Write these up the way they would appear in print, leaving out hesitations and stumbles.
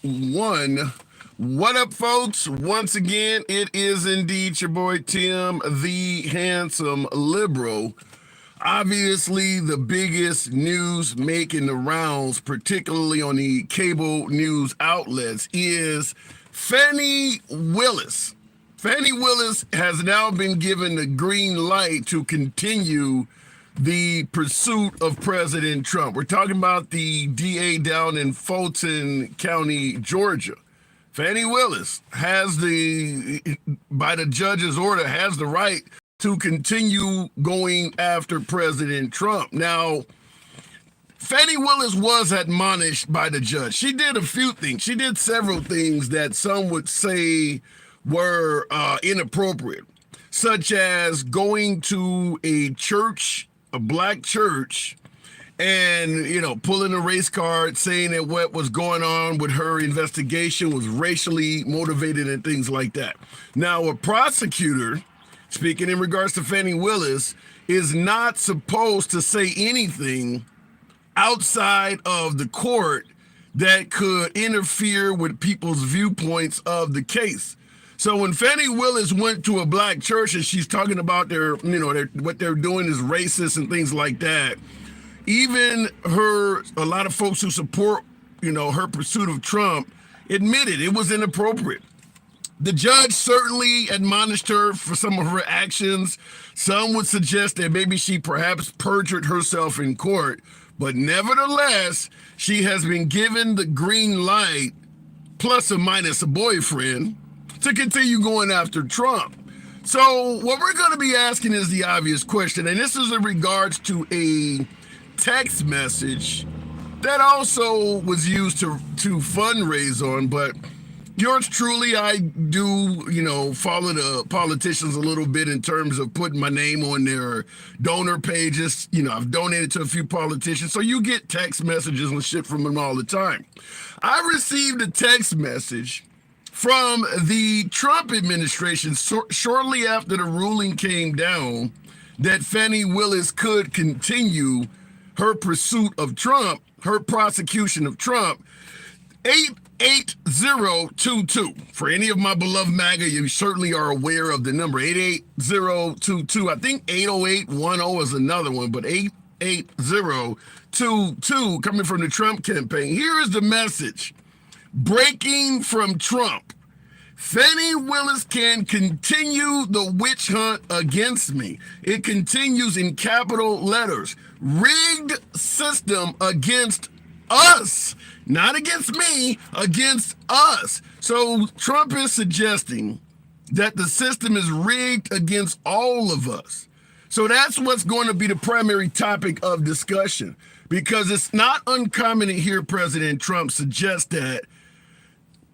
one. What up, folks? Once again, it is indeed your boy Tim, the handsome liberal. Obviously, the biggest news making the rounds, particularly on the cable news outlets, is Fani Willis. Fani Willis has now been given the green light to continue the pursuit of President Trump. We're talking about the DA down in Fulton County, Georgia. Fani Willis has by the judge's order, has the right to continue going after President Trump. Now, Fani Willis was admonished by the judge. She did a few things. She did several things that some would say were inappropriate, such as going to a church, a black church, and, pulling a race card, saying that what was going on with her investigation was racially motivated and things like that. Now, a prosecutor, speaking in regards to Fani Willis, is not supposed to say anything outside of the court that could interfere with people's viewpoints of the case. So when Fani Willis went to a black church and she's talking about what they're doing is racist and things like that, even a lot of folks who support, her pursuit of Trump admitted it was inappropriate. The judge certainly admonished her for some of her actions. Some would suggest that maybe she perhaps perjured herself in court, but nevertheless, she has been given the green light, plus or minus a boyfriend, to continue going after Trump. So what we're going to be asking is the obvious question, and this is in regards to a text message that also was used to fundraise on, but yours truly, I do, follow the politicians a little bit in terms of putting my name on their donor pages. I've donated to a few politicians, so you get text messages and shit from them all the time. I received a text message from the Trump administration shortly after the ruling came down that Fani Willis could continue her pursuit of Trump, her prosecution of Trump. 88022. For any of my beloved MAGA, you certainly are aware of the number 88022. I think 80810 is another one, but 88022 coming from the Trump campaign. Here is the message. Breaking from Trump. Fani Willis can continue the witch hunt against me. It continues in capital letters. Rigged system against us. Not against me, against us. So Trump is suggesting that the system is rigged against all of us. So that's what's going to be the primary topic of discussion, because it's not uncommon to hear President Trump suggest that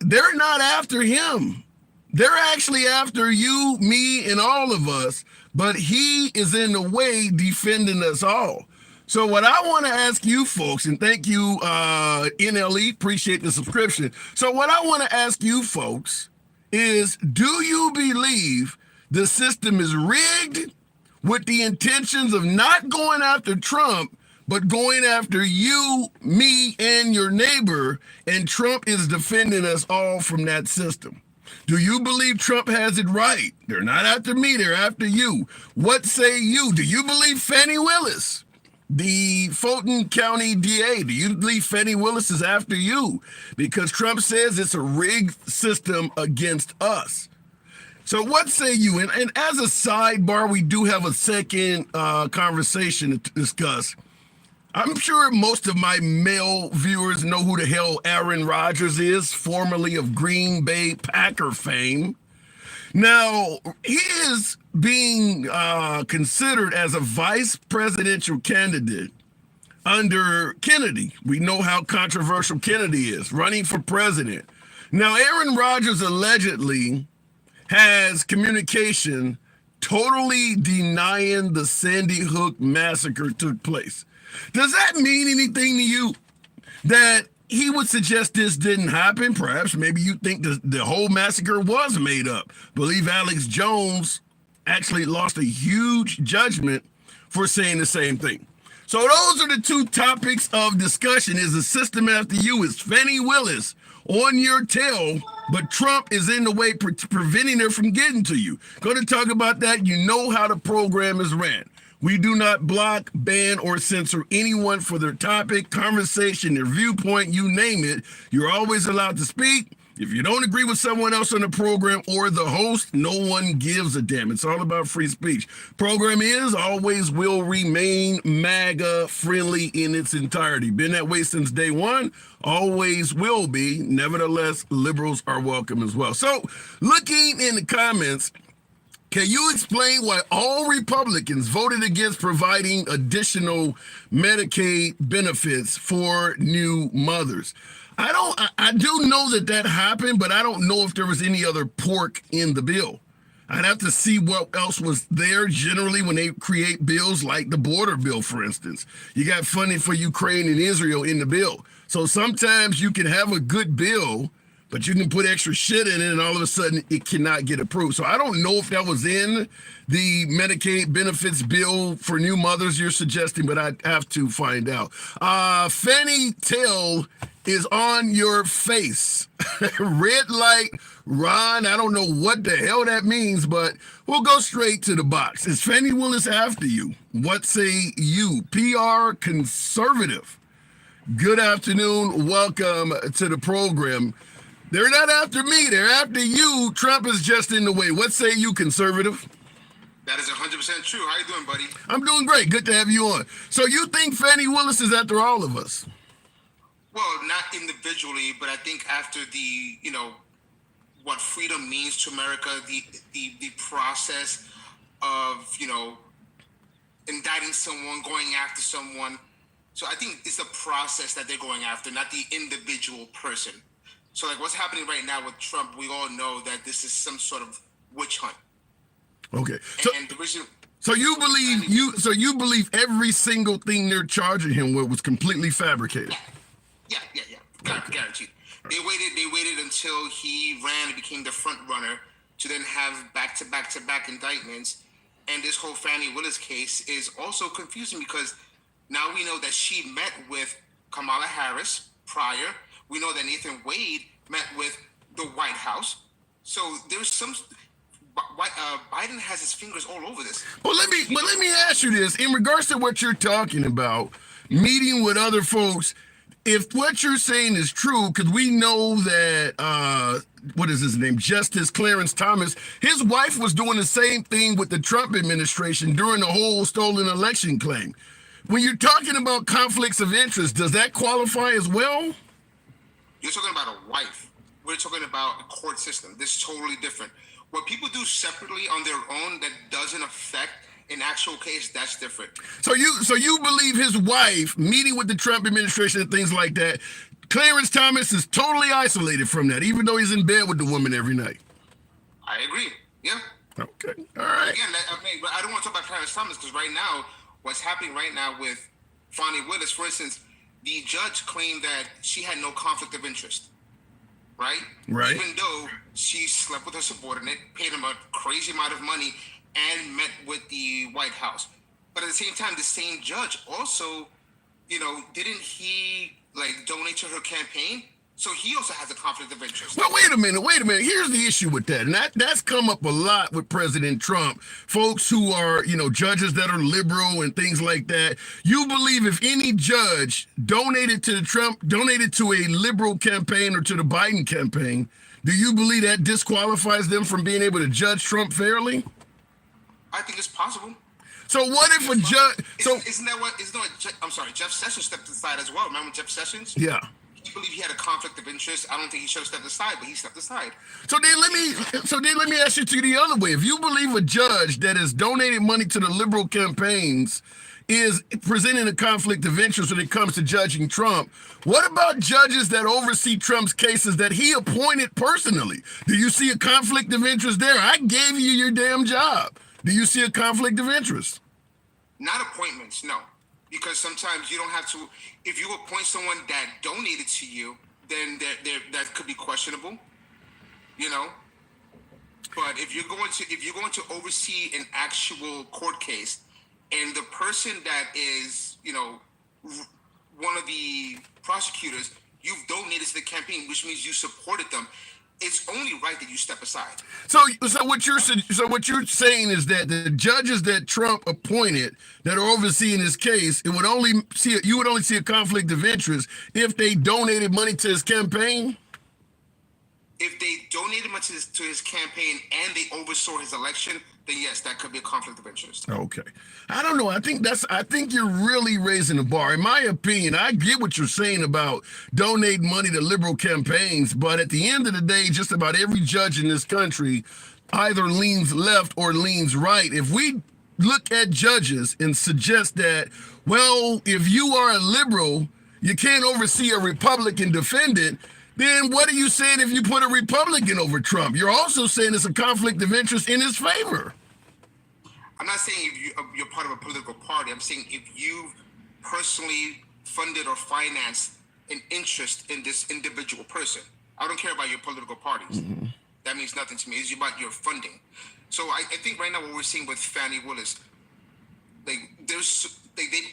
they're not after him. They're actually after you, me, and all of us, but he is in the way defending us all. So what I want to ask you folks, and thank you, NLE, appreciate the subscription. So what I want to ask you folks is, do you believe the system is rigged with the intentions of not going after Trump, but going after you, me, and your neighbor, and Trump is defending us all from that system? Do you believe Trump has it right? They're not after me, they're after you. What say you? Do you believe Fani Willis, the Fulton County DA, do you believe Fani Willis is after you? Because Trump says it's a rigged system against us. So what say you? And as a sidebar, we do have a second conversation to discuss. I'm sure most of my male viewers know who the hell Aaron Rodgers is, formerly of Green Bay Packer fame. Now, he is being considered as a vice presidential candidate under Kennedy. We know how controversial Kennedy is, running for president. Now, Aaron Rodgers allegedly has communication totally denying the Sandy Hook massacre took place. Does that mean anything to you? That he would suggest this didn't happen? Perhaps maybe you think the whole massacre was made up. Believe Alex Jones actually lost a huge judgment for saying the same thing. So those are the two topics of discussion. Is the system after you? Is Fani Willis on your tail, but Trump is in the way preventing her from getting to you. Going to talk about that. You know how the program is ran. We do not block, ban, or censor anyone for their topic, conversation, their viewpoint, you name it. You're always allowed to speak. If you don't agree with someone else on the program or the host, no one gives a damn. It's all about free speech. Program is, always will remain MAGA friendly in its entirety. Been that way since day one, always will be. Nevertheless, liberals are welcome as well. So, looking in the comments, can you explain why all Republicans voted against providing additional Medicaid benefits for new mothers? I do know that happened, but I don't know if there was any other pork in the bill. I'd have to see what else was there. Generally, when they create bills like the border bill, for instance, you got funding for Ukraine and Israel in the bill. So sometimes you can have a good bill, but you can put extra shit in it and all of a sudden it cannot get approved. So I don't know if that was in the Medicaid benefits bill for new mothers you're suggesting, but I have to find out. Fani Tail is on your face. Red light, Ron. I don't know what the hell that means, but we'll go straight to the box. Is Fani Willis after you? What say you? PR conservative. Good afternoon. Welcome to the program. They're not after me. They're after you. Trump is just in the way. What say you, conservative? That is 100% true. How you doing, buddy? I'm doing great. Good to have you on. So you think Fani Willis is after all of us? Well, not individually, but I think after the, what freedom means to America, the process of, indicting someone, going after someone. So I think it's the process that they're going after, not the individual person. So like what's happening right now with Trump, we all know that this is some sort of witch hunt. Okay. So you believe every single thing they're charging him with was completely fabricated? Yeah. Guaranteed. They waited until he ran and became the front runner to then have back-to-back indictments. And this whole Fani Willis case is also confusing because now we know that she met with Kamala Harris prior. We know that Nathan Wade met with the White House. So there's some Biden has his fingers all over this. Well, let me ask you this in regards to what you're talking about, meeting with other folks. If what you're saying is true, because we know that what is his name, Justice Clarence Thomas, his wife was doing the same thing with the Trump administration during the whole stolen election claim. When you're talking about conflicts of interest, does that qualify as well? You're talking about a wife. We're talking about a court system. This is totally different. What people do separately on their own that doesn't affect an actual case, that's different. So you believe his wife meeting with the Trump administration and things like that, Clarence Thomas is totally isolated from that, even though he's in bed with the woman every night? I agree. Yeah. Okay. All right. Again, but I don't want to talk about Clarence Thomas because right now, what's happening right now with Fani Willis, for instance, the judge claimed that she had no conflict of interest, right? Right. Even though she slept with her subordinate, paid him a crazy amount of money, and met with the White House. But at the same time, the same judge also, didn't he donate to her campaign? So he also has a conflict of interest. Well, wait a minute. Here's the issue with that. And that's come up a lot with President Trump. Folks who are, judges that are liberal and things like that. You believe if any judge donated to a liberal campaign or to the Biden campaign, do you believe that disqualifies them from being able to judge Trump fairly? I think it's possible. So what if a judge? I'm sorry. Jeff Sessions stepped aside as well. Remember Jeff Sessions? Yeah. You believe he had a conflict of interest? I don't think he should have stepped aside, but he stepped aside. So then let me ask you to the other way. If you believe a judge that has donated money to the liberal campaigns is presenting a conflict of interest when it comes to judging Trump, what about judges that oversee Trump's cases that he appointed personally? Do you see a conflict of interest there? I gave you your damn job. Do you see a conflict of interest? Not appointments, no. Because sometimes you don't have to. If you appoint someone that donated to you, then that could be questionable, But if you're going to oversee an actual court case, and the person that is, one of the prosecutors You've donated to the campaign, which means you supported them. It's only right that you step aside. So what you're saying is that the judges that Trump appointed that are overseeing his case, you would only see a conflict of interest if they donated money to his campaign. If they donated money to his campaign and they oversaw his election, then yes, that could be a conflict of interest. Okay. I don't know. I think you're really raising the bar. In my opinion, I get what you're saying about donating money to liberal campaigns, but at the end of the day, just about every judge in this country either leans left or leans right. If we look at judges and suggest that, well, if you are a liberal, you can't oversee a Republican defendant, then what are you saying if you put a Republican over Trump? You're also saying it's a conflict of interest in his favor. I'm not saying if you're part of a political party. I'm saying if you personally funded or financed an interest in this individual person. I don't care about your political parties. Mm-hmm. That means nothing to me. It's about your funding. So I think right now what we're seeing with Fani Willis, they've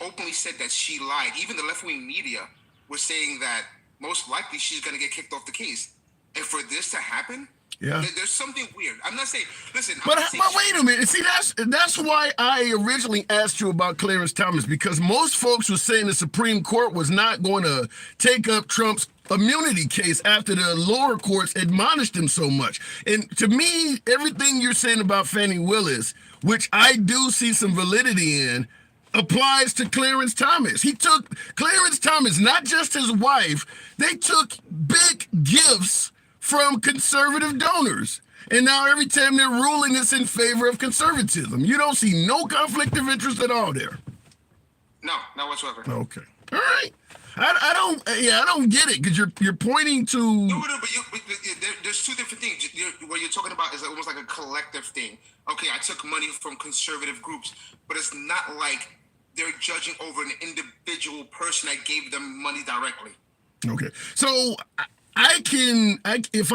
openly said that she lied. Even the left-wing media was saying that most likely she's going to get kicked off the case. And for this to happen, there's something weird. I'm not saying, listen. But wait a minute. See, that's why I originally asked you about Clarence Thomas, because most folks were saying the Supreme Court was not going to take up Trump's immunity case after the lower courts admonished him so much. And to me, everything you're saying about Fani Willis, which I do see some validity in, applies to Clarence Thomas. He took Clarence Thomas, not just his wife, they took big gifts from conservative donors. And now every time they're ruling, it's in favor of conservatism. You don't see no conflict of interest at all there. No, not whatsoever. Okay. All right. I don't get it, because you're pointing to. No, but there's two different things. What you're talking about is almost like a collective thing. Okay, I took money from conservative groups, but it's not like they're judging over an individual person that gave them money directly. Okay, so if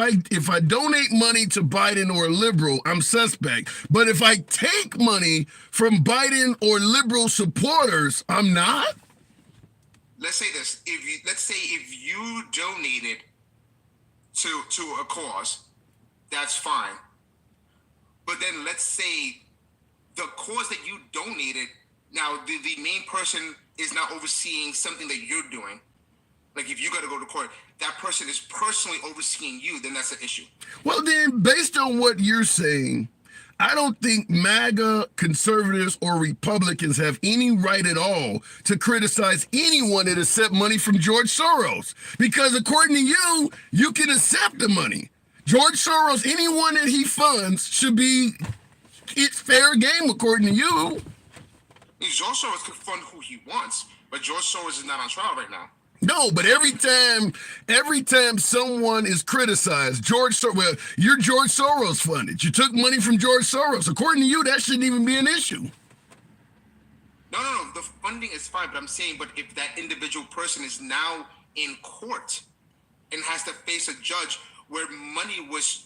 I donate money to Biden or a liberal, I'm suspect. But if I take money from Biden or liberal supporters, I'm not. Let's say this: if you donated to a cause, that's fine. But then let's say the cause that you donated, now the main person is not overseeing something that you're doing. Like if you got to go to court, that person is personally overseeing you, then that's an issue. Well, then, based on what you're saying, I don't think MAGA, conservatives, or Republicans have any right at all to criticize anyone that accepts money from George Soros. Because according to you, you can accept the money. George Soros, anyone that he funds it's fair game according to you. George Soros can fund who he wants, but George Soros is not on trial right now. No, but every time someone is criticized, you're George Soros funded. You took money from George Soros. According to you, that shouldn't even be an issue. No. The funding is fine, but I'm saying, but if that individual person is now in court and has to face a judge where money was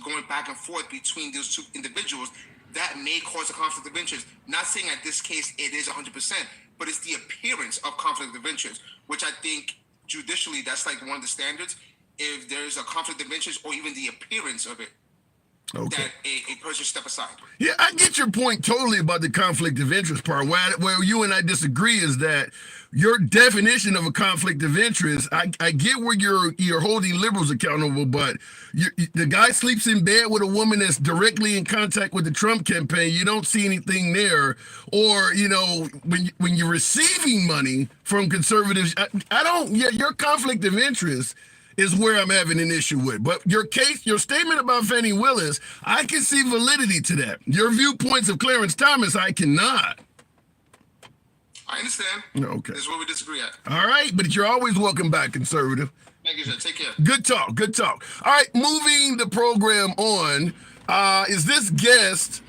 going back and forth between those two individuals, that may cause a conflict of interest. Not saying at this case it is 100%, but it's the appearance of conflict of interest, which I think judicially that's like one of the standards. If there's a conflict of interest or even the appearance of it, okay, that a person step aside. Yeah, I get your point totally about the conflict of interest part. Where you and I disagree is that your definition of a conflict of interest, I get where you're holding liberals accountable, but the guy sleeps in bed with a woman that's directly in contact with the Trump campaign. You don't see anything there. Or, when you're receiving money from conservatives, your conflict of interest is where I'm having an issue with. But your statement about Fani Willis, I can see validity to that. Your viewpoints of Clarence Thomas, I cannot. I understand. Okay. This is where we disagree at. All right, but you're always welcome back, conservative. Thank you, sir. Take care. Good talk. All right, moving the program on. Is this guest...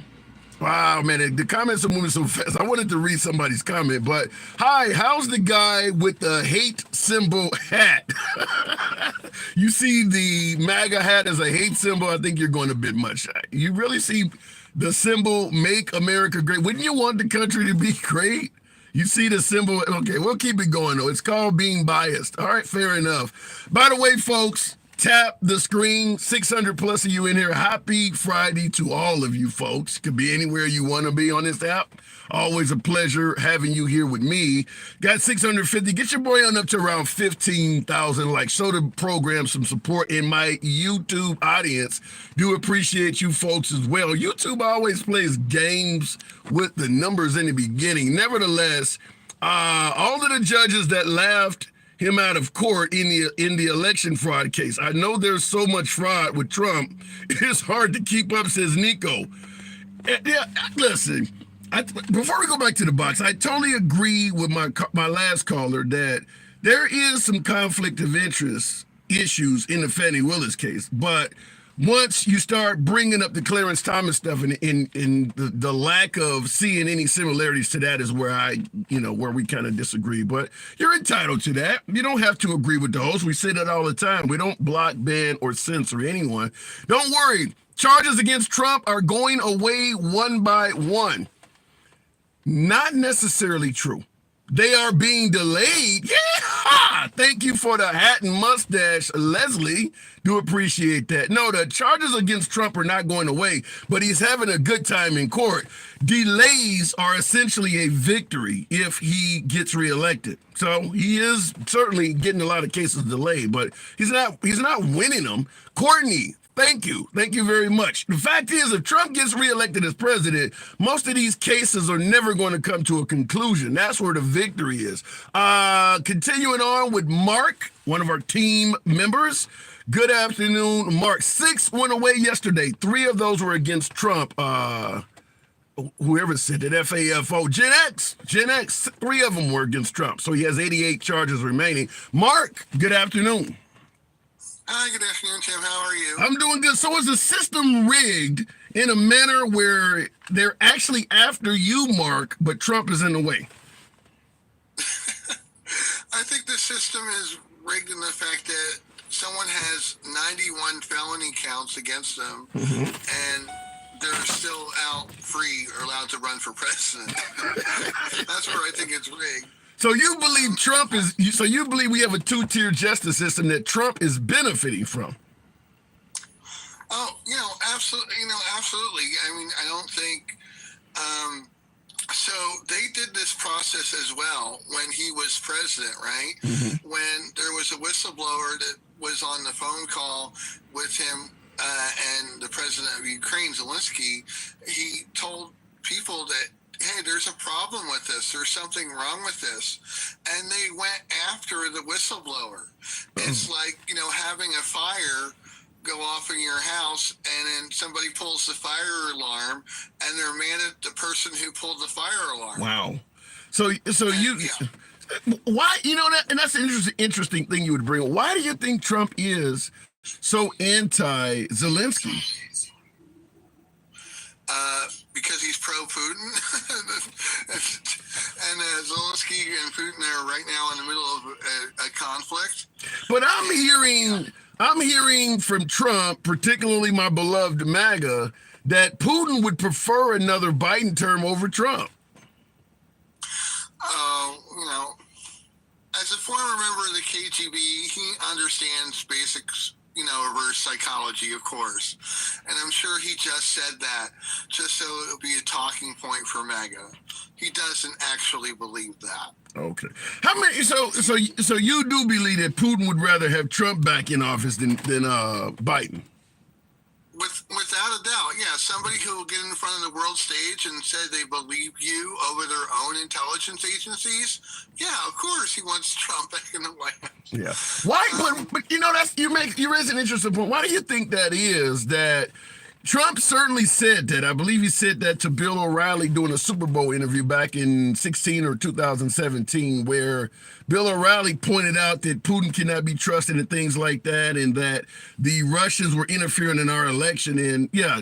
Wow, man, the comments are moving so fast. I wanted to read somebody's comment, but hi, how's the guy with the hate symbol hat? You see the MAGA hat as a hate symbol? I think you're going a bit much. You really see the symbol, Make America Great. Wouldn't you want the country to be great? You see the symbol? Okay, we'll keep it going, though. It's called being biased. All right, fair enough. By the way, folks, tap the screen. 600 plus of you in here. Happy Friday to all of you folks. Could be anywhere you want to be on this app. Always a pleasure having you here with me. Got 650. Get your boy on up to around 15,000. Like, show the program some support in my YouTube audience. Do appreciate you folks as well. YouTube always plays games with the numbers in the beginning. Nevertheless, all of the judges that laughed him out of court in the election fraud case. I know there's so much fraud with Trump. It's hard to keep up, says Nico. Yeah, listen. Before we go back to the box, I totally agree with my last caller that there is some conflict of interest issues in the Fani Willis case, but once you start bringing up the Clarence Thomas stuff and in the lack of seeing any similarities to that is where where we kind of disagree. But you're entitled to that. You don't have to agree with those. We say that all the time. We don't block, ban, or censor anyone. Don't worry. Charges against Trump are going away one by one. Not necessarily true. They are being delayed. Yeah! Thank you for the hat and mustache, Leslie. Do appreciate that. No, the charges against Trump are not going away, but he's having a good time in court. Delays are essentially a victory if he gets reelected. So he is certainly getting a lot of cases delayed, but he's not winning them. Courtney, thank you. Thank you very much. The fact is, if Trump gets reelected as president, most of these cases are never going to come to a conclusion. That's where the victory is. Continuing on with Mark, one of our team members. Good afternoon, Mark. 6 went away yesterday. 3 of those were against Trump. Whoever said it, FAFO. Gen X, 3 of them were against Trump. So he has 88 charges remaining. Mark, good afternoon. Hi, good afternoon, Tim. How are you? I'm doing good. So is the system rigged in a manner where they're actually after you, Mark, but Trump is in the way? I think the system is rigged in the fact that someone has 91 felony counts against them, and they're still out free or allowed to run for president. That's where I think it's rigged. So you believe you believe we have a 2-tier justice system that Trump is benefiting from? Oh, absolutely. Absolutely. I mean, I don't think, so they did this process as well when he was president, right? Mm-hmm. When there was a whistleblower that was on the phone call with him and the president of Ukraine, Zelensky, he told people that, hey, there's a problem with this. There's something wrong with this. And they went after the whistleblower. It's like, having a fire go off in your house and then somebody pulls the fire alarm and they're mad at the person who pulled the fire alarm. Wow. Why, and that's an interesting thing you would bring. Why do you think Trump is so anti-Zelensky? Because he's pro-Putin, and Zelensky and Putin are right now in the middle of a conflict. But I'm hearing from Trump, particularly my beloved MAGA, that Putin would prefer another Biden term over Trump. As a former member of the KGB, he understands basics, reverse psychology, of course. And I'm sure he just said that just so it'll be a talking point for MAGA. He doesn't actually believe that. Okay. So you do believe that Putin would rather have Trump back in office than Biden? Without a doubt, yeah. Somebody who will get in front of the world stage and say they believe you over their own intelligence agencies, yeah, of course he wants Trump back in the White House. Yeah. Why? But you raise an interesting point. Why do you think that is? That Trump certainly said that. I believe he said that to Bill O'Reilly doing a Super Bowl interview back in 16 or 2017, where Bill O'Reilly pointed out that Putin cannot be trusted and things like that, and that the Russians were interfering in our election. And yeah,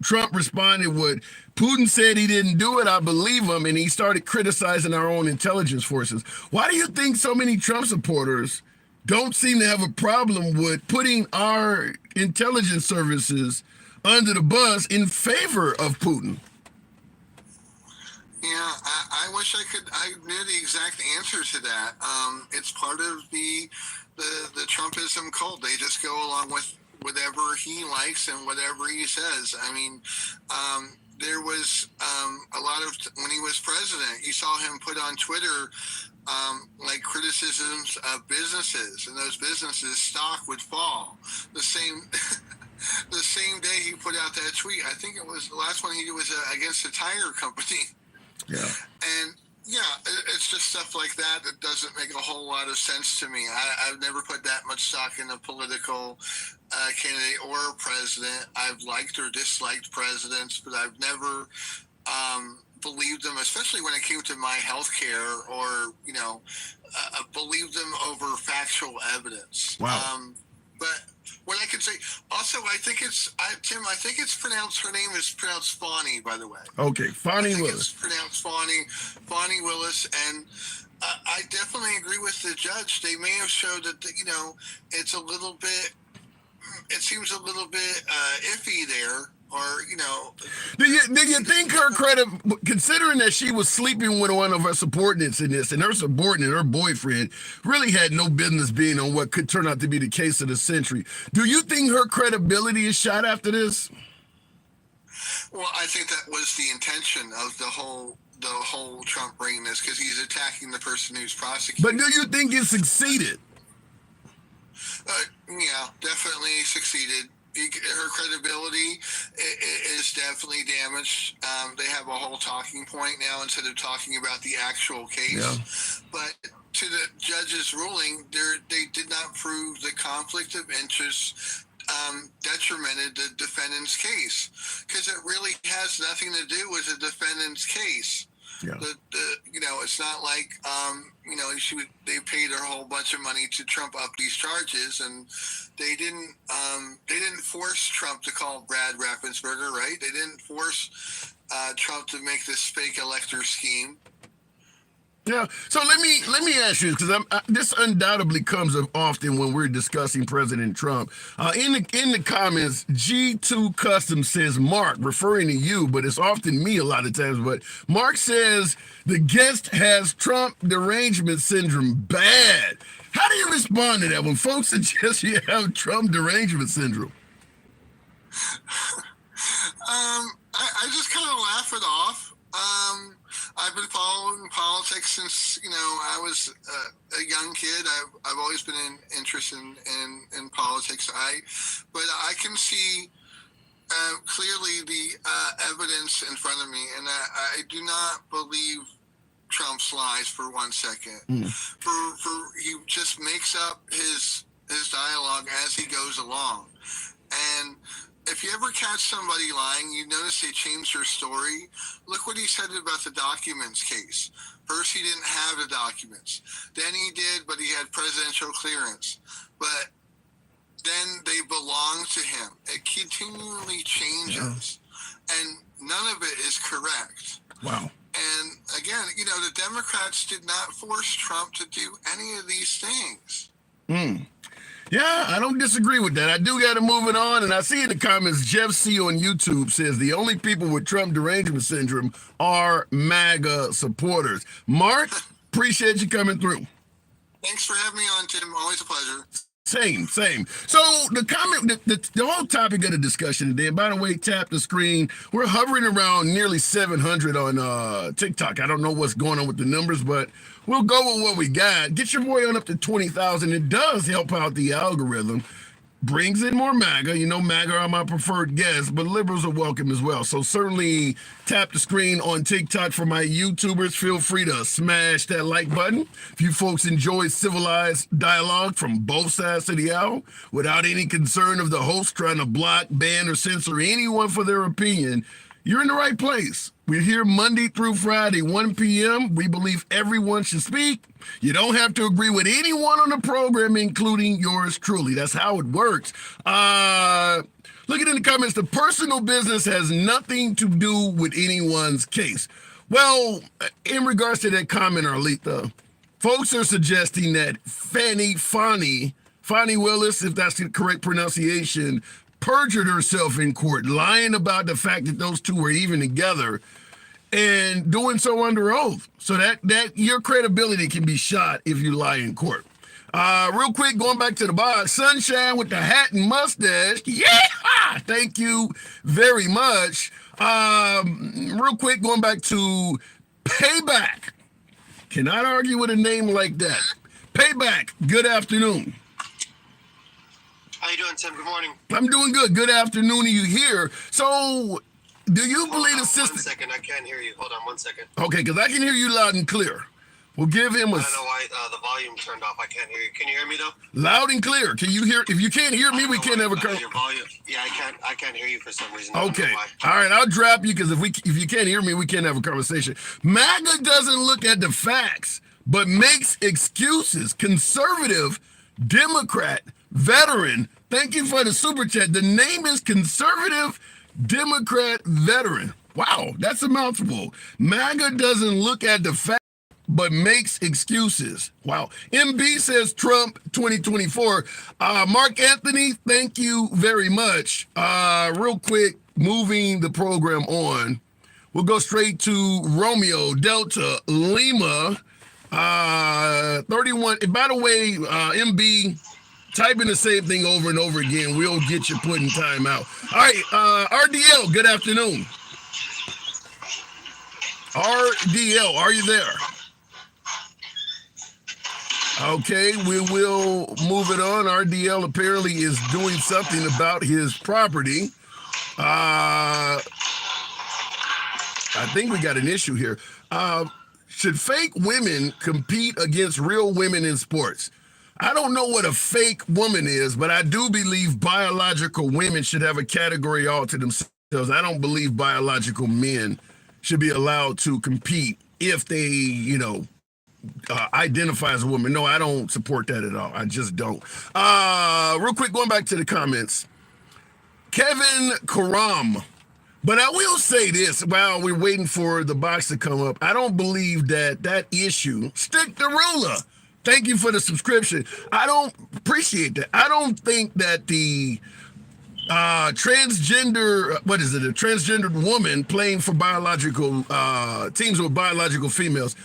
Trump responded with, Putin said he didn't do it, I believe him, and he started criticizing our own intelligence forces. Why do you think so many Trump supporters don't seem to have a problem with putting our intelligence services under the bus in favor of Putin? Yeah, I wish I knew the exact answer to that. It's part of the Trumpism cult. They just go along with whatever he likes and whatever he says. I mean, there was a lot of, when he was president, you saw him put on Twitter like criticisms of businesses, and those businesses' stock would fall. The same the same day he put out that tweet, I think it was the last one he did was against a tire company. Yeah. And yeah, it's just stuff like that that doesn't make a whole lot of sense to me. I've never put that much stock in a political candidate or a president. I've liked or disliked presidents, but I've never believed them, especially when it came to my health care or, believed them over factual evidence. Wow. But what I can say, also, I think it's, Tim, I think it's pronounced, her name is pronounced Fani, by the way. Okay, Fani Willis. It's pronounced Fani Willis, and I definitely agree with the judge. They may have showed that, it's a little bit, it seems a little bit iffy there. Or, Do you think her credit, considering that she was sleeping with one of her subordinates in this, and her subordinate, her boyfriend, really had no business being on what could turn out to be the case of the century? Do you think her credibility is shot after this? Well, I think that was the intention of the whole Trump bringing this, because he's attacking the person who's prosecuting. But do you think it succeeded? Yeah, definitely succeeded. Her credibility is definitely damaged. They have a whole talking point now instead of talking about the actual case. Yeah. But to the judge's ruling, they did not prove the conflict of interest detrimented the defendant's case, because it really has nothing to do with the defendant's case. Yeah. It's not like they paid a whole bunch of money to trump up these charges, and they didn't force Trump to call Brad Raffensperger, right? They didn't force Trump to make this fake elector scheme. Yeah. So let me ask you, because this undoubtedly comes up often when we're discussing President Trump. In the comments, G2 Custom says, Mark, referring to you, but it's often me a lot of times. But Mark says the guest has Trump derangement syndrome bad. How do you respond to that when folks suggest you have Trump derangement syndrome? I just kind of laugh it off. I've been following politics since I was a young kid. I've always been interested in politics. But I can see clearly the evidence in front of me, and I do not believe Trump's lies for 1 second. For he just makes up his dialogue as he goes along, and if you ever catch somebody lying, you notice they changed their story. Look what he said about the documents case. First, he didn't have the documents. Then he did, but he had presidential clearance. But then they belong to him. It continually changes. And none of it is correct. Wow. And again, the Democrats did not force Trump to do any of these things. Yeah, I don't disagree with that. I do got to move it on. And I see in the comments, Jeff C. on YouTube says the only people with Trump derangement syndrome are MAGA supporters. Mark, appreciate you coming through. Thanks for having me on, Tim. Always a pleasure. Same. So the comment, the whole topic of the discussion today, by the way, tap the screen. We're hovering around nearly 700 on TikTok. I don't know what's going on with the numbers, but we'll go with what we got. Get your boy on up to 20,000. It does help out the algorithm. Brings in more MAGA. MAGA are my preferred guests, but liberals are welcome as well. So certainly tap the screen on TikTok. For my YouTubers, feel free to smash that like button. If you folks enjoy civilized dialogue from both sides of the aisle without any concern of the host trying to block, ban, or censor anyone for their opinion, you're in the right place. We're here Monday through Friday, 1 p.m. We believe everyone should speak. You don't have to agree with anyone on the program, including yours truly. That's how it works. Look at in the comments. The personal business has nothing to do with anyone's case. Well, in regards to that comment, Arlita, folks are suggesting that Fani Willis, if that's the correct pronunciation, perjured herself in court, lying about the fact that those two were even together. and doing so under oath. So that your credibility can be shot if you lie in court. Real quick, going back to the box, Sunshine with the hat and mustache. Yeah, thank you very much. Real quick, going back to Payback. Cannot argue with a name like that. Payback, good afternoon. How you doing, Tim? Good morning. I'm doing good. Good afternoon to you here. So, do you believe the system? 1 second, I can't hear you. Hold on 1 second. Okay, because I can hear you loud and clear. We'll give him a... I don't know why the volume turned off. I can't hear you. Can you hear me, though? Loud and clear. Can you hear? If you can't hear me, we can't have a... Your volume. Yeah, I can't hear you for some reason. Okay. All right, I'll drop you because if you can't hear me, we can't have a conversation. MAGA doesn't look at the facts, but makes excuses. Conservative, Democrat, veteran. Thank you for the super chat. The name is Conservative, Democrat, veteran. Wow, that's a mouthful. MAGA doesn't look at the facts, but makes excuses. Wow. MB says Trump 2024. Mark Anthony, thank you very much. Real quick, moving the program on. We'll go straight to Romeo Delta Lima 31. And by the way, MB, typing the same thing over and over again. We'll get you put in time out. All right, RDL, good afternoon. RDL, are you there? Okay, we will move it on. RDL apparently is doing something about his property. I think we got an issue here. Should fake women compete against real women in sports? I don't know what a fake woman is, but I do believe biological women should have a category all to themselves. I don't believe biological men should be allowed to compete if they, identify as a woman. No, I don't support that at all. I just don't. Real quick, going back to the comments. Kevin Karam. But I will say this while we're waiting for the box to come up. I don't believe that issue, stick the ruler. Thank you for the subscription. I don't appreciate that. I don't think that the transgender, a transgendered woman playing for biological teams with biological females,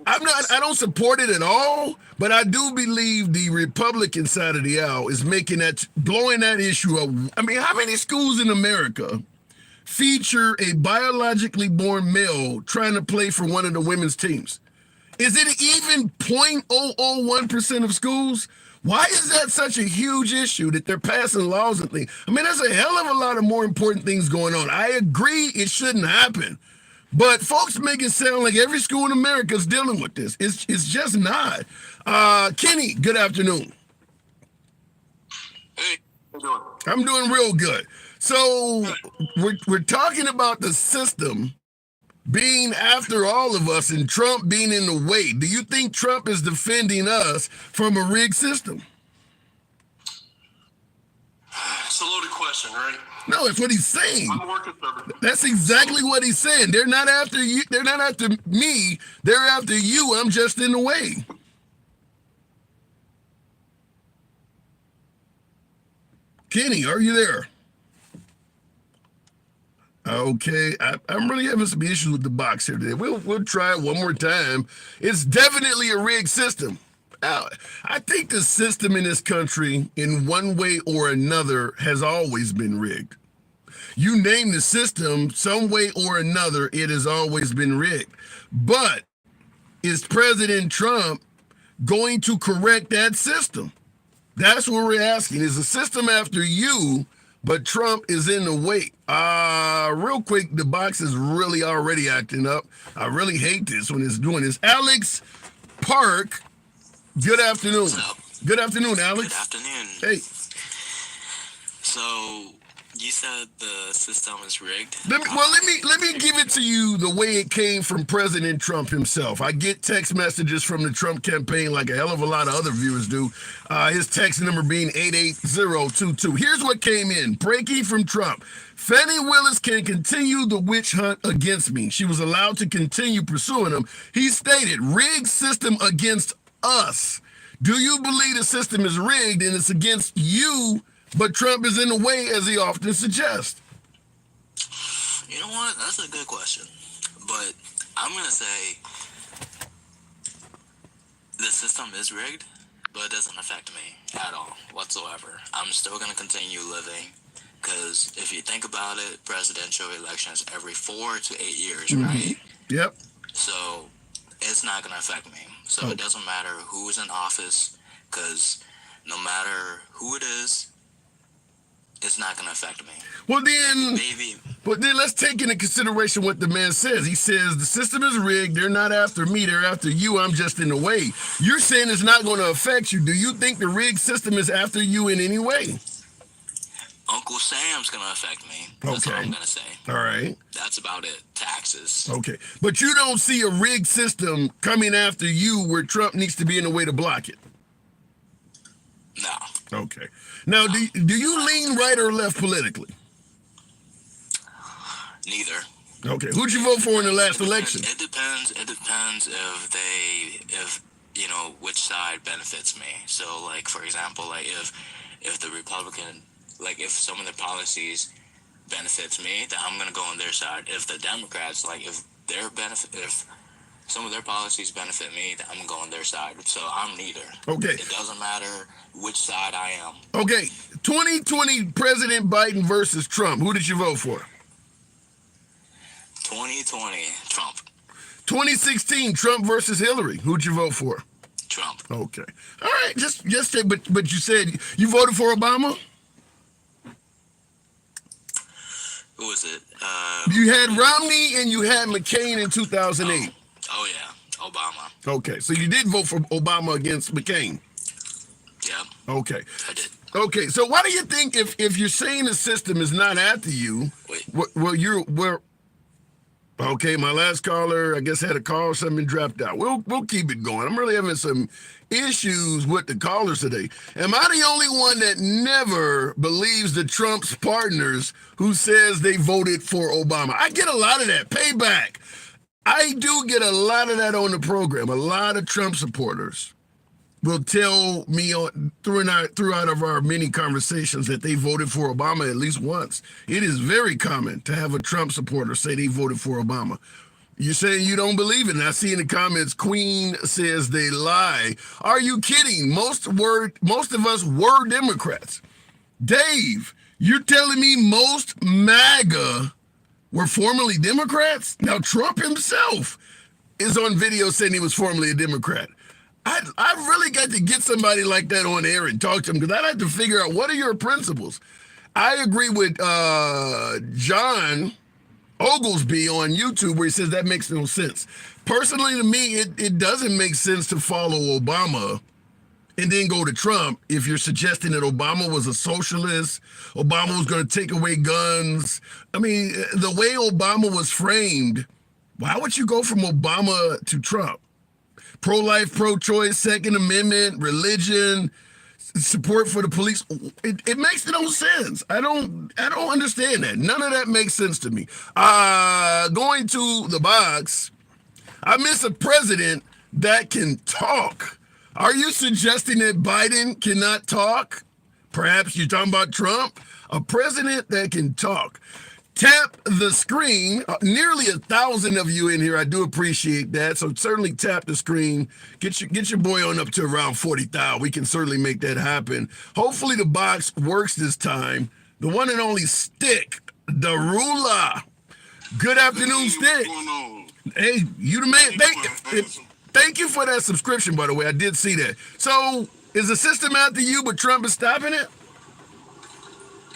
I don't support it at all, but I do believe the Republican side of the aisle is blowing that issue up. I mean, how many schools in America feature a biologically born male trying to play for one of the women's teams? Is it even 0.001% of schools? Why is that such a huge issue that they're passing laws and things? I mean, there's a hell of a lot of more important things going on. I agree it shouldn't happen. But folks make it sound like every school in America is dealing with this. It's just not. Kenny, good afternoon. Hey, how you doing? I'm doing real good. So we're talking about the system being after all of us and Trump being in the way. Do you think Trump is defending us from a rigged system? It's a loaded question, right? No, that's what he's saying. I'm more conservative. That's exactly what he's saying. They're not after you. They're not after me. They're after you. I'm just in the way. Kenny, are you there? Okay, I'm really having some issues with the box here today. We'll try it one more time. It's definitely a rigged system. I think the system in this country, in one way or another, has always been rigged. You name the system, some way or another, it has always been rigged. But is President Trump going to correct that system? That's what we're asking. Is the system after you, but Trump is in the way? Real quick, the box is really already acting up. I really hate this when it's doing this. Alex Park, good afternoon. What's up? Good afternoon, Alex. Good afternoon. Hey. So you said the system is rigged. Let me give it to you the way it came from President Trump himself. I get text messages from the Trump campaign like a hell of a lot of other viewers do. His text number being 88022. Here's what came in. Breaking from Trump. Fani Willis can continue the witch hunt against me. She was allowed to continue pursuing him. He stated, rigged system against us. Do you believe the system is rigged and it's against you, but Trump is in the way, as he often suggests? You know what? That's a good question. But I'm gonna say the system is rigged, but it doesn't affect me at all whatsoever. I'm still gonna continue living, because if you think about it, presidential elections every 4 to 8 years, right? Yep. So it's not gonna affect me. So it doesn't matter who's in office, because no matter who it is, it's not gonna affect me. Well then, Maybe. but then let's take into consideration what the man says. He says the system is rigged. They're not after me. They're after you. I'm just in the way. You're saying it's not going to affect you. Do you think the rigged system is after you in any way? Uncle Sam's gonna affect me. That's all I'm gonna say. All right. That's about it. Taxes. Okay. But you don't see a rigged system coming after you where Trump needs to be in a way to block it? No. Okay. Now, do you lean right or left politically? Neither. Okay. Who'd you vote for in the last election? It depends if you know which side benefits me. So, like, for example, like if the Republican, like if some of the policies benefits me, then I'm gonna go on their side. If the Democrats, like if some of their policies benefit me, then I'm gonna go on their side. So I'm neither. Okay. It doesn't matter which side I am. Okay. 2020 President Biden versus Trump. Who did you vote for? 2020 Trump. 2016 Trump versus Hillary. Who'd you vote for? Trump. Okay. All right. Just say, but you said you voted for Obama? Who was it? You had Romney and you had McCain in 2008. Oh yeah, Obama. Okay, so you did vote for Obama against McCain. Yeah. Okay. I did. Okay, so why do you think if you're saying the system is not after you, okay, my last caller, I guess, had a call, something dropped out. We'll keep it going. I'm really having some issues with the callers today. Am I the only one that never believes the Trump's partners who says they voted for Obama? I get a lot of that payback. I do get a lot of that on the program. A lot of Trump supporters will tell me throughout of our many conversations that they voted for Obama at least once. It is very common to have a Trump supporter say they voted for Obama. You're saying you don't believe it, and I see in the comments, Queen says they lie. Are you kidding? Most of us were Democrats. Dave, you're telling me most MAGA were formerly Democrats? Now, Trump himself is on video saying he was formerly a Democrat. I've really got to get somebody like that on air and talk to him, because I'd have to figure out what are your principles. I agree with John Oglesby on YouTube where he says that makes no sense. Personally, to me, it doesn't make sense to follow Obama and then go to Trump if you're suggesting that Obama was a socialist, Obama was going to take away guns. I mean, the way Obama was framed, why would you go from Obama to Trump? Pro-life, pro-choice, Second Amendment, religion, support for the police. It makes no sense. I don't understand that. None of that makes sense to me. Going to the box, I miss a president that can talk. Are you suggesting that Biden cannot talk? Perhaps you're talking about Trump? A president that can talk. Tap the screen. Nearly 1,000 of you in here. I do appreciate that. So certainly tap the screen. Get your boy on up to around 40,000. We can certainly make that happen. Hopefully the box works this time. The one and only Stick, the ruler. Good afternoon, Stick. Hey, you the man. Thank you for that subscription, by the way. I did see that. So is the system after you, but Trump is stopping it?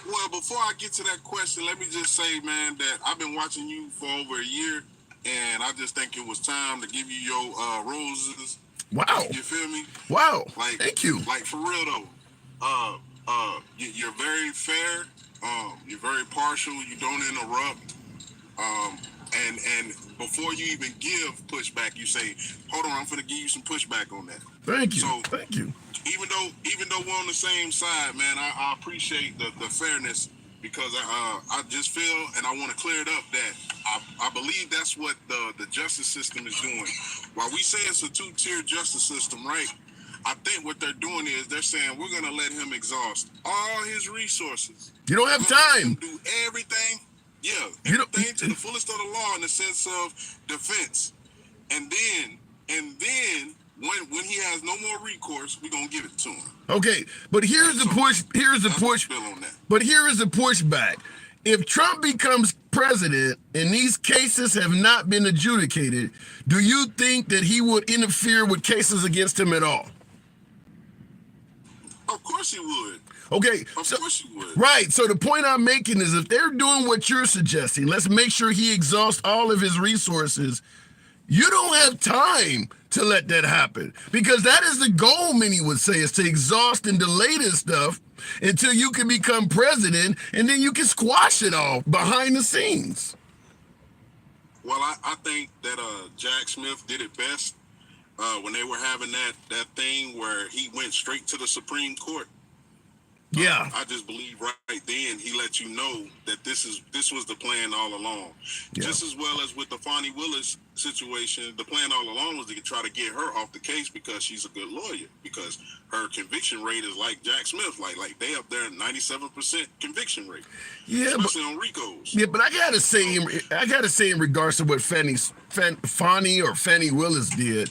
Well, before I get to that question, let me just say, man, that I've been watching you for over a year, and I just think it was time to give you your roses. Wow. You feel me? Wow. Like, thank you. Like, for real, though. You're very fair. You're very partial. You don't interrupt. And before you even give pushback, you say, hold on, I'm going to give you some pushback on that. Thank you. So, thank you. Even though we're on the same side, man, I appreciate the fairness, because I just feel, and I want to clear it up, that I believe that's what the justice system is doing. While we say it's a two-tier justice system, right? I think what they're doing is they're saying we're going to let him exhaust all his resources. You don't have time. Do everything. Yeah, You know, everything to the fullest of the law in the sense of defense. And then when he has no more recourse, we're gonna give it to him. okay, but here's the push. Here's the push. On that. But here is the pushback. If Trump becomes president and these cases have not been adjudicated, do you think that he would interfere with cases against him at all? Of course he would. Okay, Of course he would. Right. So the point I'm making is if they're doing what you're suggesting, let's make sure he exhausts all of his resources. You don't have time to let that happen because that is the goal, many would say, is to exhaust and delay this stuff until you can become president and then you can squash it all behind the scenes. Well, I think that Jack Smith did it best when they were having that thing where he went straight to the Supreme Court. Yeah. I just believe right then he let you know that this was the plan all along. Yeah. Just as well as with the Fani Willis situation, the plan all along was to try to get her off the case because she's a good lawyer, because her conviction rate is like Jack Smith, like they up there at 97% conviction rate. Yeah, especially on RICOs. Yeah, but I gotta say in regards to what Fani Willis did.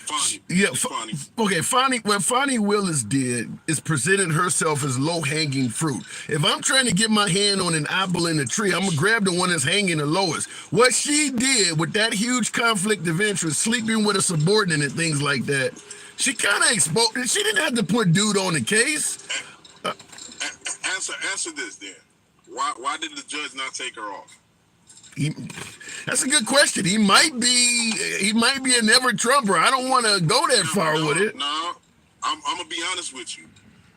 Fani. Yeah, Fani. Okay, what Fani Willis did is presented herself as low-hanging fruit. If I'm trying to get my hand on an apple in a tree, I'm gonna grab the one that's hanging the lowest. What she did with that huge conflict of interest, sleeping with a subordinate and things like that, she kind of exposed. She didn't have to put dude on the case. Answer this then. Why did the judge not take her off? That's a good question. He might be a never Trumper. I don't want to go that far with it. No, I'm gonna be honest with you.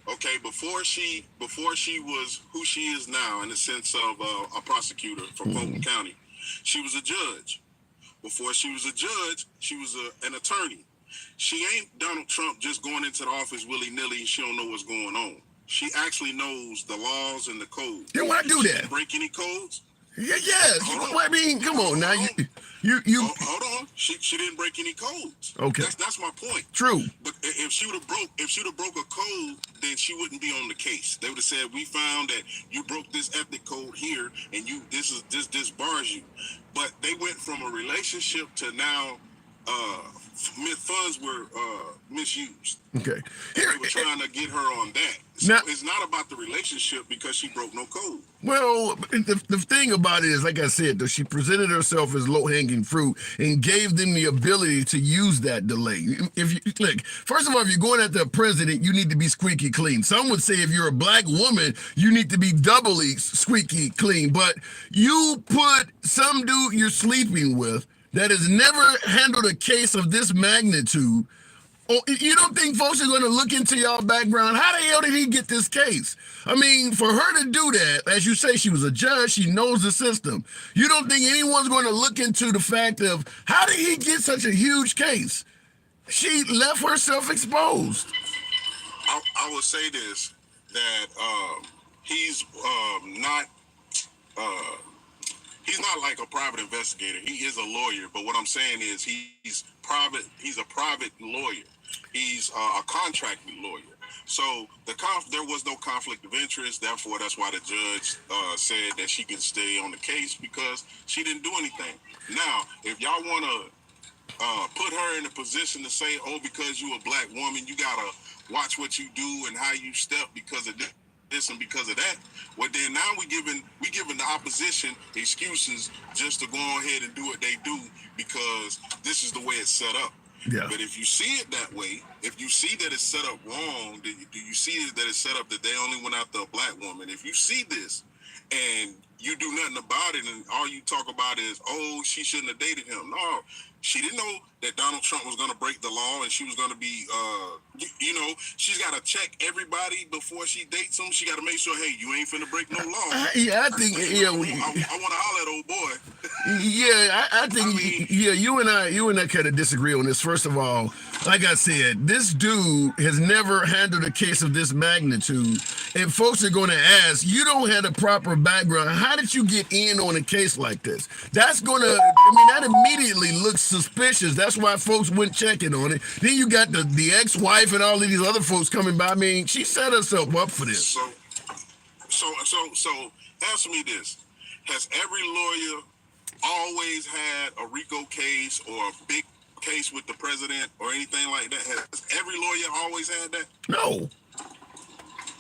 Okay, before she was who she is now, in the sense of a prosecutor from Fulton County, she was a judge. Before she was a judge, she was an attorney. She ain't Donald Trump just going into the office willy-nilly and she don't know what's going on. She actually knows the laws and the codes. Then why do that? Break any codes? Yeah. I mean, come on now. You. Hold on. She didn't break any codes. Okay. That's my point. True. But if she would have broke a code, then she wouldn't be on the case. They would have said, we found that you broke this ethnic code here, and this bars you. But they went from a relationship to now funds were misused. Okay. They were trying to get her on that. So now, it's not about the relationship because she broke no code. Well, the thing about it is, like I said, though, she presented herself as low-hanging fruit and gave them the ability to use that delay. If you look, first of all, if you're going at the president, you need to be squeaky clean. Some would say if you're a black woman, you need to be doubly squeaky clean. But you put some dude you're sleeping with that has never handled a case of this magnitude. Oh, you don't think folks are going to look into y'all background? How the hell did he get this case? I mean, for her to do that, as you say, she was a judge. She knows the system. You don't think anyone's going to look into the fact of how did he get such a huge case? She left herself exposed. I would say this, that he's not like a private investigator. He is a lawyer, but what I'm saying is he's private. He's a private lawyer. He's a contracted lawyer. So there was no conflict of interest. Therefore, that's why the judge said that she can stay on the case because she didn't do anything. Now, if y'all want to put her in a position to say, oh, because you're a black woman, you got to watch what you do and how you step because of this and because of that, well, then now we giving the opposition excuses just to go ahead and do what they do because this is the way it's set up. Yeah. But if you see it that way, if you see that it's set up wrong, do you see that it's set up that they only went after a black woman? If you see this and you do nothing about it and all you talk about is, oh, she shouldn't have dated him. No, she didn't know that Donald Trump was going to break the law and she was going to be, she's got to check everybody before she dates him. She got to make sure, hey, you ain't finna break no law. I think, I want to holler at old boy. Yeah, I think, you and I kind of disagree on this. First of all, like I said, this dude has never handled a case of this magnitude. And folks are going to ask, you don't have a proper background. How did you get in on a case like this? That's going to, that immediately looks suspicious. That's why folks went checking on it. Then you got the ex-wife and all of these other folks coming by. I mean, she set herself up for this. So answer me this. has every lawyer always had a RICO case or a big case with the president or anything like that? Has every lawyer always had that? No.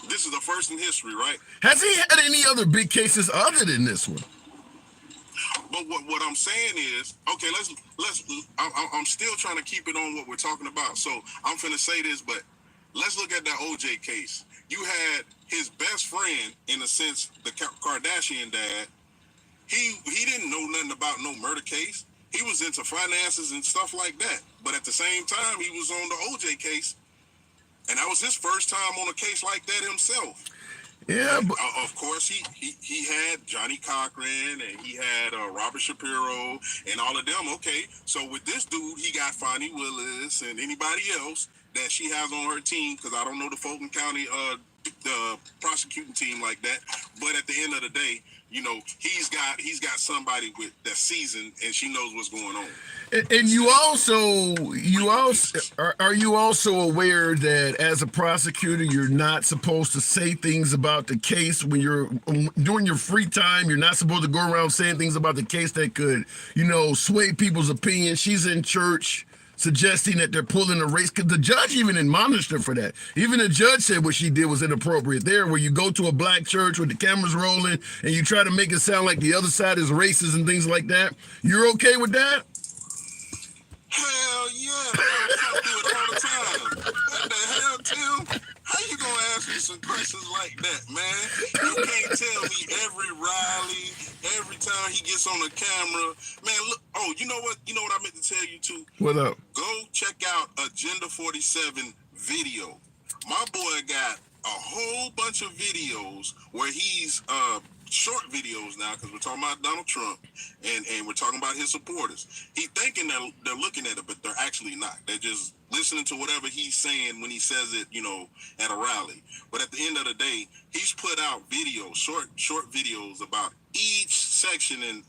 This is the first in history, right? Has he had any other big cases other than this one? But what I'm saying is, okay, I'm still trying to keep it on what we're talking about. So I'm finna say this, but let's look at that OJ case. You had his best friend, in a sense, the Kardashian dad. He didn't know nothing about no murder case. He was into finances and stuff like that. But at the same time, he was on the OJ case, and that was his first time on a case like that himself. Yeah, but of course, he had Johnny Cochran and he had Robert Shapiro and all of them. Okay, so with this dude, he got Fani Willis and anybody else that she has on her team, because I don't know the Fulton County the prosecuting team like that. But at the end of the day, you know, he's got somebody with that's seasoned and she knows what's going on. and you also are you also aware that as a prosecutor, you're not supposed to say things about the case when you're during your free time. You're not supposed to go around saying things about the case that could, you know, sway people's opinion. She's in church suggesting that they're pulling a race, because the judge even admonished her for that. Even the judge said what she did was inappropriate there, where you go to a black church with the cameras rolling and you try to make it sound like the other side is racist and things like that. You're okay with that? Hell yeah, I do it all the time. What the hell, Tim? How you gonna ask me some questions like that, man? You can't tell me every rally, every time he gets on the camera. Man, look, oh, you know what I meant to tell you too? What up? Go check out Agenda 47 video. My boy got a whole bunch of videos where he's short videos now, because we're talking about Donald Trump and we're talking about his supporters. He thinking that they're looking at it, but they're actually not. They're just listening to whatever he's saying when he says it, you know, at a rally. But at the end of the day, he's put out videos, short videos about each section in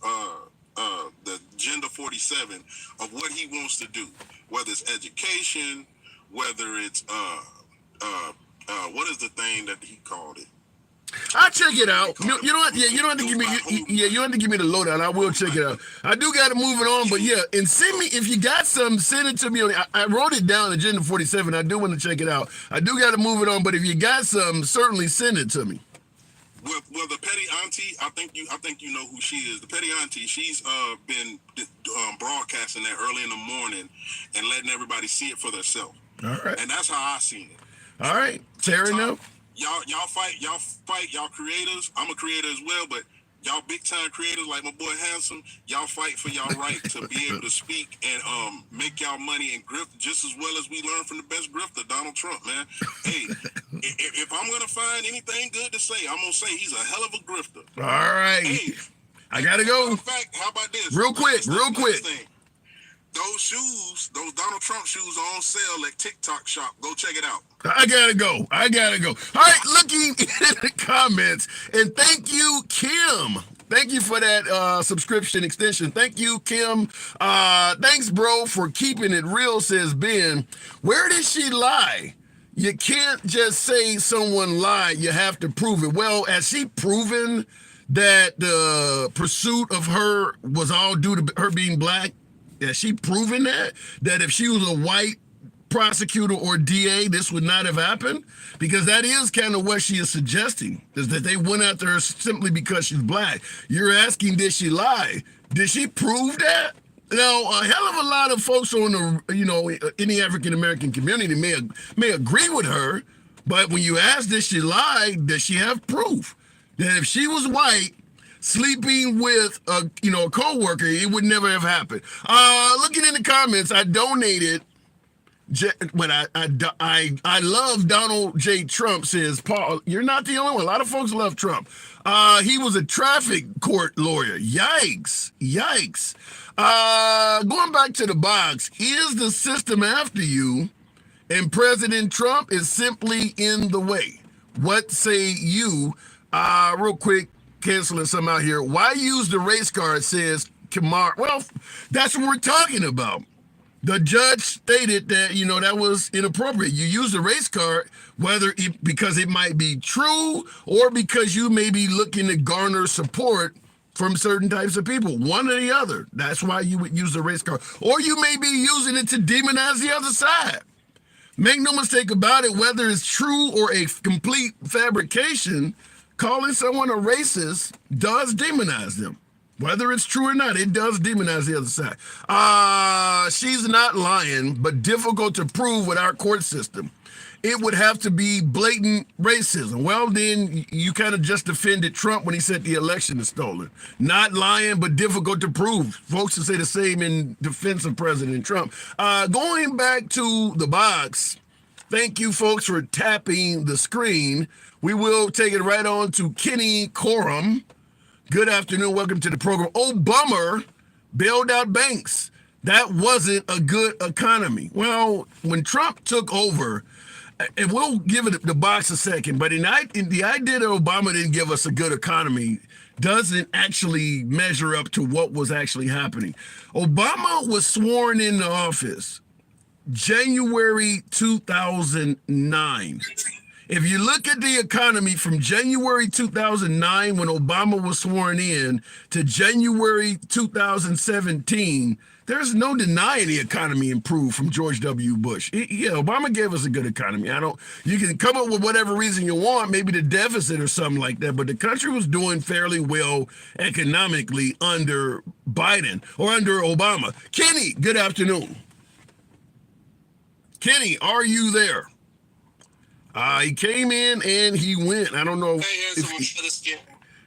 the Agenda 47 of what he wants to do, whether it's education, whether it's what is the thing that he called it? I'll check it out. You know what? Yeah, you don't have to give me. You don't have to give me the lowdown. I will check it out. I do got to move it on, but yeah, and send me if you got some. Send it to me. I wrote it down, Agenda 47. I do want to check it out. I do got to move it on, but if you got some, certainly send it to me. Well, the petty auntie, I think you know who she is. The petty auntie, she's been broadcasting that early in the morning and letting everybody see it for themselves. All right, and that's how I seen it. All right, fair enough. Y'all fight, y'all creators. I'm a creator as well, but y'all big time creators like my boy Handsome, y'all fight for y'all right to be able to speak and make y'all money and grift just as well as we learned from the best grifter, Donald Trump, man. Hey, if I'm gonna find anything good to say, I'm gonna say he's a hell of a grifter. All right. Hey, I gotta go. In fact, how about this? Real quick. Those shoes, those Donald Trump shoes are on sale at TikTok shop. Go check it out. I gotta go. All right, looking in the comments, and thank you, Kim. Thank you for that subscription extension. Thank you, Kim. Thanks, bro, for keeping it real, says Ben. Where did she lie? You can't just say someone lied. You have to prove it. Well, has she proven that the pursuit of her was all due to her being black? Has she proven that if she was a white prosecutor or DA, this would not have happened? Because that is kind of what she is suggesting, is that they went after her simply because she's black. You're asking, did she lie? Did she prove that? Now, a hell of a lot of folks on the, you know, in the African American community may agree with her, but when you ask, did she lie? Does she have proof that if she was white, sleeping with a co-worker, it would never have happened? Looking in the comments, I donated. But I love Donald J. Trump, says Paul. You're not the only one. A lot of folks love Trump. He was a traffic court lawyer. Yikes. Going back to the box, is the system after you, and President Trump is simply in the way? What say you? Real quick, canceling some out here. Why use the race card, says Kamar. Well, that's what we're talking about. The judge stated that, that was inappropriate. You use the race card, because it might be true or because you may be looking to garner support from certain types of people, one or the other. That's why you would use the race card. Or you may be using it to demonize the other side. Make no mistake about it, whether it's true or a complete fabrication, calling someone a racist does demonize them. Whether it's true or not, it does demonize the other side. She's not lying, but difficult to prove with our court system. It would have to be blatant racism. Well, then you kind of just defended Trump when he said the election is stolen. Not lying, but difficult to prove. Folks will say the same in defense of President Trump. Going back to the box, thank you folks for tapping the screen. We will take it right on to Kenny Coram. Good afternoon. Welcome to the program. Obama bailed out banks. That wasn't a good economy. Well, when Trump took over, and we'll give it the box a second, but in the idea that Obama didn't give us a good economy doesn't actually measure up to what was actually happening. Obama was sworn into office January 2009. If you look at the economy from January 2009, when Obama was sworn in, to January 2017, there's no denying the economy improved from George W. Bush. Yeah, Obama gave us a good economy. You can come up with whatever reason you want, maybe the deficit or something like that, but the country was doing fairly well economically under Biden or under Obama. Kenny, good afternoon. Kenny, are you there? He came in and he went. I don't know.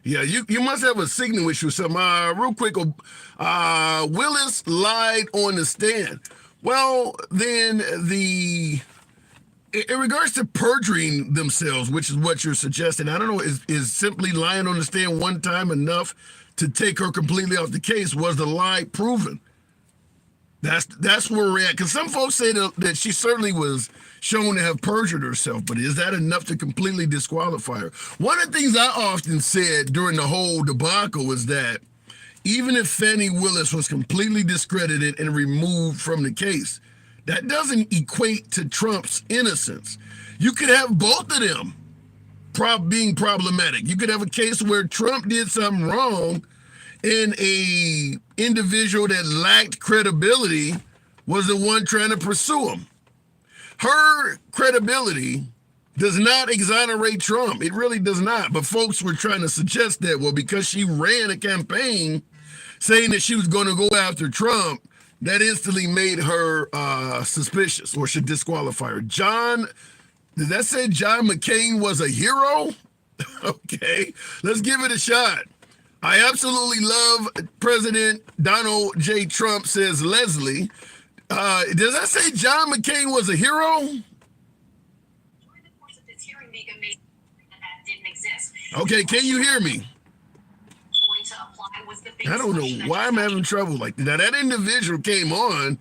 Yeah, you must have a signal issue or something. Real quick, Willis lied on the stand. Well, then in regards to perjuring themselves, which is what you're suggesting, I don't know, is simply lying on the stand one time enough to take her completely off the case? Was the lie proven? That's where we're at. Because some folks say that she certainly was shown to have perjured herself, but is that enough to completely disqualify her? One of the things I often said during the whole debacle was that even if Fani Willis was completely discredited and removed from the case, that doesn't equate to Trump's innocence. You could have both of them being problematic. You could have a case where Trump did something wrong and a individual that lacked credibility was the one trying to pursue him. Her credibility does not exonerate Trump. It really does not. But folks were trying to suggest that, well, because she ran a campaign saying that she was going to go after Trump, that instantly made her suspicious or should disqualify her. Did that say John McCain was a hero? Okay, let's give it a shot. I absolutely love President Donald J. Trump, says Leslie. Does that say John McCain was a hero? During the course of this hearing, MAGA made that didn't exist. Okay, can you hear me? I don't know why I'm having trouble like that. Now, that individual came on.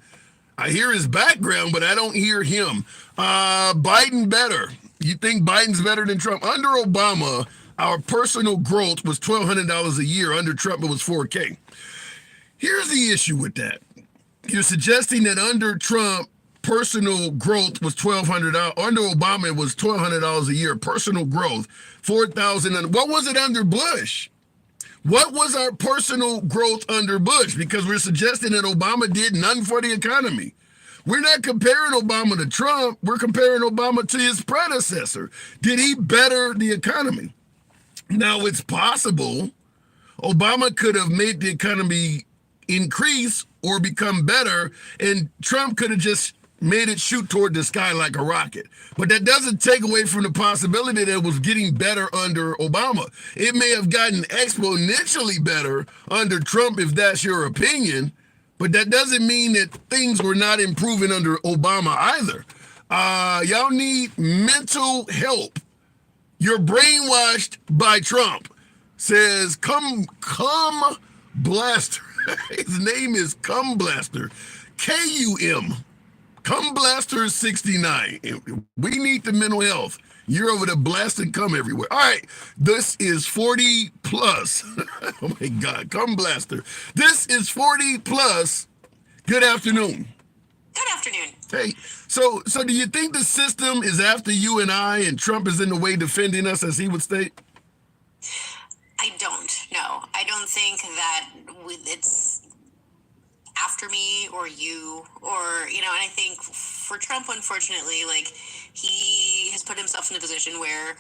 I hear his background, but I don't hear him. Biden better. You think Biden's better than Trump? Under Obama, our personal growth was $1,200 a year. Under Trump, it was $4,000. Here's the issue with that. You're suggesting that under Trump, personal growth was $1,200. Under Obama, it was $1,200 a year. Personal growth, $4,000. What was it under Bush? What was our personal growth under Bush? Because we're suggesting that Obama did nothing for the economy. We're not comparing Obama to Trump. We're comparing Obama to his predecessor. Did he better the economy? Now, it's possible Obama could have made the economy increase or become better, and Trump could have just made it shoot toward the sky like a rocket. But that doesn't take away from the possibility that it was getting better under Obama. It may have gotten exponentially better under Trump, if that's your opinion, but that doesn't mean that things were not improving under Obama either. Y'all need mental help. You're brainwashed by Trump, says Cum Blaster. His name is Cum Blaster, K-U-M. Cum Blaster 69. We need the mental health. You're over there blasting cum everywhere. All right, this is 40 plus. Oh my God, Cum Blaster. This is 40 plus. Good afternoon. Good afternoon. Hey, so do you think the system is after you and I, and Trump is in the way defending us, as he would state? I don't know. I don't don't think that it's after me or you or, and I think for Trump, unfortunately, like he has put himself in a position where,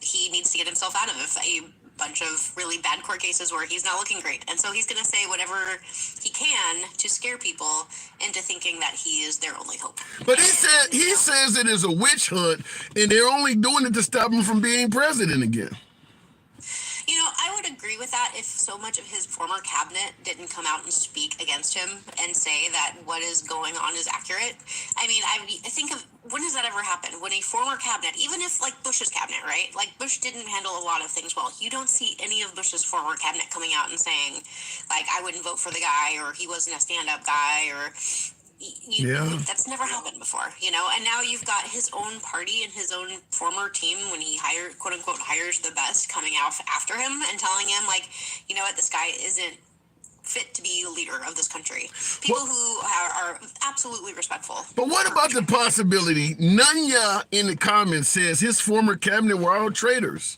he needs to get himself out of a bunch of really bad court cases where he's not looking great. And so he's going to say whatever he can to scare people into thinking that he is their only hope. But he says it is a witch hunt and they're only doing it to stop him from being president again. I would agree with that if so much of his former cabinet didn't come out and speak against him and say that what is going on is accurate. I mean, I think of, when does that ever happen? When a former cabinet, even if like Bush's cabinet, right? Like Bush didn't handle a lot of things well. You don't see any of Bush's former cabinet coming out and saying, like, I wouldn't vote for the guy, or he wasn't a stand-up guy, or... That's never happened before, and now you've got his own party and his own former team, when he quote unquote hires the best, coming out after him and telling him, like, you know what, this guy isn't fit to be the leader of this country. People who are absolutely respectful. But what about the possibility, Nunya in the comments says his former cabinet were all traitors?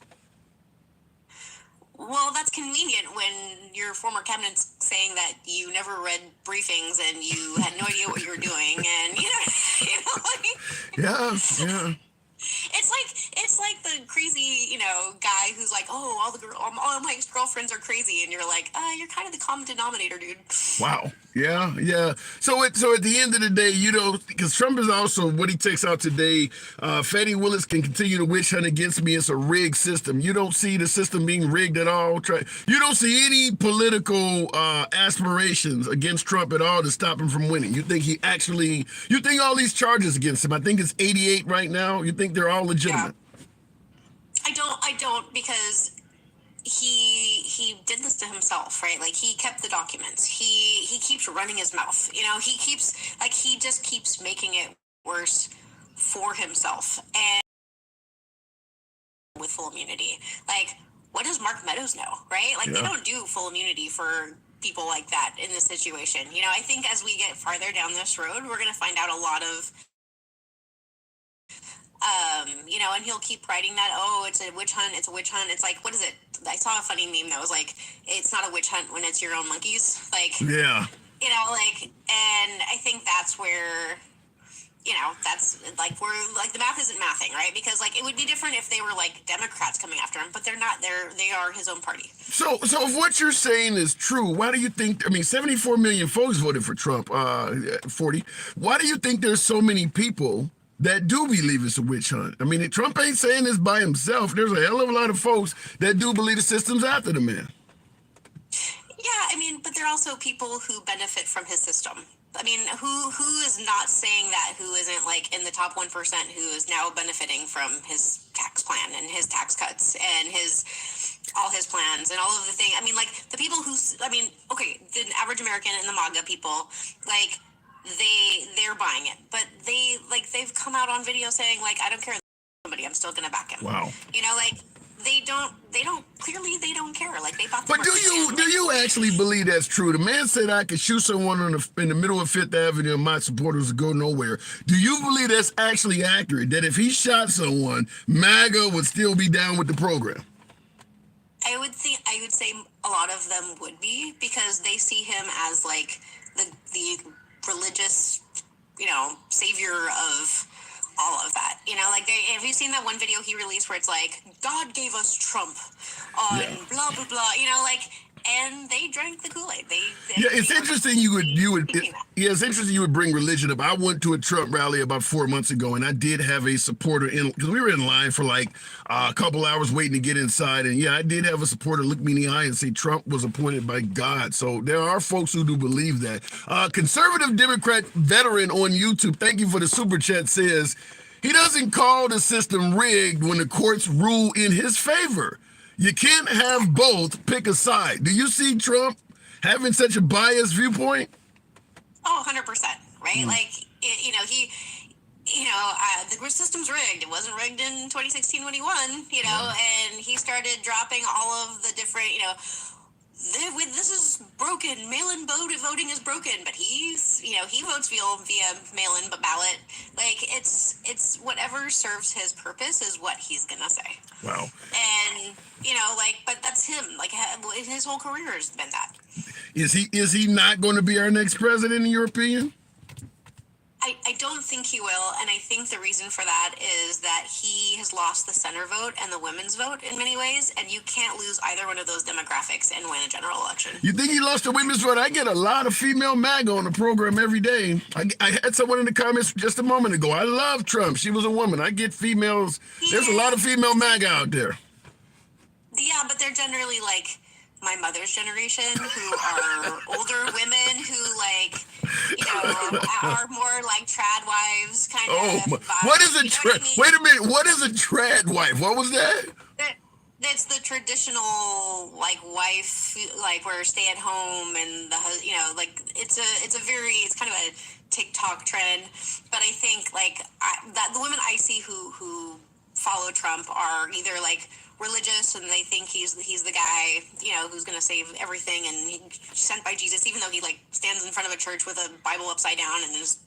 Well, that's convenient when your former cabinet's saying that you never read briefings and you had no idea what you were doing, and Yeah. It's like the crazy, guy who's like, oh, all my ex-girlfriends are crazy, and you're like, you're kind of the common denominator, dude. Wow. Yeah. So at the end of the day, because Trump is also, what he takes out today, Fani Willis can continue to witch hunt against me. It's a rigged system. You don't see the system being rigged at all. You don't see any political aspirations against Trump at all to stop him from winning. You think all these charges against him, I think it's 88 right now. You think they're all legitimate? Yeah. I don't, because he did this to himself, right? Like, he kept the documents. He keeps running his mouth. He just keeps making it worse for himself. And with full immunity, like, what does Mark Meadows know, right? Like, They don't do full immunity for people like that in this situation. I think as we get farther down this road, we're going to find out a lot of and he'll keep writing that, it's a witch hunt. It's like, what is it? I saw a funny meme that was like, it's not a witch hunt when it's your own monkeys. Like, yeah. And I think that's where, that's like, where, like, the math isn't mathing, right? Because, like, it would be different if they were, like, Democrats coming after him, but they're not. They are his own party. So if what you're saying is true, why do you think, 74 million folks voted for Trump, 40. Why do you think there's so many people that do believe it's a witch hunt? Trump ain't saying this by himself. There's a hell of a lot of folks that do believe the system's after the man. Yeah, but there are also people who benefit from his system. Who is not saying that, who isn't, like, in the top 1% who is now benefiting from his tax plan and his tax cuts and all his plans and all of the things. The people who, the average American and the MAGA people, like, they're buying it, but they've come out on video saying, like, I don't care somebody, I'm still gonna back him. Wow. They don't care. Like, they bought the But do you actually believe that's true? The man said I could shoot someone in the middle of Fifth Avenue and my supporters would go nowhere. Do you believe that's actually accurate, that if he shot someone, MAGA would still be down with the program? I would say a lot of them would be, because they see him as, like, the religious, savior of all of that. Have you seen that one video he released where it's like, God gave us Trump on blah blah blah, and they drank the Kool-Aid. It's interesting it's interesting you would bring religion up. I went to a Trump rally about 4 months ago, and I did have a supporter because we were in line for like a couple hours waiting to get inside, and I did have a supporter look me in the eye and say Trump was appointed by God. So there are folks who do believe that. Conservative Democrat veteran on YouTube, thank you for the super chat, says he doesn't call the system rigged when the courts rule in his favor. You can't have both, pick a side. Do you see Trump having such a biased viewpoint? Oh, 100%, right? Like, the system's rigged. It wasn't rigged in 2016 when he won, and he started dropping all of the different, this is broken. Mail-in voting is broken, but he's, he votes via mail-in ballot. Like, it's whatever serves his purpose is what he's gonna say. Wow. And but that's him. Like, his whole career has been that. Is he not going to be our next president, in your opinion? I don't think he will, and I think the reason for that is that he has lost the center vote and the women's vote in many ways, and you can't lose either one of those demographics and win a general election. You think he lost the women's vote? I get a lot of female MAGA on the program every day. I had someone in the comments just a moment ago. I love Trump. She was a woman. I get females. There's a lot of female MAGA out there. Yeah, but they're generally like my mother's generation, who are older women who are more like trad wives kind of. What is a trad? Wait a minute. What is a trad wife? What was that? It's the traditional wife, where stay at home and it's kind of a TikTok trend. But I think that the women I see who follow Trump are either religious and they think he's the guy who's going to save everything and he's sent by Jesus, even though he stands in front of a church with a Bible upside down and has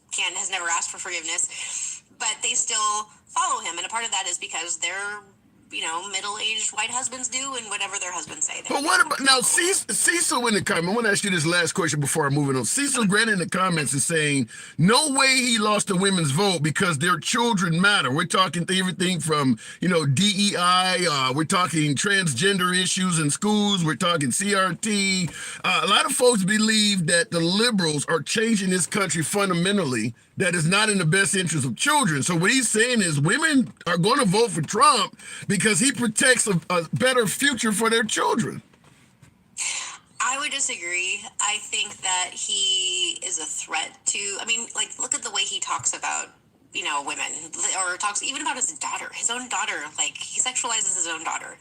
never asked for forgiveness, but they still follow him. And a part of that is because they're middle-aged white husbands do and whatever their husbands say. But what about now? Cecil in the comment. I want to ask you this last question before I move on. Cecil Grant in the comments is saying no way he lost the women's vote because their children matter. We're talking everything from DEI. We're talking transgender issues in schools. We're talking CRT. A lot of folks believe that the liberals are changing this country fundamentally. That is not in the best interest of children. So what he's saying is women are going to vote for Trump because he protects a better future for their children. I would disagree. I think that he is a threat to, look at the way he talks about, women, or talks even about his own daughter, he sexualizes his own daughter.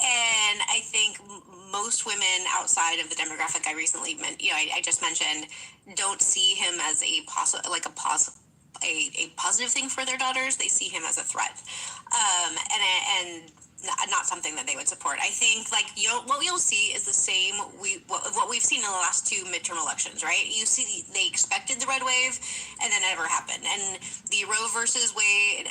And I think most women outside of the demographic I recently I just mentioned don't see him as a positive thing for their daughters. They see him as a threat, and not something that they would support. I think what you'll see is the same what we've seen in the last two midterm elections, right? You see they expected the red wave, and then it never happened. And the Roe versus Wade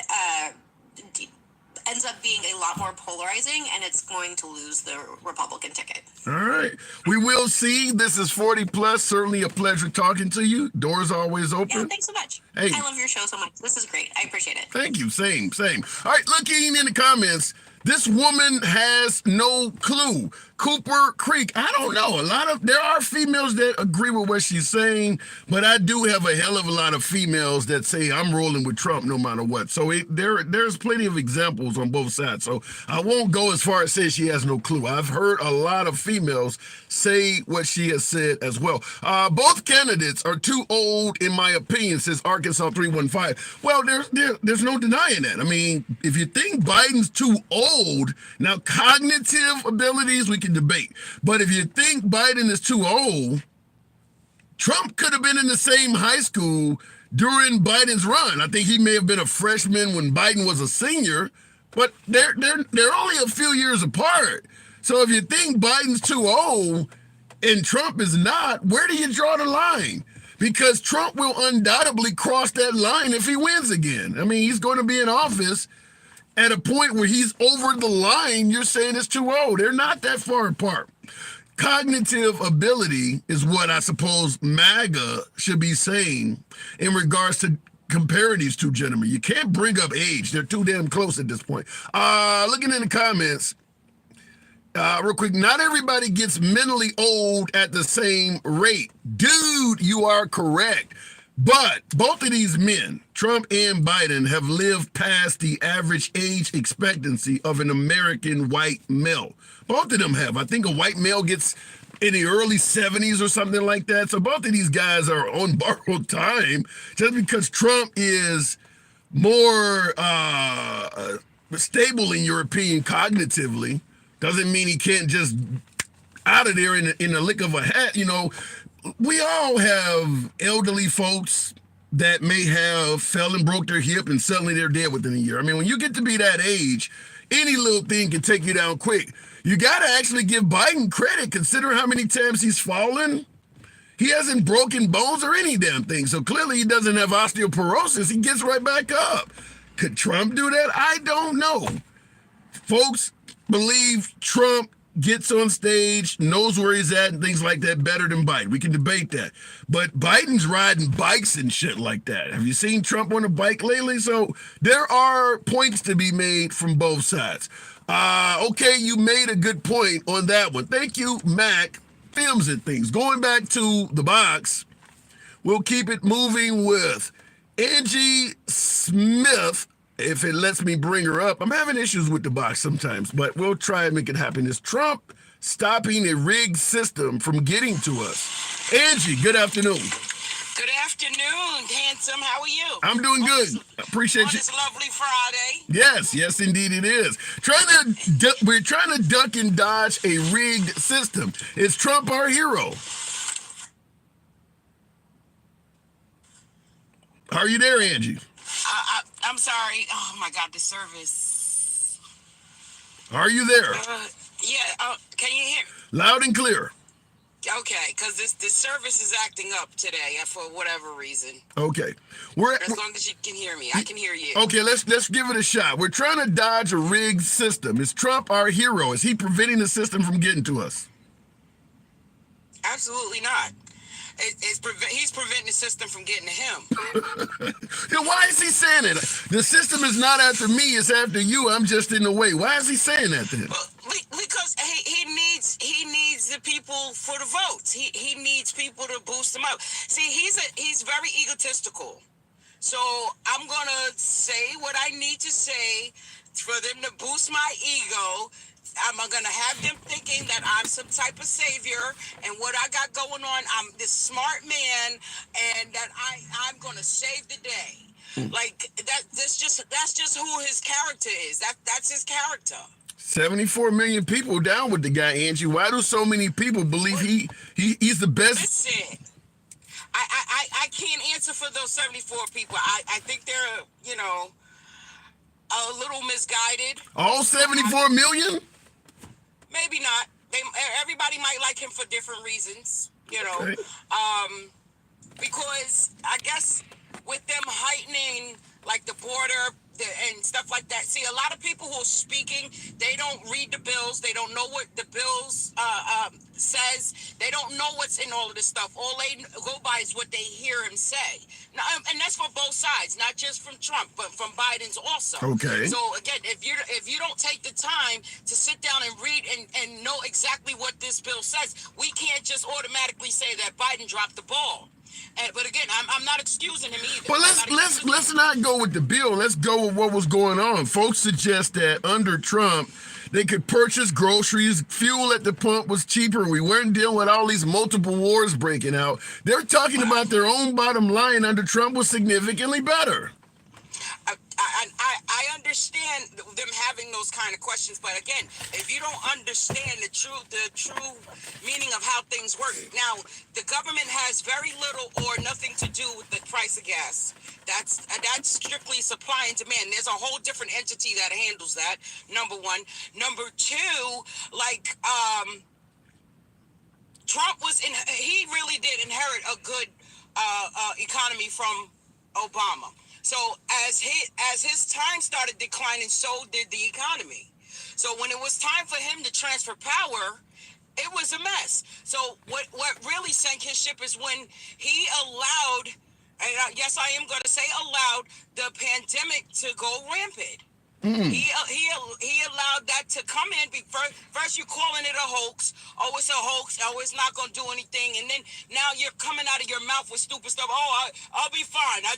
ends up being a lot more polarizing, and it's going to lose the Republican ticket. All right. We will see. This is 40 Plus. Certainly a pleasure talking to you. Doors always open. Yeah, thanks so much. Hey. I love your show so much. This is great. I appreciate it. Thank you. Same. All right, looking in the comments, this woman has no clue. Cooper Creek, I don't know. There are females that agree with what she's saying, but I do have a hell of a lot of females that say I'm rolling with Trump no matter what. So there's plenty of examples on both sides. So I won't go as far as say she has no clue. I've heard a lot of females say what she has said as well. Both candidates are too old, in my opinion, says Arkansas 315. Well, there's no denying that. If you think Biden's too old, now cognitive abilities, we can debate. But if you think Biden is too old, Trump could have been in the same high school during Biden's run. I think he may have been a freshman when Biden was a senior, but they're only a few years apart. So if you think Biden's too old and Trump is not, where do you draw the line? Because Trump will undoubtedly cross that line if he wins again. He's going to be in office at a point where he's over the line. You're saying it's too old. They're not that far apart. Cognitive ability is what I suppose MAGA should be saying in regards to comparing these two gentlemen. You can't bring up age. They're too damn close at this point. Looking in the comments, real quick, not everybody gets mentally old at the same rate. Dude, you are correct. But both of these men, Trump and Biden, have lived past the average age expectancy of an American white male. Both of them have. I think a white male gets in the early 70s or something like that. So both of these guys are on borrowed time. Just because Trump is more stable, in your opinion, cognitively, doesn't mean he can't just out of there in a lick of a hat. We all have elderly folks that may have fell and broke their hip and suddenly they're dead within a year. When you get to be that age, Any little thing can take you down quick. You got to actually give Biden credit, considering how many times he's fallen. He hasn't broken bones or any damn thing, so clearly he doesn't have osteoporosis. He gets right back up. Could Trump do that? I don't know. Folks believe Trump gets on stage, knows where he's at and things like that better than Biden. We can debate that. But Biden's riding bikes and shit like that. Have you seen Trump on a bike lately? So there are points to be made from both sides. Okay, you made a good point on that one. Thank you, Mac. Films and things. Going back to the box, we'll keep it moving with Angie Smith. If it lets me bring her up. I'm having issues with the box sometimes, but we'll try and make it happen. Is Trump stopping a rigged system from getting to us? Angie, good afternoon. Good afternoon, handsome. How are you? I'm doing good. Appreciate you. On this lovely Friday. Yes, indeed it is. We're trying to duck and dodge a rigged system. Is Trump our hero? Are you there, Angie? I'm sorry. Oh my God, the service. Are you there? Yeah. Can you hear? Loud and clear. Okay, because the service is acting up today for whatever reason. Okay. As long as you can hear me, I can hear you. Okay, let's give it a shot. We're trying to dodge a rigged system. Is Trump our hero? Is he preventing the system from getting to us? Absolutely not. He's preventing the system from getting to him. Then why is he saying it? The system is not after me, it's after you. I'm just in the way. Why is he saying that then? Because he needs the people for the votes. He needs people to boost him up. See, he's very egotistical. So I'm gonna say what I need to say for them to boost my ego. I'm gonna have them thinking that I'm some type of savior, and what I got going on, I'm this smart man, and that I'm gonna save the day. Like that's just who his character is. That's his character. 74 million people down with the guy, Angie. Why do so many people believe he's the best? Listen, I can't answer for those 74 people. I think they're a little misguided. All 74 million? Maybe not. Everybody might like him for different reasons, Okay. Because I guess with them heightening like the border and stuff like that. See, a lot of people who are speaking, they don't read the bills. They don't know what the bills says. They don't know what's in all of this stuff. All they go by is what they hear him say. Now, and that's for both sides, not just from Trump, but from Biden's also. Okay. So again, if you don't take the time to sit down and read and know exactly what this bill says, we can't just automatically say that Biden dropped the ball. But again, I'm not excusing him either. But let's not go with the bill. Let's go with what was going on. Folks suggest that under Trump, they could purchase groceries, fuel at the pump was cheaper. We weren't dealing with all these multiple wars breaking out. They're talking about their own bottom line under Trump was significantly better. I understand them having those kind of questions, but again, if you don't understand the true meaning of how things work, now the government has very little or nothing to do with the price of gas. That's strictly supply and demand. There's a whole different entity that handles that. Number one. Number two, like Trump he really did inherit a good economy from Obama. So as his time started declining, so did the economy. So when it was time for him to transfer power, it was a mess. So what really sank his ship is when he allowed, and yes, I am going to say allowed, the pandemic to go rampant. He allowed that to come in. First you're calling it a hoax. Oh, it's a hoax. Oh, it's not going to do anything. And then now you're coming out of your mouth with stupid stuff. Oh, I'll be fine. I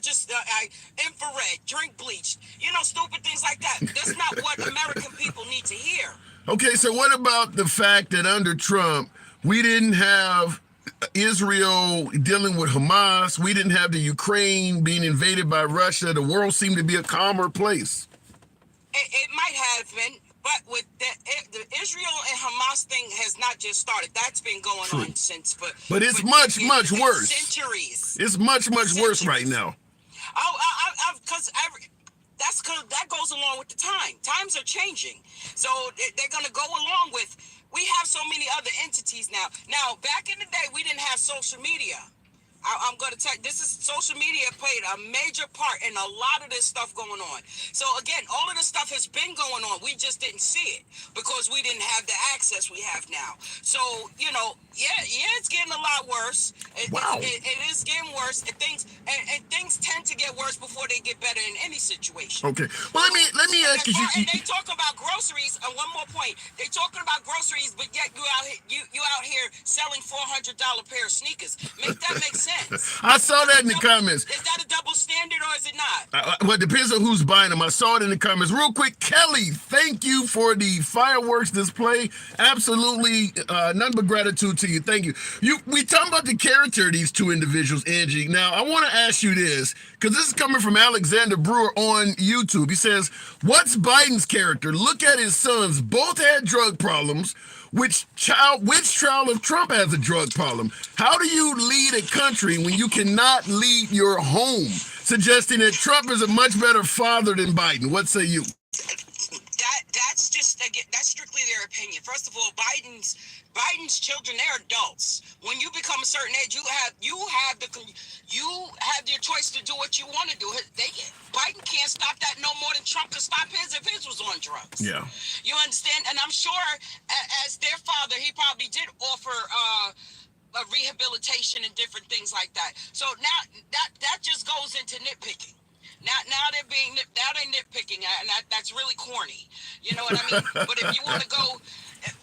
infrared, drink bleach. Stupid things like that. That's not what American people need to hear. Okay, so what about the fact that under Trump, we didn't have Israel dealing with Hamas. We didn't have the Ukraine being invaded by Russia. The world seemed to be a calmer place. It might have been, but with the Israel and Hamas thing has not just started. That's been going on since. But it's much worse. Centuries. It's much worse right now. Because that goes along with the time. Times are changing, so they're going to go along with. We have so many other entities now. Now, back in the day, we didn't have social media. I'm going to tell you, social media played a major part in a lot of this stuff going on. So again, all of this stuff has been going on. We just didn't see it because we didn't have the access we have now. So, it's getting a lot worse. Wow. It is getting worse. And things tend to get worse before they get better in any situation. Okay. Well, let me ask you. And they talk about groceries. And one more point, they talking about groceries, but yet you out here selling $400 pair of sneakers. Make that make sense. I saw that in the comments. Is that a double standard or is it not? Well, it depends on who's buying them. I saw it in the comments. Real quick, Kelly, thank you for the fireworks display. Absolutely, none but gratitude to you. Thank you. We talking about the character of these two individuals, Angie. Now, I want to ask you this, because this is coming from Alexander Brewer on YouTube. He says, what's Biden's character? Look at his sons. Both had drug problems. Which child of Trump has a drug problem? How do you lead a country when you cannot lead your home? Suggesting that Trump is a much better father than Biden. What say you? That's just, again, that's strictly their opinion. First of all, Biden's children, they're adults. When you become a certain age, you have your choice to do what you want to do. Biden can't stop that no more than Trump could stop his if his was on drugs. Yeah. You understand? And I'm sure as their father, he probably did offer a rehabilitation and different things like that. So now that just goes into nitpicking. Now they're nitpicking, and that's really corny. You know what I mean? But if you want to go,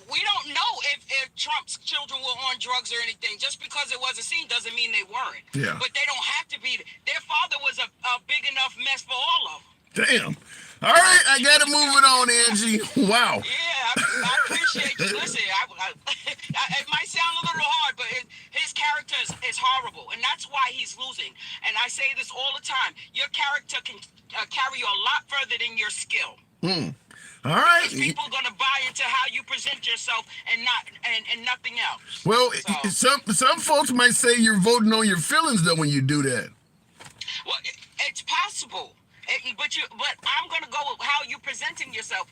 we don't know if Trump's children were on drugs or anything. Just because it wasn't seen doesn't mean they weren't. Yeah. But they don't have to be. Their father was a big enough mess for all of them. Damn. All right, I got to move it on, Angie. Wow. Yeah, I appreciate you. Listen, it might sound a little hard, but his character is horrible, and that's why he's losing. And I say this all the time. Your character can carry you a lot further than your skill. All right. Because people are going to buy into how you present yourself and nothing else. Well, some folks might say you're voting on your feelings, though, when you do that. Well, it's possible. But I'm going to go with how you're presenting yourself.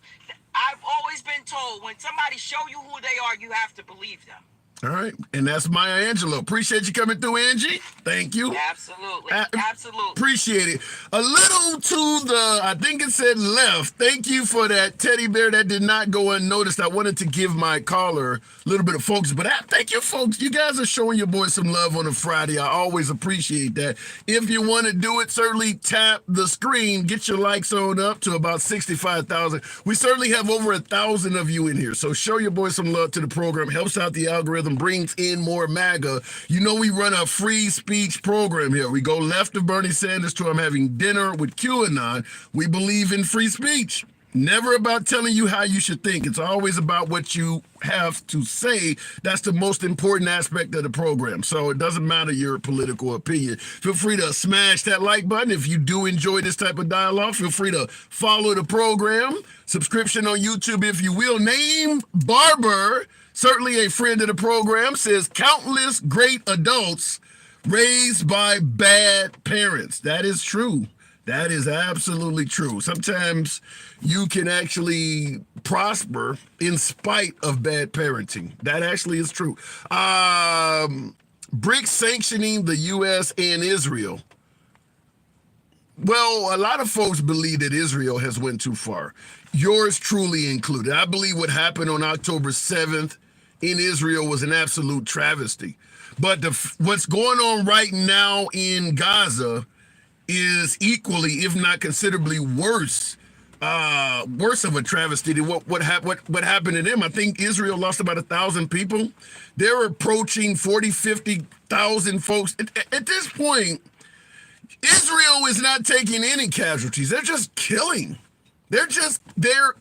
I've always been told when somebody show you who they are, you have to believe them. All right. And that's Maya Angelou. Appreciate you coming through, Angie. Thank you. Absolutely. Absolutely. Appreciate it. A little to the, I think it said left. Thank you for that teddy bear that did not go unnoticed. I wanted to give my caller a little bit of focus, but thank you, folks. You guys are showing your boy some love on a Friday. I always appreciate that. If you want to do it, certainly tap the screen. Get your likes on up to about 65,000. We certainly have over 1,000 of you in here. So show your boy some love to the program. Helps out the algorithm. Brings in more MAGA. You know, we run a free speech program here. We go left of Bernie Sanders to I'm having dinner with QAnon. We believe in free speech. Never about telling you how you should think. It's always about what you have to say. That's the most important aspect of the program. So it doesn't matter your political opinion. Feel free to smash that like button. If you do enjoy this type of dialogue, feel free to follow the program. Subscription on YouTube, if you will. Name Barber, certainly a friend of the program, says countless great adults raised by bad parents. That is true. That is absolutely true. Sometimes you can actually prosper in spite of bad parenting. That actually is true. BRICS sanctioning the U.S. and Israel. Well, a lot of folks believe that Israel has went too far. Yours truly included. I believe what happened on October 7th in Israel was an absolute travesty. But what's going on right now in Gaza is equally, if not considerably worse of a travesty than what happened to them. I think Israel lost about 1,000 people. They're approaching 50,000 folks. At this point, Israel is not taking any casualties. They're just killing. They're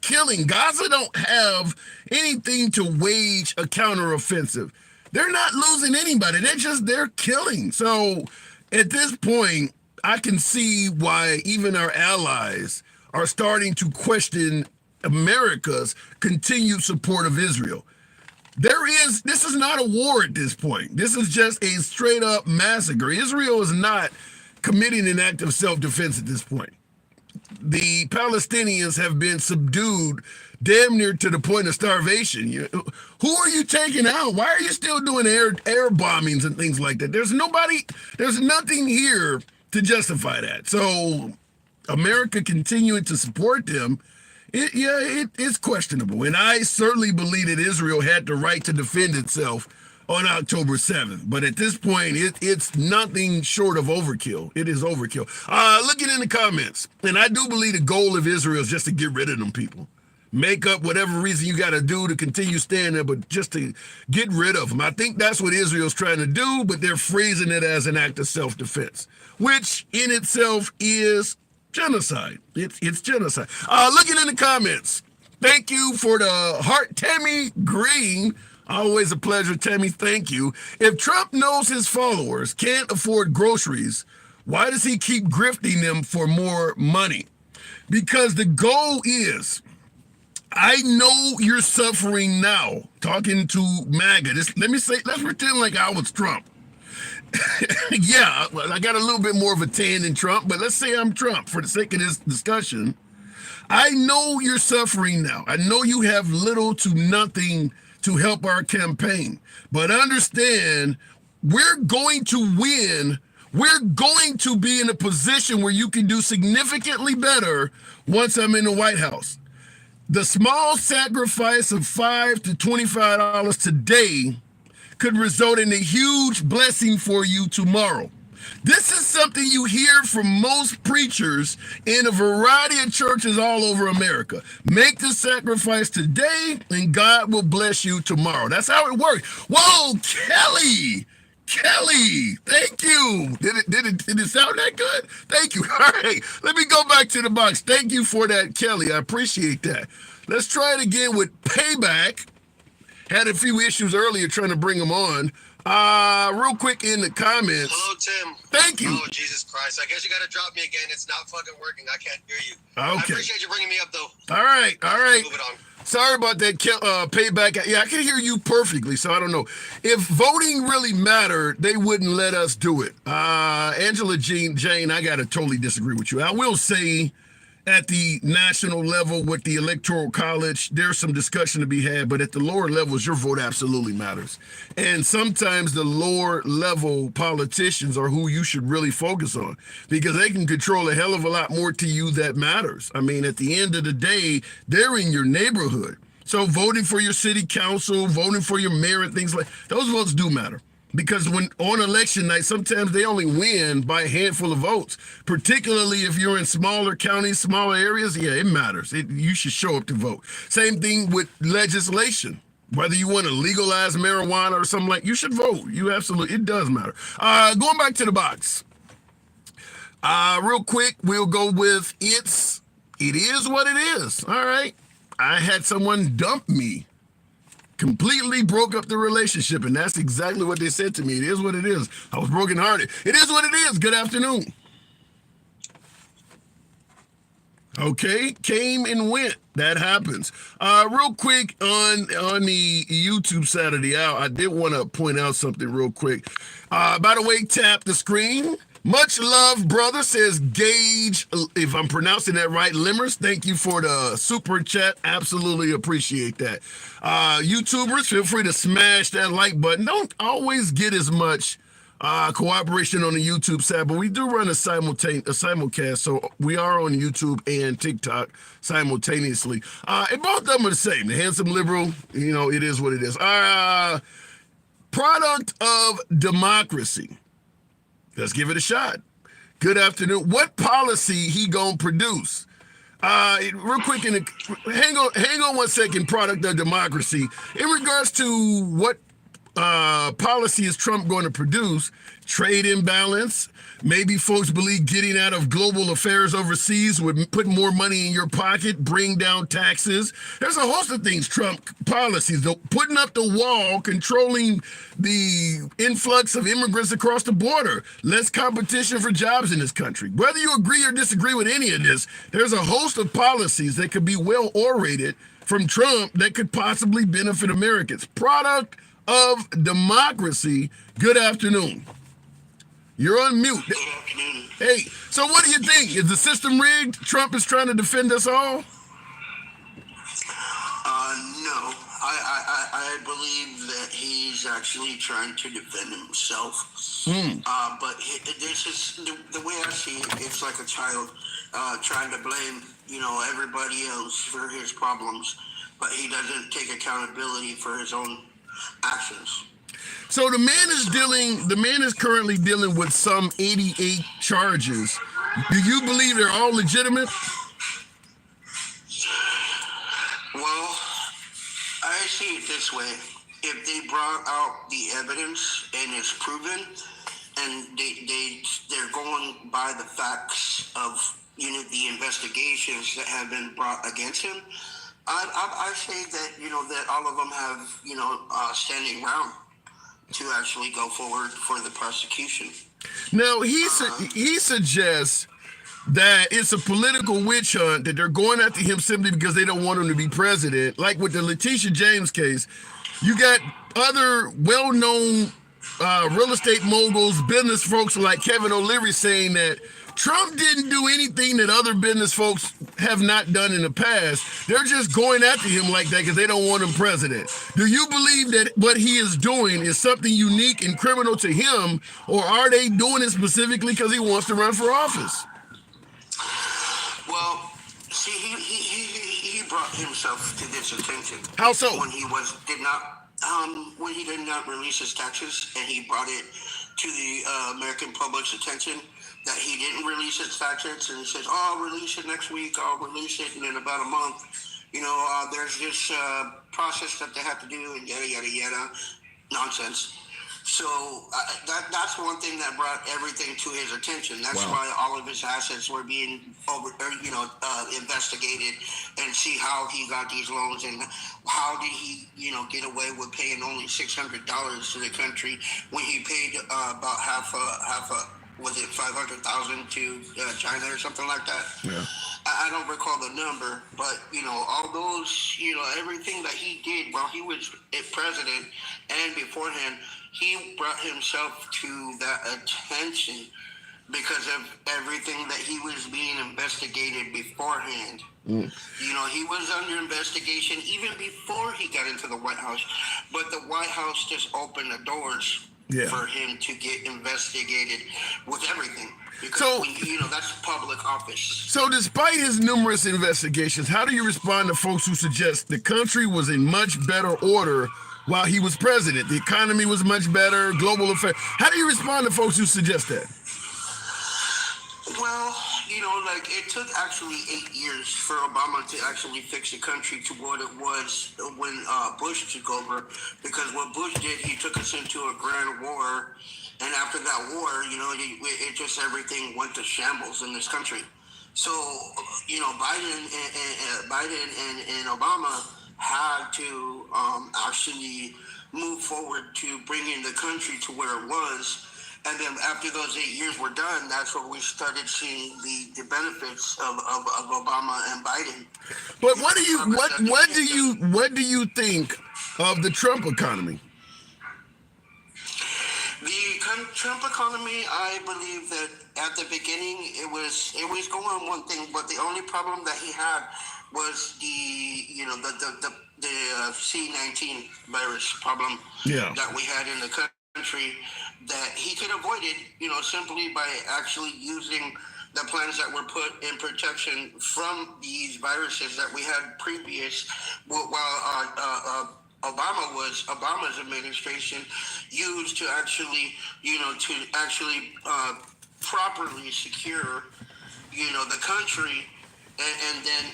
killing. Gaza don't have anything to wage a counteroffensive. They're not losing anybody. They're killing. So at this point, I can see why even our allies are starting to question America's continued support of Israel. This is not a war at this point. This is just a straight up massacre. Israel is not committing an act of self-defense at this point. the Palestinians have been subdued damn near to the point of starvation. Who are you taking out? Why are you still doing air bombings and things like that? There's nothing here to justify that. So America continuing to support them, it's questionable. And I certainly believe that Israel had the right to defend itself on October 7th. But at this point, it's nothing short of overkill. It is overkill. Looking in the comments, and I do believe the goal of Israel is just to get rid of them people. Make up whatever reason you got to do to continue staying there, but just to get rid of them. I think that's what Israel's trying to do, but they're phrasing it as an act of self-defense, which in itself is genocide. It's genocide. Looking in the comments, thank you for the heart. Tammy Green, always a pleasure, Tammy, thank you. If Trump knows his followers can't afford groceries, why does he keep grifting them for more money? Because the goal is, I know you're suffering now, talking to MAGA. Let's pretend like I was Trump. Yeah, I got a little bit more of a tan than Trump, but let's say I'm Trump for the sake of this discussion. I know you're suffering now. I know you have little to nothing to help our campaign, but understand we're going to win. We're going to be in a position where you can do significantly better once I'm in the White House. The small sacrifice of $5 to $25 today could result in a huge blessing for you tomorrow. This is something you hear from most preachers in a variety of churches all over America. Make the sacrifice today and God will bless you tomorrow. That's how it works. Whoa, Kelly, thank you. Did it sound that good? Thank you. All right, let me go back to the box. Thank you for that, Kelly. I appreciate that. Let's try it again with Payback. Had a few issues earlier trying to bring them on. Real quick in the comments. Hello, Tim. Thank you. Oh, Jesus Christ. I guess you got to drop me again. It's not fucking working. I can't hear you. Okay. I appreciate you bringing me up, though. All right. Move it on. Sorry about that, Payback. Yeah, I can hear you perfectly, so I don't know. If voting really mattered, they wouldn't let us do it. Angela Jane, I got to totally disagree with you. I will say at the national level with the Electoral College, there's some discussion to be had, but at the lower levels, your vote absolutely matters. And sometimes the lower level politicians are who you should really focus on because they can control a hell of a lot more to you that matters. I mean, at the end of the day, they're in your neighborhood. So voting for your city council, voting for your mayor and things like those votes do matter. Because when on election night, sometimes they only win by a handful of votes, particularly if you're in smaller counties, smaller areas. Yeah, it matters. You should show up to vote. Same thing with legislation. Whether you want to legalize marijuana or something like, you should vote. It does matter. Going back to the box. Real quick, we'll go with it is what it is. All right. I had someone dump me. Completely broke up the relationship, and that's exactly what they said to me. It is what it is. I was brokenhearted. It is what it is. Good afternoon. Okay, came and went. That happens. Real quick on the YouTube Saturday out, I did want to point out something real quick. By the way, tap the screen. Much love, brother, says Gage, if I'm pronouncing that right, Limmers. Thank you for the super chat. Absolutely appreciate that. YouTubers, feel free to smash that like button. Don't always get as much cooperation on the YouTube side, but we do run a simulcast, so we are on YouTube and TikTok simultaneously. And both of them are the same. The Handsome Liberal, it is what it is. Product of democracy. Let's give it a shot. Good afternoon. What policy he gonna produce? Real quick, hang on 1 second. Product of democracy. In regards to what policy is Trump going to produce? Trade imbalance. Maybe folks believe getting out of global affairs overseas would put more money in your pocket, bring down taxes. There's a host of things, Trump policies, putting up the wall, controlling the influx of immigrants across the border, less competition for jobs in this country. Whether you agree or disagree with any of this, there's a host of policies that could be well orated from Trump that could possibly benefit Americans. Product of democracy. Good afternoon. You're on mute. Good afternoon. Hey, so what do you think? Is the system rigged? Trump is trying to defend us all? No, I believe that he's actually trying to defend himself. But this is the way I see it. It's like a child trying to blame, everybody else for his problems, but he doesn't take accountability for his own actions. So the man is currently dealing with some 88 charges. Do you believe they're all legitimate? Well, I see it this way. If they brought out the evidence and it's proven, and they're going by the facts of the investigations that have been brought against him, I say that that all of them have standing ground to actually go forward for the prosecution. Now he suggests that it's a political witch hunt, that they're going after him simply because they don't want him to be president. Like with the Letitia James case, you got other well-known real estate moguls, business folks like Kevin O'Leary saying that Trump didn't do anything that other business folks have not done in the past. They're just going after him like that because they don't want him president. Do you believe that what he is doing is something unique and criminal to him, or are they doing it specifically because he wants to run for office? Well, see, he brought himself to this attention. How so? When he did not release his taxes, and he brought it to the American public's attention that he didn't release his taxes, and he says, "Oh, I'll release it next week. I'll release it in about a month. There's this process that they have to do, and yada yada yada, nonsense." So that's one thing that brought everything to his attention. That's why all of his assets were being investigated, and see how he got these loans, and how did he get away with paying only $600 to the country when he paid about half a was it 500,000 to China or something like that? Yeah. I don't recall the number, but all those everything that he did while he was president and beforehand, he brought himself to that attention because of everything that he was being investigated beforehand. He was under investigation even before he got into the White House, but the White House just opened the doors for him to get investigated with everything. Because that's public office. So despite his numerous investigations, how do you respond to folks who suggest the country was in much better order while he was president? The economy was much better, global affairs. How do you respond to folks who suggest that? Well, it took actually 8 years for Obama to actually fix the country to what it was when Bush took over. Because what Bush did, he took us into a grand war. And after that war, it just everything went to shambles in this country. So, Biden and Obama had to actually move forward to bringing the country to where it was. And then after those 8 years were done, that's where we started seeing the benefits of Obama and Biden. But what do you think of the Trump economy? The Trump economy, I believe that at the beginning it was going one thing, but the only problem that he had was the C-19 virus problem that we had in the country that he could avoid it, simply by actually using the plans that were put in protection from these viruses that we had previous, while Obama's administration used to actually, properly secure, the country and then,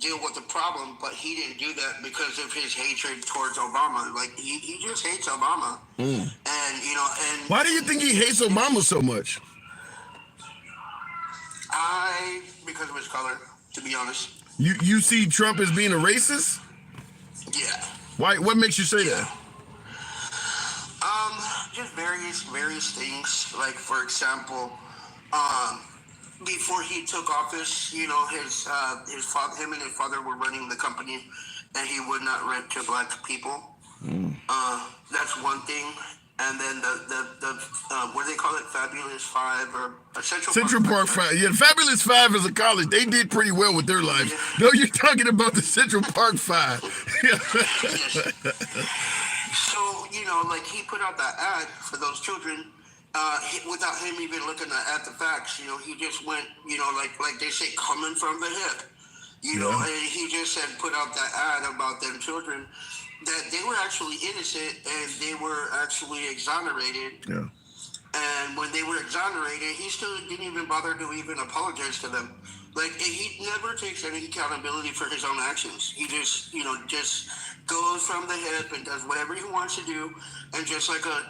deal with the problem. But he didn't do that because of his hatred towards Obama. Like, he just hates Obama. And, and... Why do you think he hates Obama so much? Because of his color, to be honest. You see Trump as being a racist? Yeah. Why? What makes you say that? Just various things. Like, for example, before he took office, his father, him and his father were running the company, and he would not rent to black people. That's one thing. and then the what do they call it, Fabulous Five or Central Park Five. Yeah, Fabulous Five is a college. They did pretty well with their lives. No, you're talking about the Central Park Five. Yes. So, like he put out that ad for those children without him even looking at the facts. He just went, like they say, coming from the hip. And he just said, put out that ad about them children, that they were actually innocent and they were actually exonerated. Yeah. And when they were exonerated, he still didn't even bother to even apologize to them. Like, he never takes any accountability for his own actions. He just, just goes from the hip and does whatever he wants to do. And just like a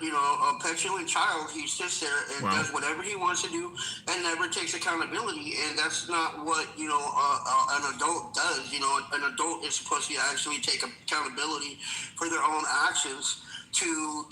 petulant child, he sits there and does whatever he wants to do and never takes accountability. And that's not what, an adult does. An adult is supposed to actually take accountability for their own actions to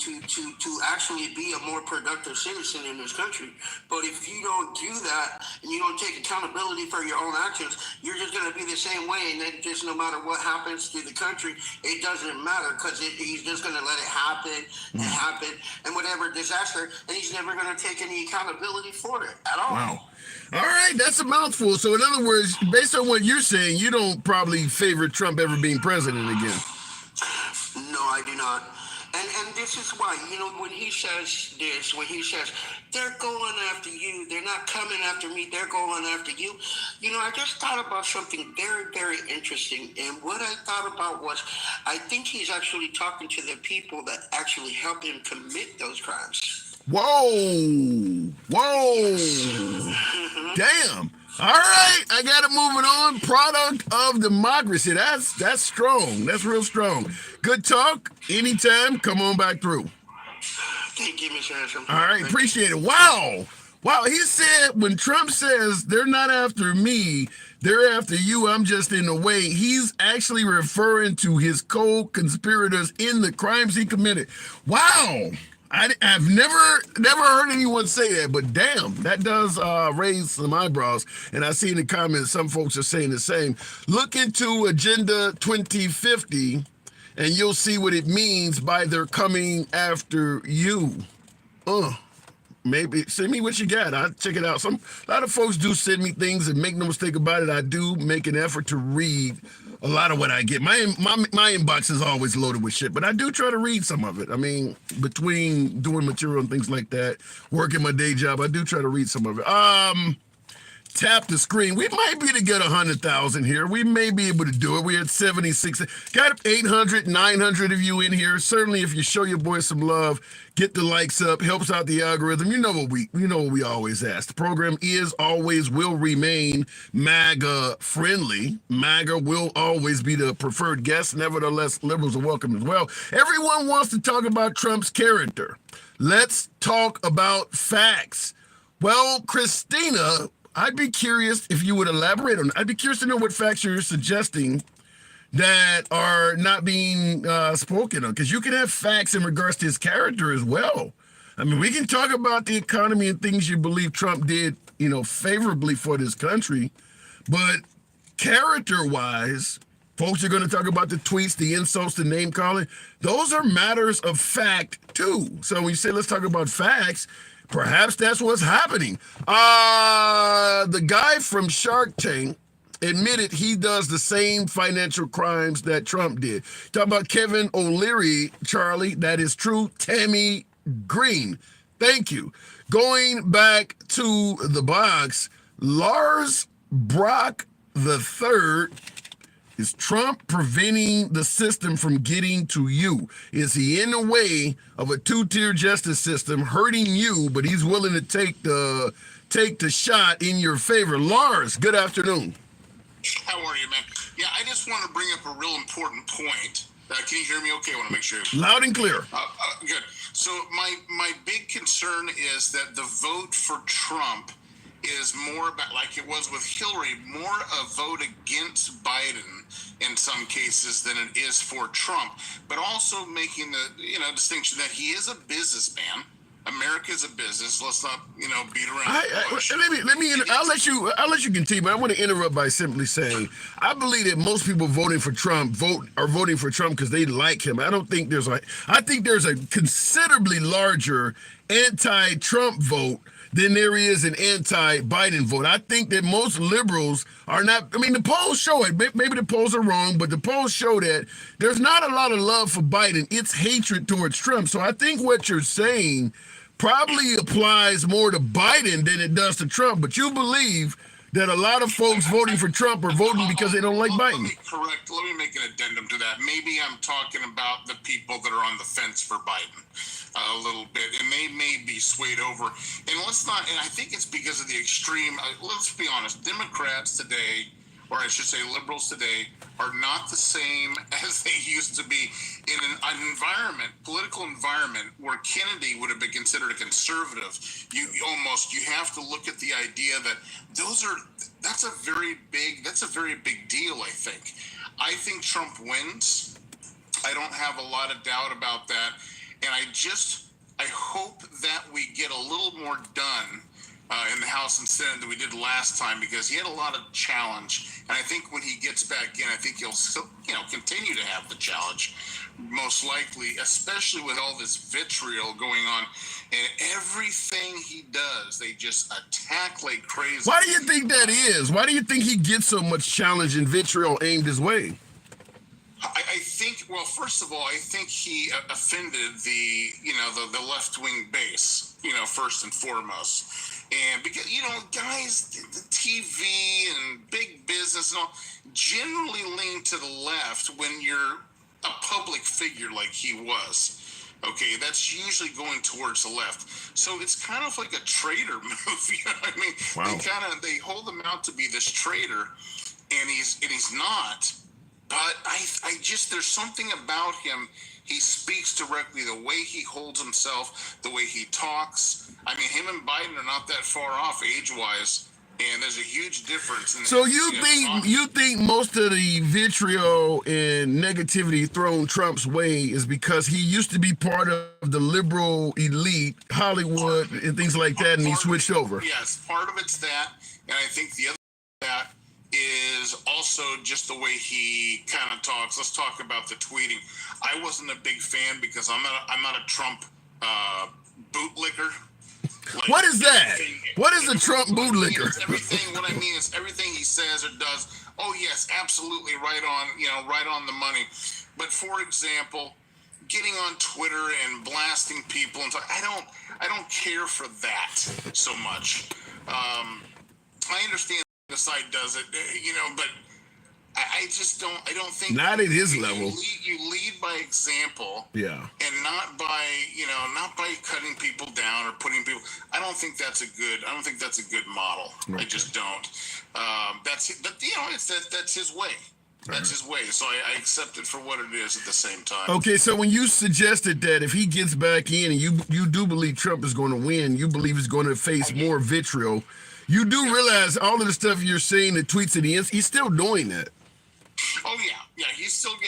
actually be a more productive citizen in this country. But if you don't do that and you don't take accountability for your own actions, you're just going to be the same way. And then just no matter what happens to the country, it doesn't matter, because he's just going to let it happen and happen and whatever disaster, and he's never going to take any accountability for it at all. Wow. All right, that's a mouthful. So in other words, based on what you're saying, you don't probably favor Trump ever being president again. No, I do not. And this is why, when he says this, when he says, they're going after you, they're not coming after me, they're going after you, I just thought about something very, very interesting. And what I thought about was, I think he's actually talking to the people that actually help him commit those crimes. Whoa. Damn. All right, I got it moving on. Product of democracy. That's strong. That's real strong. Good talk. Anytime. Come on back through. Thank you, Mr. Hanson. All right, appreciate it. Wow. He said when Trump says they're not after me, they're after you, I'm just in the way, he's actually referring to his co-conspirators in the crimes he committed. Wow. I've never heard anyone say that, but damn, that does raise some eyebrows. And I see in the comments some folks are saying the same. Look into Agenda 2050, and you'll see what it means by they're coming after you. Maybe send me what you got. I'll check it out. A lot of folks do send me things, and make no mistake about it, I do make an effort to read a lot of what I get. My inbox is always loaded with shit, but I do try to read some of it. I mean, between doing material and things like that, working my day job, I do try to read some of it. Tap the screen. We might be to get 100,000 here. We may be able to do it. We're at 76. Got 800, 900 of you in here. Certainly, if you show your boy some love, get the likes up, helps out the algorithm. You know what we always ask. The program is, always will remain MAGA friendly. MAGA will always be the preferred guest. Nevertheless, liberals are welcome as well. Everyone wants to talk about Trump's character. Let's talk about facts. Well, Christina, I'd be curious if you would elaborate on it. I'd be curious to know what facts you're suggesting that are not being spoken on, because you can have facts in regards to his character as well. I mean, we can talk about the economy and things you believe Trump did, favorably for this country, but character-wise, folks are going to talk about the tweets, the insults, the name calling. Those are matters of fact too. So when you say let's talk about facts, perhaps that's what's happening. The guy from Shark Tank admitted he does the same financial crimes that Trump did. Talk about Kevin O'Leary, Charlie. That is true. Tammy Green. Thank you. Going back to the box, Lars Brock III. Is Trump preventing the system from getting to you? Is he in the way of a two-tier justice system hurting you, but he's willing to take the shot in your favor? Lars, good afternoon. How are you, man? Yeah, I just want to bring up a real important point. Can you hear me okay? I want to make sure. Loud and clear. Good. So my big concern is that the vote for Trump is more about, like it was with Hillary, more a vote against Biden in some cases than it is for Trump, but also making the distinction that he is a businessman. America's a business. Let's not, beat around the bush. I'll let you continue, but I want to interrupt by simply saying I believe that most people voting for Trump are voting for Trump because they like him. I think there's a considerably larger anti-Trump vote than there is an anti-Biden vote. I think that most liberals are not. I mean, the polls show it. Maybe the polls are wrong, but the polls show that there's not a lot of love for Biden. It's hatred towards Trump. So I think what you're saying probably applies more to Biden than it does to Trump. But you believe that a lot of folks voting for Trump are voting because they don't like Biden. Let me make an addendum to that. Maybe I'm talking about the people that are on the fence for Biden a little bit, and they may be swayed over. And I think it's because of the extreme, let's be honest, Democrats today, or I should say liberals today, are not the same as they used to be in an political environment where Kennedy would have been considered a conservative. You have to look at the idea that that's a very big deal, I think. I think Trump wins. I don't have a lot of doubt about that. And I hope that we get a little more done in the House and Senate than we did last time, because he had a lot of challenge. And I think when he gets back in, I think he'll still, continue to have the challenge, most likely, especially with all this vitriol going on. And everything he does, they just attack like crazy. Why do you think that is? Why do you think he gets so much challenge and vitriol aimed his way? I think, well, first of all, I think he offended the left-wing base, first and foremost. And because, guys, the TV and big business and all generally lean to the left when you're a public figure like he was. Okay, that's usually going towards the left. So it's kind of like a traitor move, you know what I mean? Wow. They hold him out to be this traitor, and he's not. But I just, there's something about him. He speaks directly, the way he holds himself, the way he talks. I mean, him and Biden are not that far off age-wise, and there's a huge difference. So you think most of the vitriol and negativity thrown Trump's way is because he used to be part of the liberal elite, Hollywood, and things like that, and he switched over? Yes, part of it's that, and I think the other that is also just the way he kind of talks. Let's talk about the tweeting. I wasn't a big fan because I'm not a Trump bootlicker. Like, what is that? What is a Trump bootlicker? What I mean is everything he says or does. Oh yes, absolutely right on the money. But for example, getting on Twitter and blasting people and I don't care for that so much. I understand the side does it, but I just don't. I don't think not at his level. You lead by example, yeah, and not by cutting people down or putting people. I don't think that's a good model. Okay. I just don't. That's his way. That's his way. So I accept it for what it is at the same time. Okay, so when you suggested that if he gets back in and you do believe Trump is going to win, you believe he's going to face more vitriol. You do realize all of the stuff you're saying, the tweets at the end, he's still doing that. Oh yeah, he's going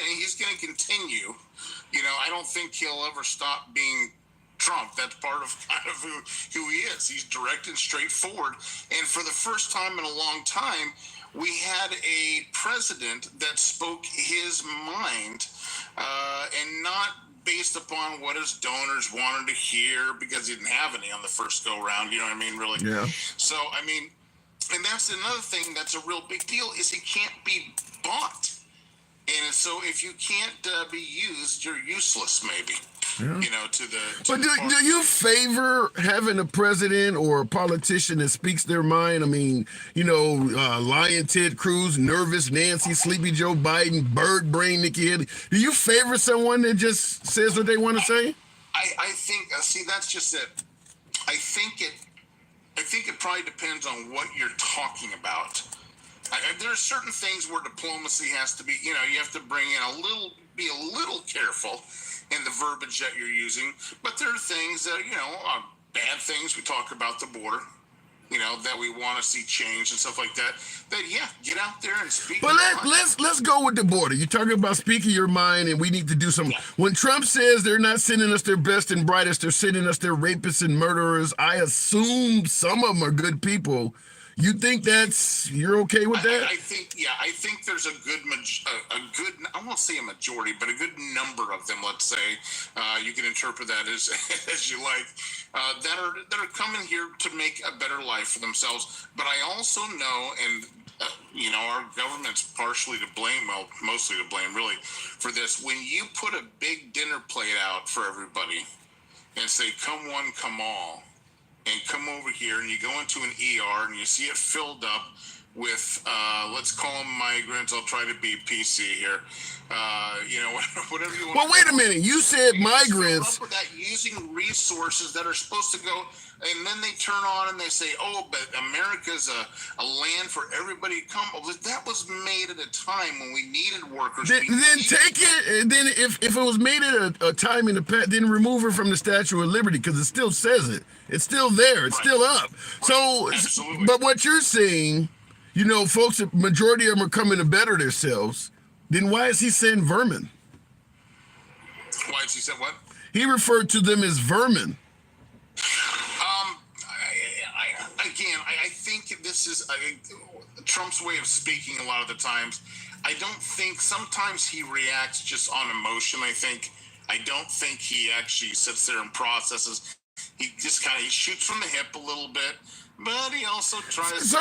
to continue. I don't think he'll ever stop being Trump. That's part of kind of who he is. He's direct and straightforward. And for the first time in a long time, we had a president that spoke his mind and not based upon what his donors wanted to hear, because he didn't have any on the first go round, you know what I mean, really? Yeah. So, I mean, and that's another thing that's a real big deal, is he can't be bought. And so if you can't be used, you're useless, maybe. Yeah. But do you favor having a president or a politician that speaks their mind? I mean, Lion Ted Cruz, Nervous Nancy, Sleepy Joe Biden, Bird Brain Nikki Haley. Do you favor someone that just says what they want to say? I think, that's just it. I think it probably depends on what you're talking about. There are certain things where diplomacy has to be, you have to bring in be a little careful in the verbiage that you're using. But there are things that, bad things. We talk about the border. that we want to see change and stuff like that, then yeah, get out there and speak. But let's go with the border. You're talking about speaking your mind, and we need to do something. Yeah. When Trump says they're not sending us their best and brightest, they're sending us their rapists and murderers. I assume some of them are good people. You think you're okay with that? I think there's a good, I won't say a majority, but a good number of them, let's say, you can interpret that as as you like, that are coming here to make a better life for themselves. But I also know, and our government's partially to blame, well, mostly to blame, really, for this. When you put a big dinner plate out for everybody and say, come one, come all, and come over here, and you go into an ER and you see it filled up with, let's call them migrants. I'll try to be PC here. Whatever you want. Well, wait a minute. You said migrants. Up with that, using resources that are supposed to go, and then they turn on and they say, oh, but America's a land for everybody to come. Well, that was made at a time when we needed workers. Then take it, and then if it was made at a time in the past, then remove it from the Statue of Liberty, because it still says it. It's still there. It's still up. Right. So, absolutely. But what you're saying, folks, the majority of them are coming to better themselves. Then why is he saying vermin? Why is he saying what? He referred to them as vermin. I think this is Trump's way of speaking a lot of the times. I don't think, sometimes he reacts just on emotion, I don't think he actually sits there and processes. He just he shoots from the hip a little bit, but he also tries. So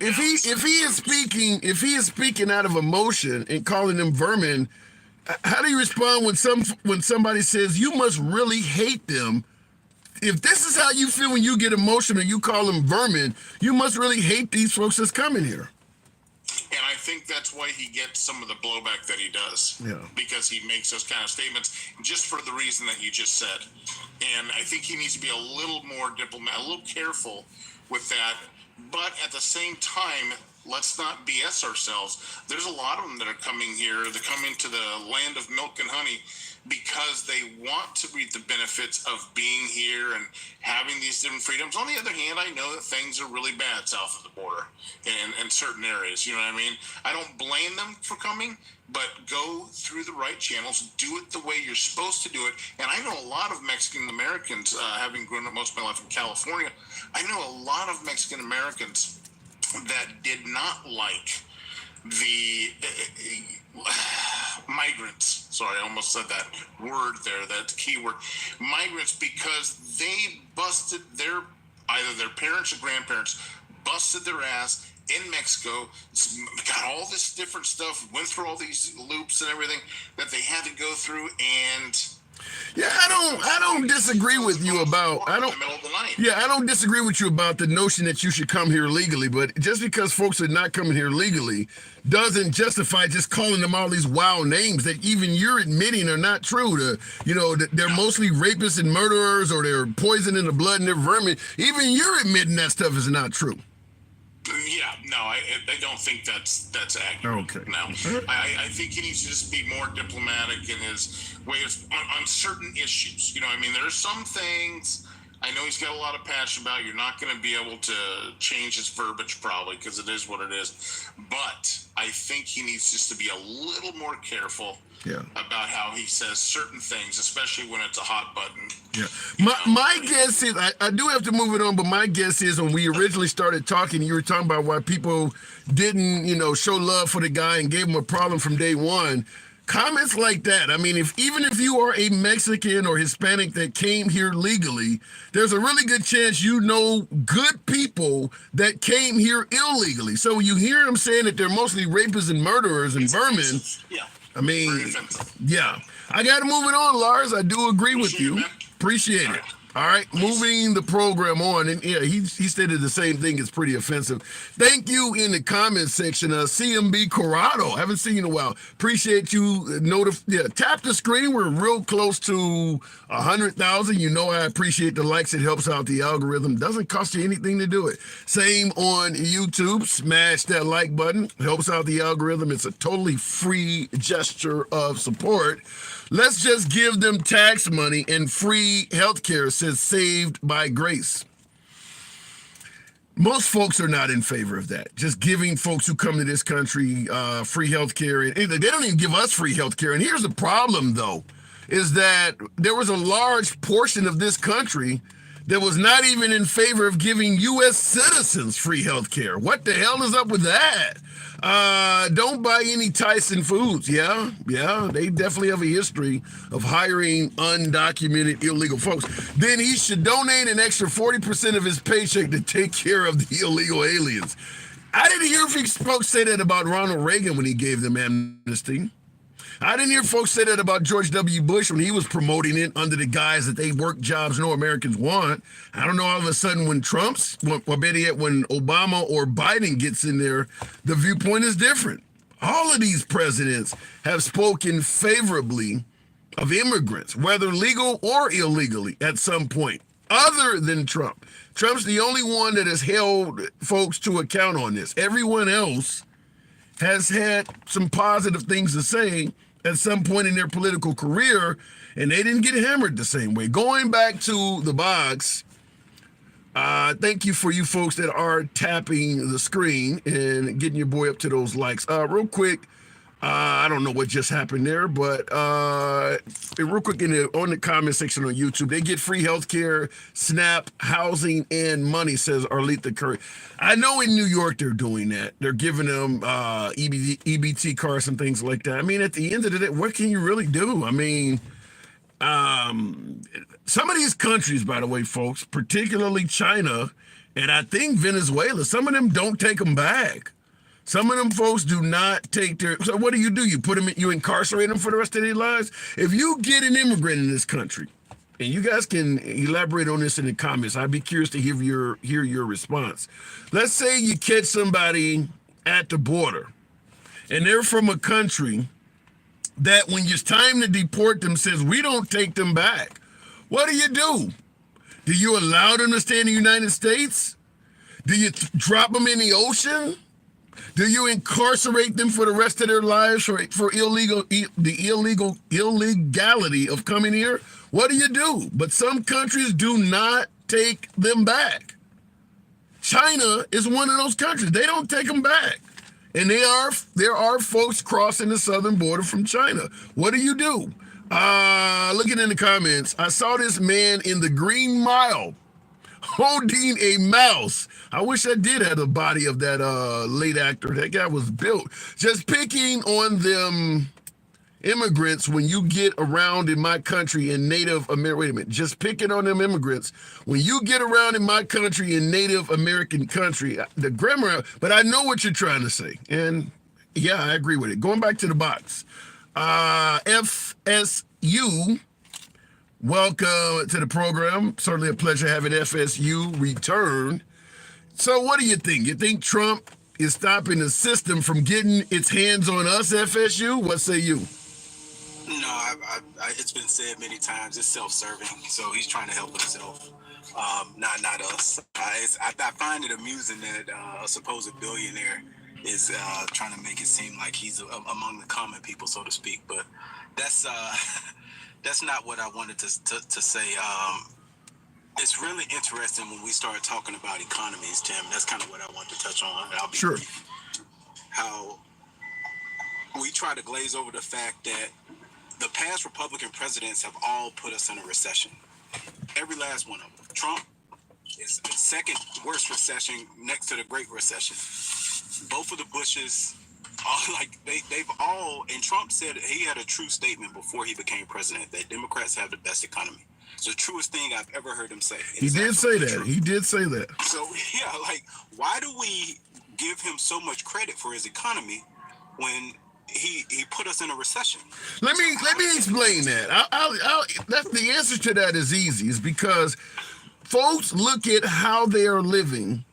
if he is speaking out of emotion and calling them vermin, how do you respond when somebody says you must really hate them? If this is how you feel when you get emotional, you call them vermin, you must really hate these folks that's coming here. And I think that's why he gets some of the blowback that he does. Yeah. Because he makes those kind of statements just for the reason that you just said. And I think he needs to be a little more diplomatic, a little careful with that. But at the same time, let's not BS ourselves. There's a lot of them that are coming here. They're coming to the land of milk and honey because they want to reap the benefits of being here and having these different freedoms. On the other hand, I know that things are really bad south of the border in certain areas. You know what I mean? I don't blame them for coming, but go through the right channels. Do it the way you're supposed to do it. And I know a lot of Mexican Americans, having grown up most of my life in California, I know a lot of Mexican Americans that did not like the migrants. Sorry, I almost said that word there, that keyword, migrants, because they busted either their parents or grandparents busted their ass in Mexico, got all this different stuff, went through all these loops and everything that they had to go through. And yeah, I don't disagree with you about I don't disagree with you about the notion that you should come here legally, but just because folks are not coming here legally doesn't justify just calling them all these wild names that even you're admitting are not true. They're mostly rapists and murderers, or they're poison in the blood and they're vermin. Even you're admitting that stuff is not true. Yeah, no, I don't think that's accurate. Okay. No, I think he needs to just be more diplomatic in his way on certain issues. There's some things I know he's got a lot of passion about. You're not going to be able to change his verbiage probably because it is what it is. But I think he needs just to be a little more careful about how he says certain things, especially when it's a hot button. Yeah. My guess is, I do have to move it on, but my guess is when we originally started talking, you were talking about why people didn't, show love for the guy and gave him a problem from day one. Comments like that, even if you are a Mexican or Hispanic that came here legally, there's a really good chance good people that came here illegally. So you hear them saying that they're mostly rapists and murderers and vermin. Yeah. Yeah. I got to move it on, Lars. I do agree with you. Appreciate it. All right, moving the program on, and yeah, he stated the same thing. It's pretty offensive. Thank you in the comments section. CMB Corrado, haven't seen you in a while. Appreciate you. Tap the screen. We're real close to 100,000. I appreciate the likes. It helps out the algorithm. Doesn't cost you anything to do it. Same on YouTube. Smash that like button. Helps out the algorithm. It's a totally free gesture of support. Let's just give them tax money and free healthcare, says Saved by Grace. Most folks are not in favor of that. Just giving folks who come to this country free health care. They don't even give us free health care. And here's the problem, though, is that there was a large portion of this country that was not even in favor of giving U.S. citizens free health care. What the hell is up with that? Don't buy any Tyson foods. Yeah, they definitely have a history of hiring undocumented illegal folks. Then he should donate an extra 40% of his paycheck to take care of the illegal aliens. I didn't hear folks say that about Ronald Reagan when he gave them amnesty. I didn't hear folks say that about George W. Bush when he was promoting it under the guise that they work jobs no Americans want. I don't know, all of a sudden when or better yet, when Obama or Biden gets in there, the viewpoint is different. All of these presidents have spoken favorably of immigrants, whether legal or illegally at some point, other than Trump. Trump's the only one that has held folks to account on this. Everyone else has had some positive things to say at some point in their political career, and they didn't get hammered the same way. Going back to the box, thank you for you folks that are tapping the screen and getting your boy up to those likes. Real quick, I don't know what just happened there, but real quick on the comment section on YouTube, they get free health care, SNAP, housing, and money, says Arlita Curry. I know in New York they're doing that. They're giving them EBT cards and things like that. I mean, at the end of the day, what can you really do? I mean, some of these countries, by the way, folks, particularly China, and I think Venezuela, some of them don't take them back. Some of them folks do not take their, so what do? You put them, you incarcerate them for the rest of their lives? If you get an immigrant in this country, and you guys can elaborate on this in the comments, I'd be curious to hear your response. Let's say you catch somebody at the border, and they're from a country that when it's time to deport them says, we don't take them back. What do? Do you allow them to stay in the United States? Do you drop them in the ocean? Do you incarcerate them for the rest of their lives for illegality of coming here? What do? But some countries do not take them back. China is one of those countries. They don't take them back. And there are folks crossing the southern border from China. What do? Looking in the comments, I saw this man in the Green Mile holding a mouse. I wish I did have the body of that late actor. That guy was built. Just picking on them immigrants when you get around in my country in Native American, wait a minute, just picking on them immigrants when you get around in my country in Native American country, the grammar, but I know what you're trying to say. And yeah, I agree with it. Going back to the box, FSU, welcome to the program. Certainly a pleasure having FSU return. So what do you think? You think Trump is stopping the system from getting its hands on us, FSU? What say you? No, it's been said many times. It's self-serving, so he's trying to help himself, not us. I find it amusing that a supposed billionaire is trying to make it seem like he's among the common people, so to speak. But that's not what I wanted to say. It's really interesting when we start talking about economies, Tim. That's kind of what I want to touch on. I'll be sure. How we try to glaze over the fact that the past Republican presidents have all put us in a recession. Every last one of them. Trump is the second worst recession next to the Great Recession. Both of the Bushes, they've all, and Trump said he had a true statement before he became president that Democrats have the best economy. It's the truest thing I've ever heard him say. He did say that. He did say that. So yeah, why do we give him so much credit for his economy when he put us in a recession? Let me explain that. That's the answer to that is easy. Is because folks look at how they are living,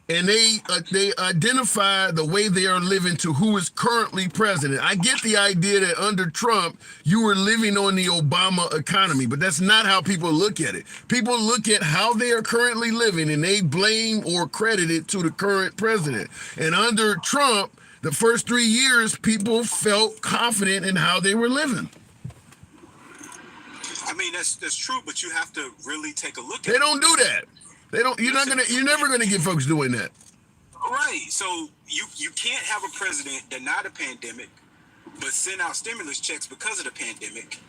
and they identify the way they are living to who is currently president. I get the idea that under Trump you were living on the Obama economy, but that's not how people look at it. People look at how they are currently living, and they blame or credit it to the current president. And under Trump, the first 3 years, people felt confident in how they were living. I mean, that's true, but you have to really take a look at it. They don't do that. They don't. You're never gonna get folks doing that. Right. So you can't have a president deny the pandemic, but send out stimulus checks because of the pandemic,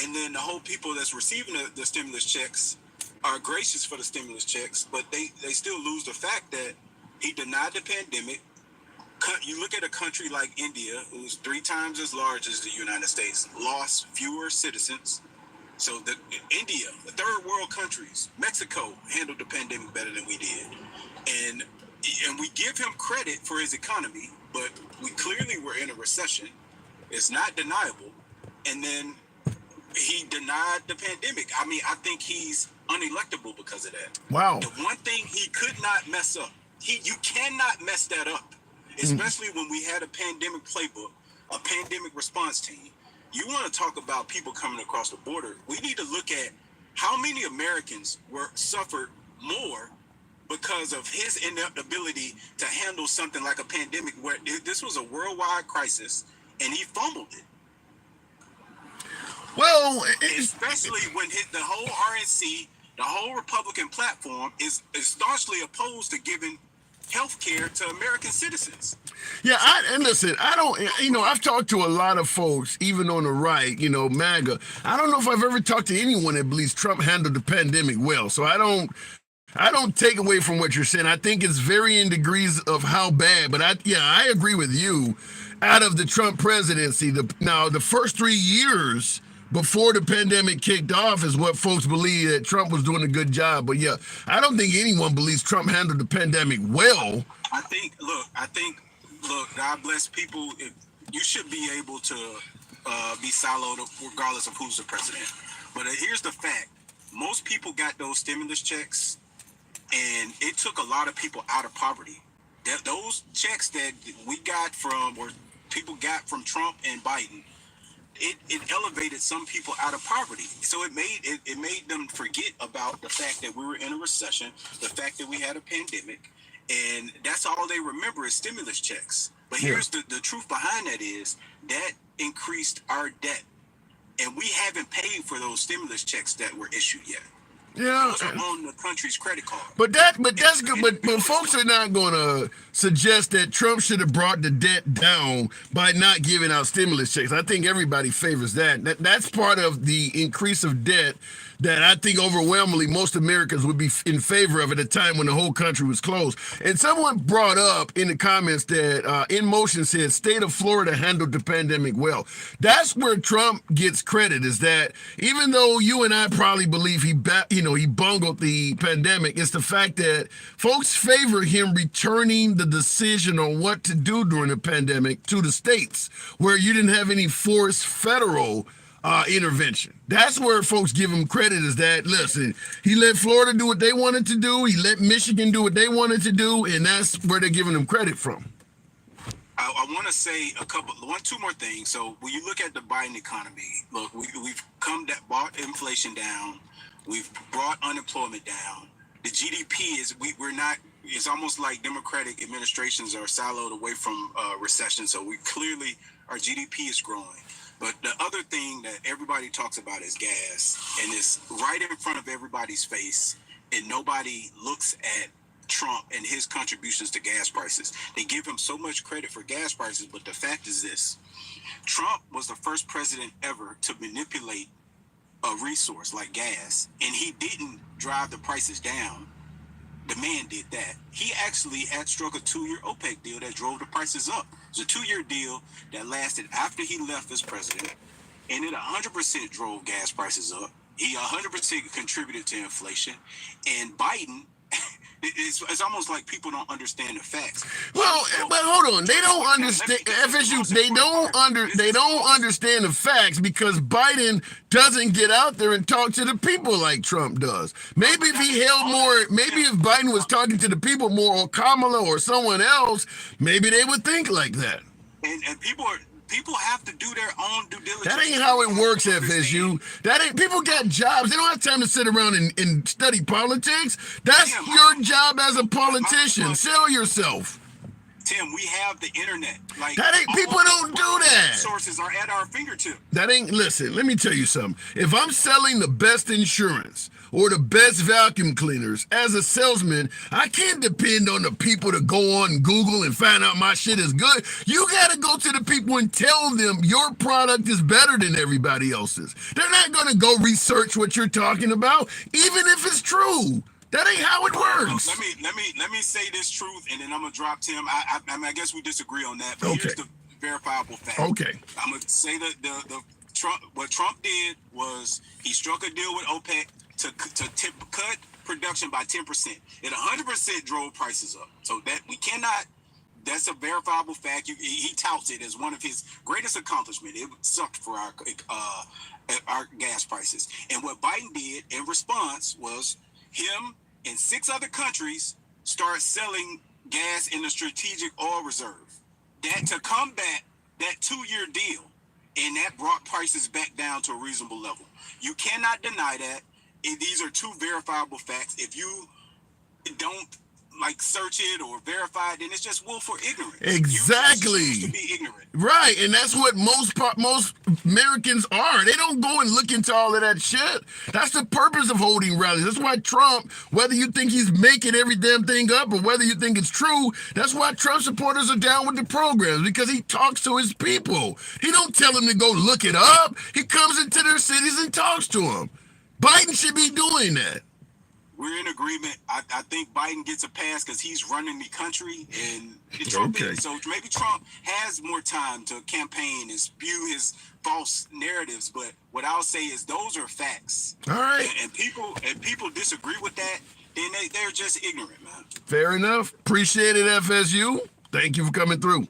and then the whole people that's receiving the stimulus checks are gracious for the stimulus checks, but they still lose the fact that he denied the pandemic. You look at a country like India, who's 3 times as large as the United States, lost fewer citizens. So India, the third world countries, Mexico handled the pandemic better than we did. And we give him credit for his economy, but we clearly were in a recession. It's not deniable. And then he denied the pandemic. I mean, I think he's unelectable because of that. Wow. The one thing he could not mess up, you cannot mess that up, especially when we had a pandemic playbook, a pandemic response team. You want to talk about people coming across the border, we need to look at how many Americans suffered more because of his inability to handle something like a pandemic, where this was a worldwide crisis and he fumbled it. Well, especially when the whole RNC, the whole Republican platform is staunchly opposed to giving health care to American citizens. Yeah, and listen, I don't, I've talked to a lot of folks, even on the right, MAGA. I don't know if I've ever talked to anyone that believes Trump handled the pandemic well. So I don't take away from what you're saying. I think it's varying degrees of how bad, but I agree with you. Out of the Trump presidency, the first 3 years before the pandemic kicked off is what folks believe that Trump was doing a good job. But yeah, I don't think anyone believes Trump handled the pandemic well. I think, God bless people. You should be able to be siloed regardless of who's the president. But here's the fact. Most people got those stimulus checks, and it took a lot of people out of poverty. Those checks that we got people got from Trump and Biden, it elevated some people out of poverty. So it made them forget about the fact that we were in a recession, the fact that we had a pandemic, and that's all they remember is stimulus checks. But here's the truth behind that is that increased our debt, and we haven't paid for those stimulus checks that were issued yet. Yeah, those are on the country's credit card. But that's good. But folks are not going to suggest that Trump should have brought the debt down by not giving out stimulus checks. I think everybody favors that. That's part of the increase of debt that I think overwhelmingly most Americans would be in favor of at a time when the whole country was closed. And someone brought up in the comments that In Motion said state of Florida handled the pandemic well. That's where Trump gets credit, is that even though you and I probably believe he bungled the pandemic, it's the fact that folks favor him returning the decision on what to do during the pandemic to the states, where you didn't have any forced federal intervention. That's where folks give him credit, is that, listen, he let Florida do what they wanted to do, he let Michigan do what they wanted to do, and that's where they're giving him credit from. I want to say two more things. So when you look at the Biden economy, look, we've brought inflation down, we've brought unemployment down. The GDP it's almost like Democratic administrations are siloed away from recession. So our GDP is growing. But the other thing that everybody talks about is gas, and it's right in front of everybody's face, and nobody looks at Trump and his contributions to gas prices. They give him so much credit for gas prices, but the fact is this: Trump was the first president ever to manipulate a resource like gas, and he didn't drive the prices down. The man did that. He actually had struck a 2-year OPEC deal that drove the prices up. It was a 2-year deal that lasted after he left as president, and it 100% drove gas prices up. He 100% contributed to inflation, and Biden, it's almost like people don't understand the facts. Well, but hold on, they don't understand FSU. They don't understand the facts because Biden doesn't get out there and talk to the people like Trump does. Maybe if if Biden was talking to the people more, or Kamala or someone else, maybe they would think like that. And people have to do their own due diligence. That ain't how it works, FSU. People got jobs. They don't have time to sit around and study politics. That's your job as a politician. Sell yourself. Tim, we have the internet. Like That ain't, people don't do that. Resources are at our fingertips. That ain't, listen, let me tell you something. If I'm selling the best insurance or the best vacuum cleaners as a salesman, I can't depend on the people to go on Google and find out my shit is good. You got to go to the people and tell them your product is better than everybody else's. They're not going to go research what you're talking about, even if it's true. That ain't how it works. Let me say this truth, and then I'm gonna drop Tim. I guess we disagree on that. But here's the verifiable fact. Okay. I'm gonna say that the Trump, what Trump did was he struck a deal with OPEC to cut production by 10%. It 100% drove prices up. So that we cannot. That's a verifiable fact. He touts it as one of his greatest accomplishments. It sucked for our gas prices. And what Biden did in response was him and 6 other countries start selling gas in the strategic oil reserve. That to combat that 2-year deal, and that brought prices back down to a reasonable level. You cannot deny that. These are 2 verifiable facts. If you don't like search it or verify it, then it's just willful ignorance. Exactly. You choose to be ignorant. Right, and that's what most Americans are. They don't go and look into all of that shit. That's the purpose of holding rallies. That's why Trump, whether you think he's making every damn thing up or whether you think it's true, that's why Trump supporters are down with the programs, because he talks to his people. He don't tell them to go look it up. He comes into their cities and talks to them. Biden should be doing that. We're in agreement. I think Biden gets a pass because he's running the country, and Trump is. So maybe Trump has more time to campaign and spew his false narratives. But what I'll say is those are facts. All right. And people disagree with that, then they're just ignorant, man. Fair enough. Appreciate it, FSU. Thank you for coming through.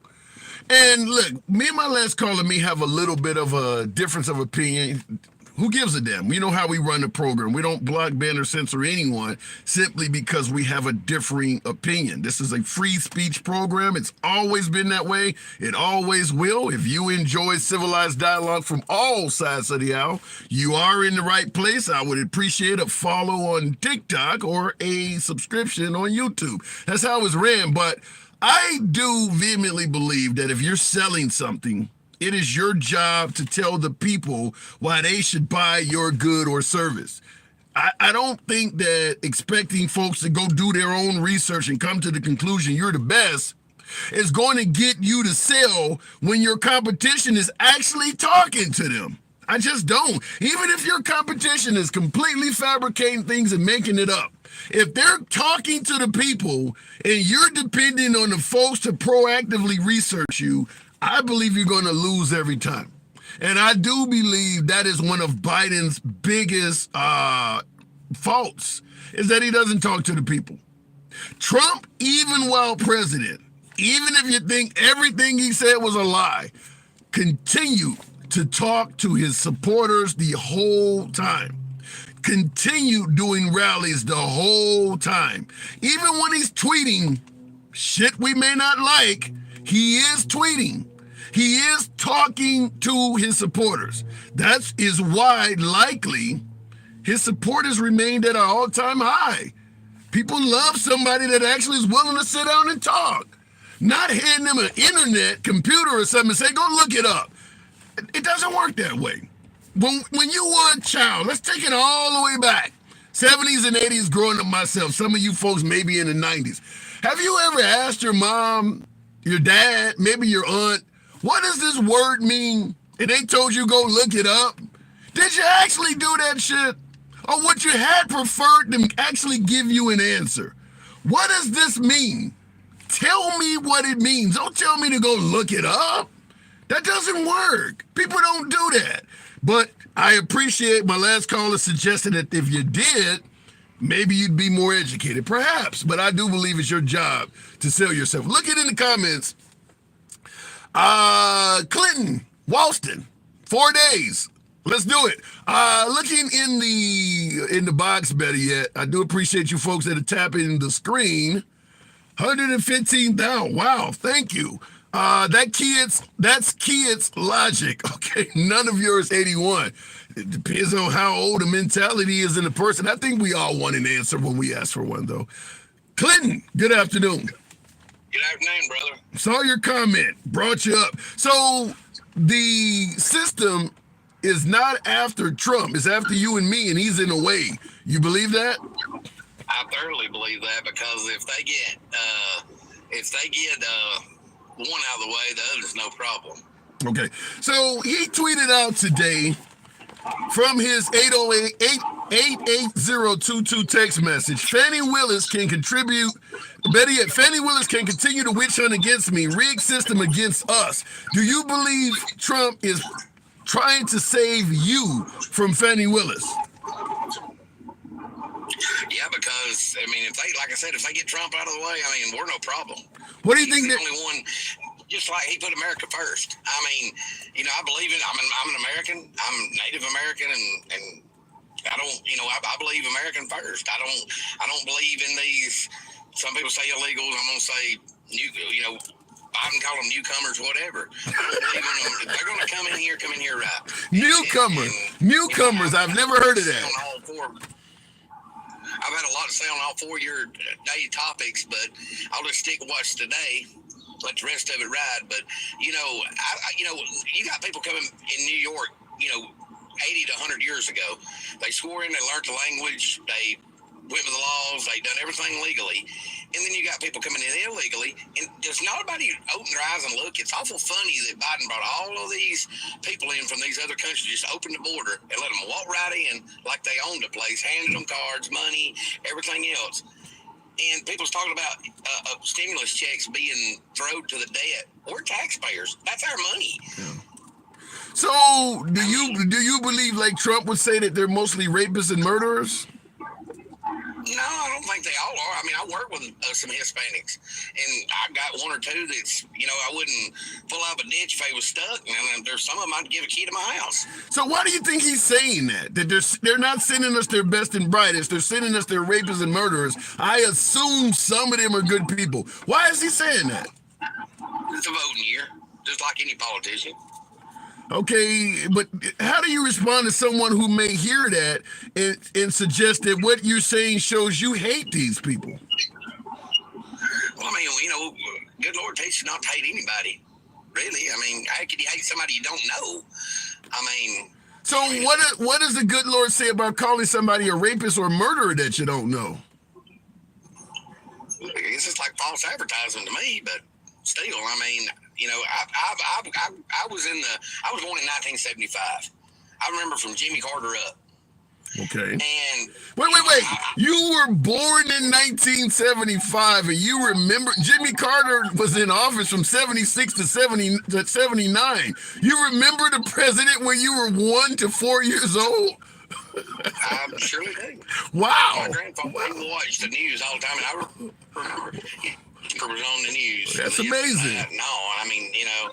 And look, me and my last caller may have a little bit of a difference of opinion. Who gives a damn? You know how we run the program. We don't block, ban, or censor anyone simply because we have a differing opinion. This is a free speech program. It's always been that way. It always will. If you enjoy civilized dialogue from all sides of the aisle, you are in the right place. I would appreciate a follow on TikTok or a subscription on YouTube. That's how it's ran. But I do vehemently believe that if you're selling something, it is your job to tell the people why they should buy your good or service. I don't think that expecting folks to go do their own research and come to the conclusion you're the best is going to get you to sell when your competition is actually talking to them. I just don't. Even if your competition is completely fabricating things and making it up, if they're talking to the people and you're depending on the folks to proactively research you, I believe you're going to lose every time. And I do believe that is one of Biden's biggest faults, is that he doesn't talk to the people. Trump, even while president, even if you think everything he said was a lie, continued to talk to his supporters the whole time. Continued doing rallies the whole time. Even when he's tweeting shit we may not like, he is tweeting. He is talking to his supporters. That is why, likely, his support remained at an all-time high. People love somebody that actually is willing to sit down and talk. Not hand them an internet, computer or something and say, go look it up. It doesn't work that way. When you were a child, let's take it all the way back. 70s and 80s growing up myself. Some of you folks maybe in the 90s. Have you ever asked your mom, your dad, maybe your aunt, what does this word mean? And they told you go look it up. Did you actually do that shit? Or would you had preferred them actually give you an answer? What does this mean? Tell me what it means. Don't tell me to go look it up. That doesn't work. People don't do that. But I appreciate my last caller suggested that if you did, maybe you'd be more educated. Perhaps. But I do believe it's your job to sell yourself. Look it in the comments. Clinton, Walston, 4 days. Let's do it. Looking in the box, better yet, I do appreciate you folks that are tapping the screen. 115,000. Wow, thank you. That's kids logic. Okay, none of yours 81. It depends on how old the mentality is in the person. I think we all want an answer when we ask for one, though. Clinton, good afternoon. Good afternoon, brother. Saw your comment, brought you up. So the system is not after Trump, it's after you and me, and he's in a way. You believe that? I thoroughly believe that because if they get one out of the way, the other's no problem. Okay. So he tweeted out today from his 808-88022 text message, Fani Willis can contribute, better yet, Fani Willis can continue to witch hunt against me, rig system against us. Do you believe Trump is trying to save you from Fani Willis? Yeah, because I mean, if they get Trump out of the way, I mean, we're no problem. What do you think? He's the only one. Just like he put America first. I mean, you know, I believe in. I'm an American. I'm Native American, and I don't. You know, I believe American first. I don't believe in these. Some people say illegals. I'm gonna say you know. I can call them newcomers, whatever. I don't believe in them. If they're going to come in here right. Newcomers. I've never heard of that. I've had a lot to say on all 4 of your day topics, but I'll just stick with what's today. Let the rest of it ride. But you know, you got people coming in New York, you know, 80 to 100 years ago. They swore in, they learned the language, they went with the laws, they done everything legally. And then you got people coming in illegally, and does nobody open their eyes and look? It's awful funny that Biden brought all of these people in from these other countries, just opened the border and let them walk right in like they owned a place, handed them cards, money, everything else. And people's talking about stimulus checks being thrown to the debt. We're taxpayers. That's our money. Yeah. So do you believe, like Trump would say, that they're mostly rapists and murderers? No, I don't think they all are. I mean, I work with some Hispanics, and I've got one or two that's, you know, I wouldn't pull out a ditch if they was stuck. And there's some of them I'd give a key to my house. So why do you think he's saying that? That they're not sending us their best and brightest. They're sending us their rapists and murderers. I assume some of them are good people. Why is he saying that? It's a voting year, just like any politician. Okay, but how do you respond to someone who may hear that and suggest that what you're saying shows you hate these people? Well, I mean, you know, good Lord teaches you not to hate anybody. Really, I mean, how could you hate somebody you don't know? I mean, so what does the good Lord say about calling somebody a rapist or murderer that you don't know? It's just like false advertising to me, but still, I mean, you know, I was born in 1975. I remember from Jimmy Carter up. Okay. And wait. You were born in 1975, and you remember Jimmy Carter was in office from 76 to 79. You remember the president when you were 1 to 4 years old? I surely do. Wow. My grandfather watched the news all the time, and I remember it was on the news. That's amazing. No, I mean, you know.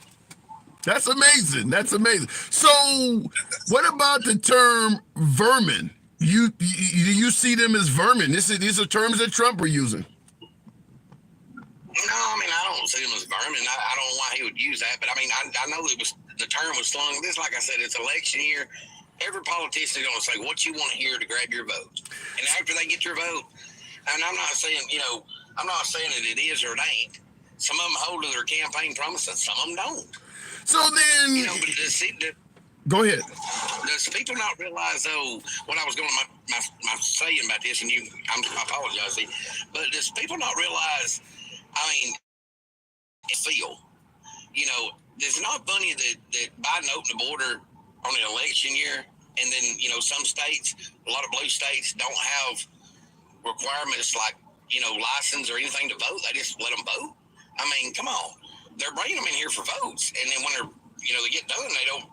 That's amazing. So what about the term vermin? You see them as vermin? These are terms that Trump are using. No, I mean, I don't see them as vermin. I don't know why he would use that, but I mean, I know the term was slung. This, like I said, it's election year. Every politician is going to say what you want to hear to grab your vote. And after they get your vote, and I'm not saying that it is or it ain't. Some of them hold to their campaign promises. Some of them don't. So then, you know, but go ahead. Does people not realize, though, what I was going to my saying about this, and I apologize, but does people not realize, I mean, feel, you know, it's not funny that Biden opened the border on an election year, and then, you know, some states, a lot of blue states don't have requirements like, you know, license or anything to vote. They just let them vote. I mean, come on. They're bringing them in here for votes, and then when they get done,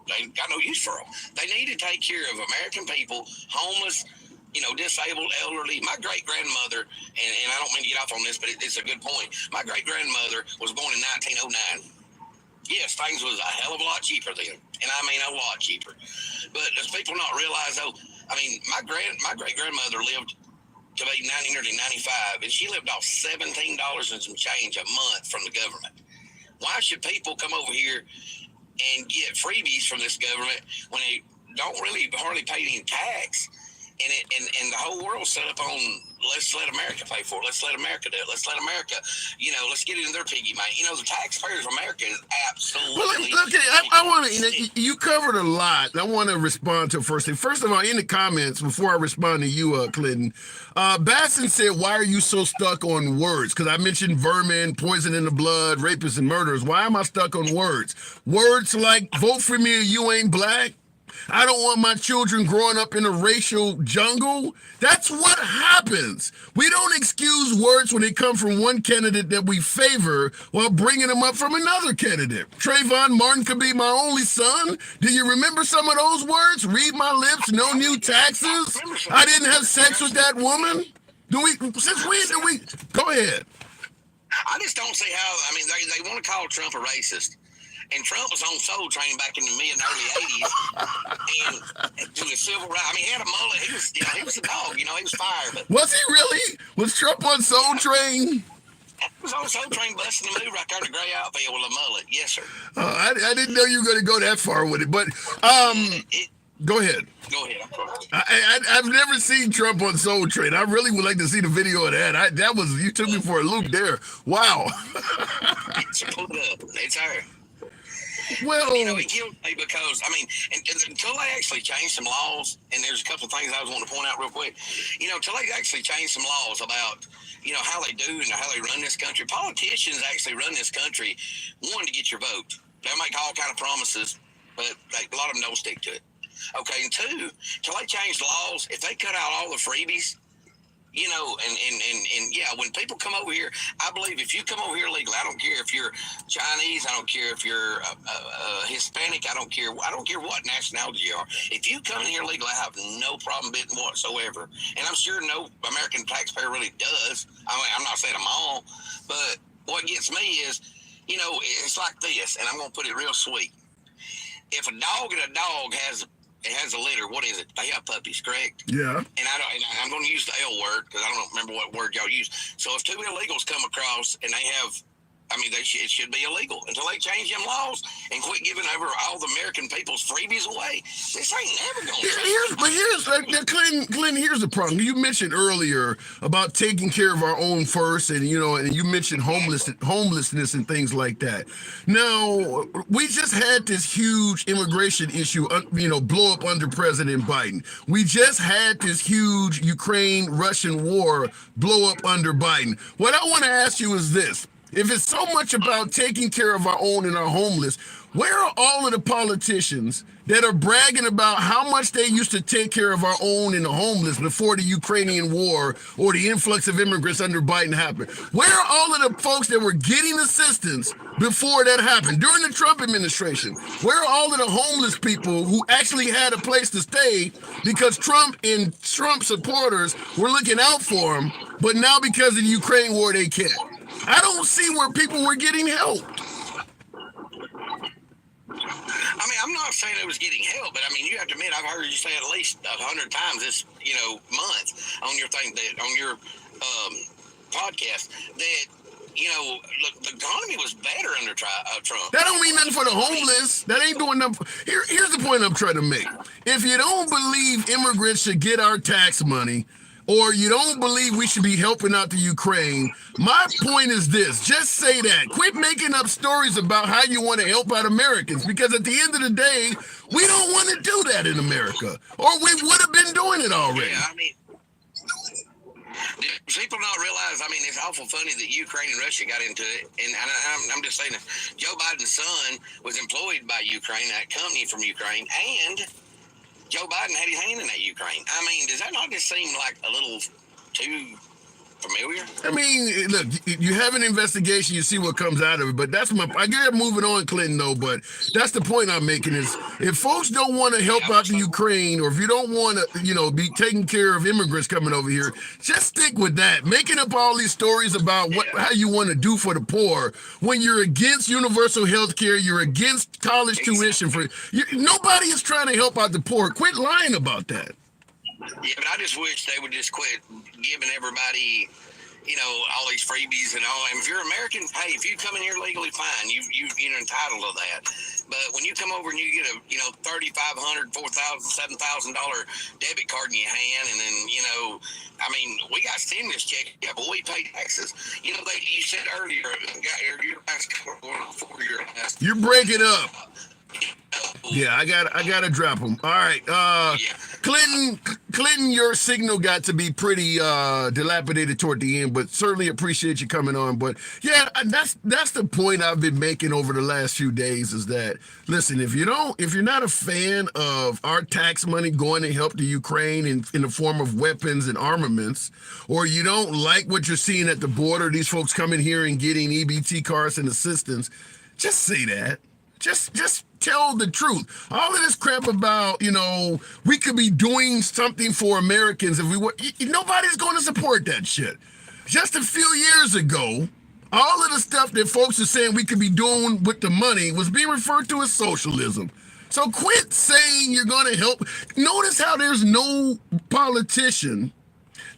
they got no use for them. They need to take care of American people, homeless, you know, disabled, elderly. My great-grandmother, and I don't mean to get off on this, but it's a good point. My great-grandmother was born in 1909. Yes, things was a hell of a lot cheaper then, and I mean a lot cheaper. But does people not realize, though, I mean, my great-grandmother lived to be 1995, and she lived off $17 and some change a month from the government. Why should people come over here and get freebies from this government when they don't really hardly pay any tax? and the whole world's set up on let's let America pay for it. Let's let America do it. Let's let America, let's get into their piggy bank. The taxpayers of America is absolutely. Well, look, I want to. You covered a lot. I want to respond to it first thing. First of all, in the comments before I respond to you, Clinton, Basson said, "Why are you so stuck on words?" Because I mentioned vermin, poison in the blood, rapists, and murderers. Why am I stuck on words? Words like "vote for me or you ain't black." I don't want my children growing up in a racial jungle. That's what happens. We don't excuse words when they come from one candidate that we favor while bringing them up from another candidate. Trayvon Martin could be my only son. Do you remember some of those words? Read my lips, no new taxes. I didn't have sex with that woman. Since when do we? Go ahead. I just don't see how. They want to call Trump a racist. And Trump was on Soul Train back in the mid and early 80s. And to the civil rights, he had a mullet. He was a dog. He was fire. But was he really? Was Trump on Soul Train? He was on Soul Train busting the move right there in the gray outfield with a mullet. Yes, sir. I didn't know you were going to go that far with it. But go ahead. Go ahead. I've never seen Trump on Soul Train. I really would like to see the video of that. You took me for a loop there. Wow. It's her. Well, he killed me because, and until they actually changed some laws, and there's a couple of things I was wanting to point out real quick, until they actually changed some laws about, how they do and how they run this country. Politicians actually run this country, one, to get your vote. They'll make all kind of promises, but a lot of them don't stick to it. Okay, and two, till they change laws, if they cut out all the freebies, and yeah, when people come over here, I believe if you come over here legally, I don't care if you're Chinese, I don't care if you're Hispanic, I don't care what nationality you are. If you come in here legally, I have no problem bidding whatsoever. And I'm sure no American taxpayer really does. I'm not saying them all, but what gets me is, it's like this, and I'm going to put it real sweet. If a dog and a dog has a litter, what is it? They have puppies, correct? Yeah. And I'm going to use the L word because I don't remember what word y'all use. So if two illegals come across and they have, it should be illegal until they change them laws and quit giving over all the American people's freebies away. This ain't never going to Clinton, here's the problem. You mentioned earlier about taking care of our own first, and you mentioned homelessness and things like that. Now, we just had this huge immigration issue, blow up under President Biden. We just had this huge Ukraine-Russian war blow up under Biden. What I want to ask you is this. If it's so much about taking care of our own and our homeless, where are all of the politicians that are bragging about how much they used to take care of our own and the homeless before the Ukrainian war or the influx of immigrants under Biden happened? Where are all of the folks that were getting assistance before that happened, during the Trump administration? Where are all of the homeless people who actually had a place to stay because Trump and Trump supporters were looking out for them, but now because of the Ukraine war, they can't? I don't see where people were getting help. I'm not saying it was getting help, but you have to admit, I've heard you say it at least 100 times this, month on your thing, that on your podcast, that look, the economy was better under Trump. That don't mean nothing for the homeless. That ain't doing nothing. Here's the point I'm trying to make. If you don't believe immigrants should get our tax money, or you don't believe we should be helping out the Ukraine, my point is this. Just say that. Quit making up stories about how you want to help out Americans, because at the end of the day, we don't want to do that in America, or we would have been doing it already. Yeah, people not realize, it's awful funny that Ukraine and Russia got into it. And I'm just saying that Joe Biden's son was employed by Ukraine, that company from Ukraine, and Joe Biden had his hand in that Ukraine. Does that not just seem like a little too familiar? Look, you have an investigation, you see what comes out of it, but I get moving on, Clinton, though, but that's the point I'm making is if folks don't want to help out the Ukraine, or if you don't want to, be taking care of immigrants coming over here, just stick with that. Making up all these stories about how you want to do for the poor when you're against universal health care, you're against college tuition nobody is trying to help out the poor. Quit lying about that. Yeah, but I just wish they would just quit giving everybody, all these freebies and all. And if you're American, hey, if you come in here legally, fine, you're entitled to that. But when you come over and you get a $3,500, $4,000, $7,000 debit card in your hand, and then we got stimulus check, yeah, but we pay taxes. You said earlier, you're breaking up. Yeah, I gotta drop them. All right, Clinton, your signal got to be pretty dilapidated toward the end, but certainly appreciate you coming on. But yeah, that's the point I've been making over the last few days is that, listen, if you're not a fan of our tax money going to help the Ukraine in the form of weapons and armaments, or you don't like what you're seeing at the border, these folks coming here and getting EBT cards and assistance, just say that. Just tell the truth. All of this crap about, we could be doing something for Americans if we were, nobody's going to support that shit. Just a few years ago, all of the stuff that folks are saying we could be doing with the money was being referred to as socialism. So quit saying you're going to help. Notice how there's no politician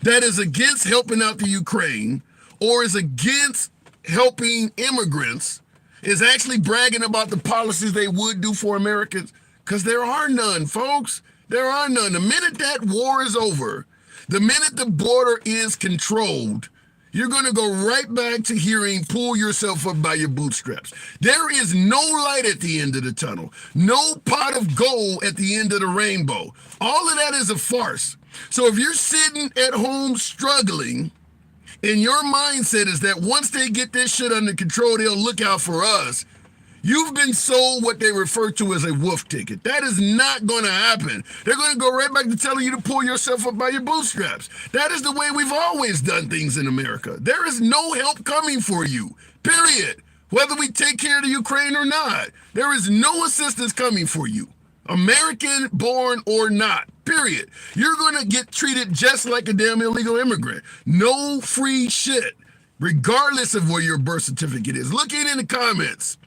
that is against helping out the Ukraine or is against helping immigrants is actually bragging about the policies they would do for Americans, because there are none, folks. There are none. The minute that war is over, the minute the border is controlled, you're going to go right back to hearing pull yourself up by your bootstraps. There is no light at the end of the tunnel, no pot of gold at the end of the rainbow. All of that is a farce. So if you're sitting at home struggling, and your mindset is that once they get this shit under control, they'll look out for us, you've been sold what they refer to as a wolf ticket. That is not going to happen. They're going to go right back to telling you to pull yourself up by your bootstraps. That is the way we've always done things in America. There is no help coming for you, period. Whether we take care of the Ukraine or not, there is no assistance coming for you. American born or not, period. You're going to get treated just like a damn illegal immigrant. No free shit, regardless of where your birth certificate is. Looking in the comments.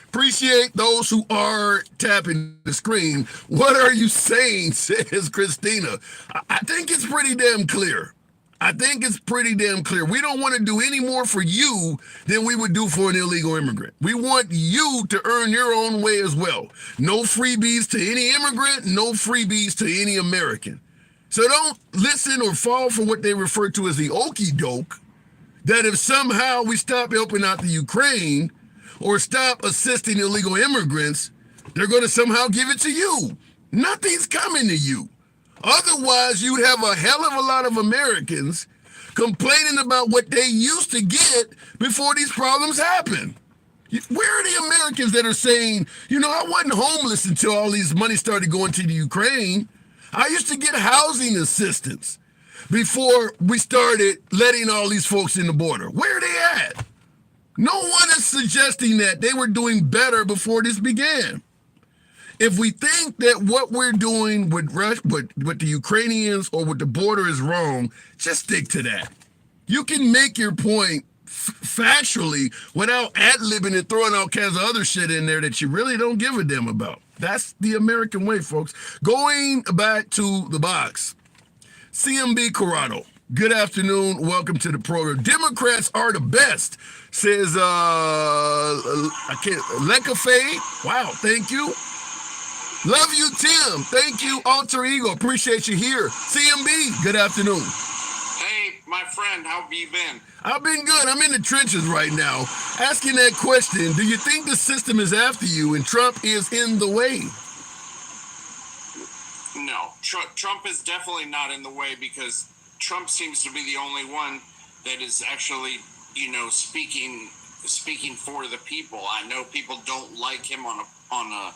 Appreciate those who are tapping the screen. What are you saying, says Christina. I think it's pretty damn clear. We don't want to do any more for you than we would do for an illegal immigrant. We want you to earn your own way as well. No freebies to any immigrant, no freebies to any American. So don't listen or fall for what they refer to as the okie doke, that if somehow we stop helping out the Ukraine or stop assisting illegal immigrants, they're going to somehow give it to you. Nothing's coming to you. Otherwise, you'd have a hell of a lot of Americans complaining about what they used to get before these problems happened. Where are the Americans that are saying, I wasn't homeless until all these money started going to the Ukraine. I used to get housing assistance before we started letting all these folks in the border. Where are they at? No one is suggesting that they were doing better before this began. If we think that what we're doing with the Ukrainians or with the border is wrong, just stick to that. You can make your point factually without ad-libbing and throwing all kinds of other shit in there that you really don't give a damn about. That's the American way, folks. Going back to the box. CMB Corrado, good afternoon. Welcome to the program. Democrats are the best, says Lecafe. Wow, thank you. Love you, Tim. Thank you, Alter Ego. Appreciate you here. CMB, good afternoon. Hey, my friend, how have you been? I've been good. I'm in the trenches right now. Asking that question, do you think the system is after you and Trump is in the way? No, Trump is definitely not in the way, because Trump seems to be the only one that is actually, speaking for the people. I know people don't like him on a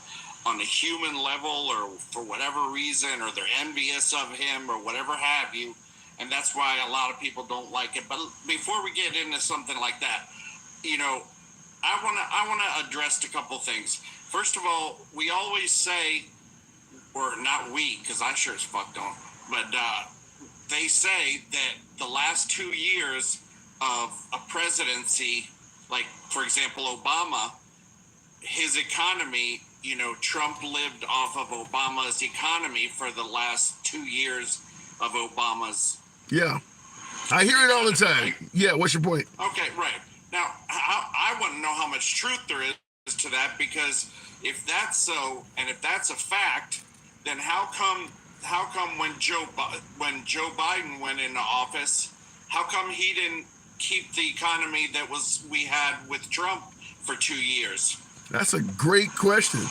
human level, or for whatever reason, or they're envious of him or whatever have you, and that's why a lot of people don't like it. But before we get into something like that, I want to address a couple things. First of all, we always say, or not we, because I sure as fuck don't, but they say that the last 2 years of a presidency, like for example Obama, his economy, Trump lived off of Obama's economy for the last 2 years of Obama's. Yeah, I hear it all the time. Yeah, what's your point? Okay, right. Now, I want to know how much truth there is to that, because if that's so, and if that's a fact, then how come when Joe Biden went into office, how come he didn't keep the economy that we had with Trump for 2 years? That's a great question.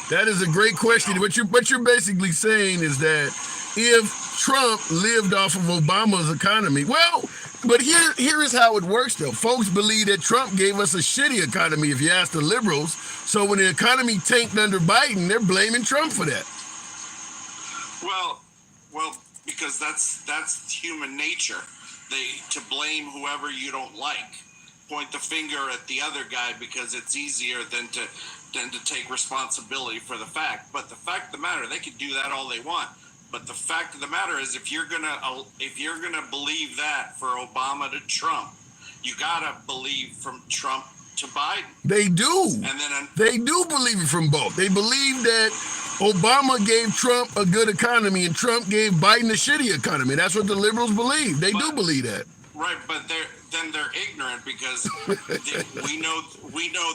That is a great question. What you're basically saying is that if Trump lived off of Obama's economy, well, but here is how it works though. Folks believe that Trump gave us a shitty economy, if you ask the liberals. So when the economy tanked under Biden, they're blaming Trump for that. Well, because that's human nature. To blame whoever you don't like, point the finger at the other guy because it's easier than to take responsibility for the fact. But the fact of the matter, they can do that all they want. But the fact of the matter is, if you're gonna believe that for Obama to Trump, you gotta believe from Trump to Biden. They do. And then they do believe it from both. They believe that Obama gave Trump a good economy and Trump gave Biden a shitty economy. That's what the liberals believe. They do believe that. Right, but they're ignorant because we know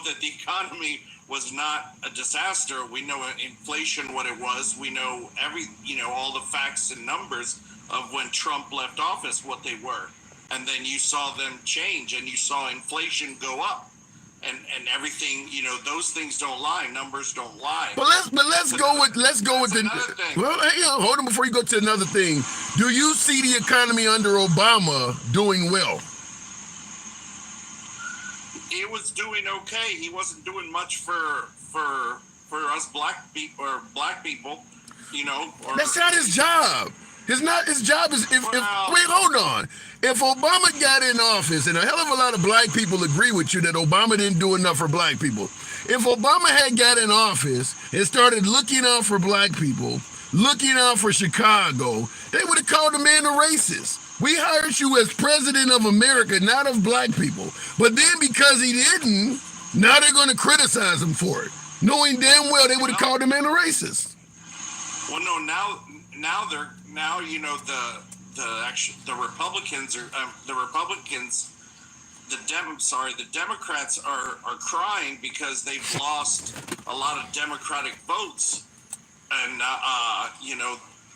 that the economy was not a disaster. We know inflation what it was. We know all the facts and numbers of when Trump left office what they were, and then you saw them change and you saw inflation go up. And everything, those things don't lie. Numbers don't lie. But let's go with the. Well, hold on before you go to another thing. Do you see the economy under Obama doing well? It was doing okay. He wasn't doing much for us black people. That's not his job. His job is wait, hold on. If Obama got in office, and a hell of a lot of black people agree with you that Obama didn't do enough for black people. If Obama had got in office and started looking out for black people, looking out for Chicago, they would have called the man a racist. We hired you as president of America, not of black people. But then because he didn't, now they're going to criticize him for it, knowing damn well they would have called the man a racist. Well, no, now the Republicans are the Democrats are crying because they've lost a lot of Democratic votes, and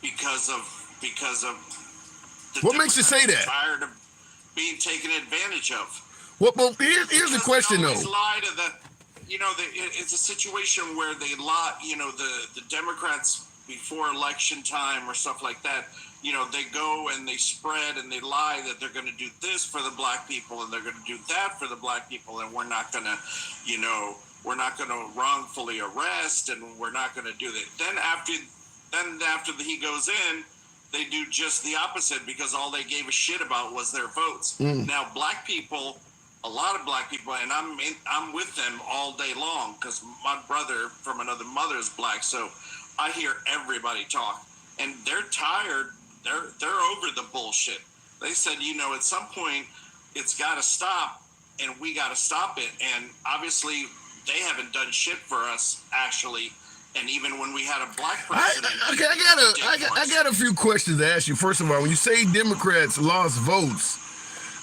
because of the what makes you say that? Tired of being taken advantage of. Well, here's the question though. Lie to it's a situation where they lie. The Democrats before election time or stuff like that. They go and they spread and they lie that they're going to do this for the black people and they're going to do that for the black people, and we're not going to wrongfully arrest, and we're not going to do that. Then after he goes in, they do just the opposite because all they gave a shit about was their votes. Now, black people, a lot of black people, and I'm with them all day long because my brother from another mother is black, so I hear everybody talk, and they're tired. They're over the bullshit. They said, at some point it's got to stop, and we got to stop it. And obviously they haven't done shit for us, actually. And even when we had a black president, I got a few questions to ask you. First of all, when you say Democrats lost votes,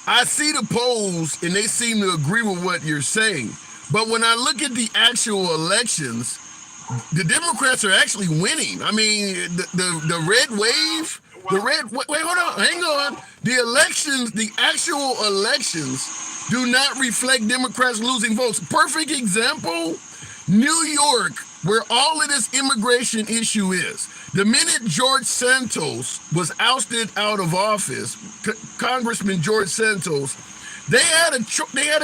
I see the polls and they seem to agree with what you're saying. But when I look at the actual elections, the Democrats are actually winning. I mean, the red wave, wait, hold on, hang on. The actual elections do not reflect Democrats losing votes. Perfect example, New York, where all of this immigration issue is. The minute George Santos was ousted out of office, Congressman George Santos, they had a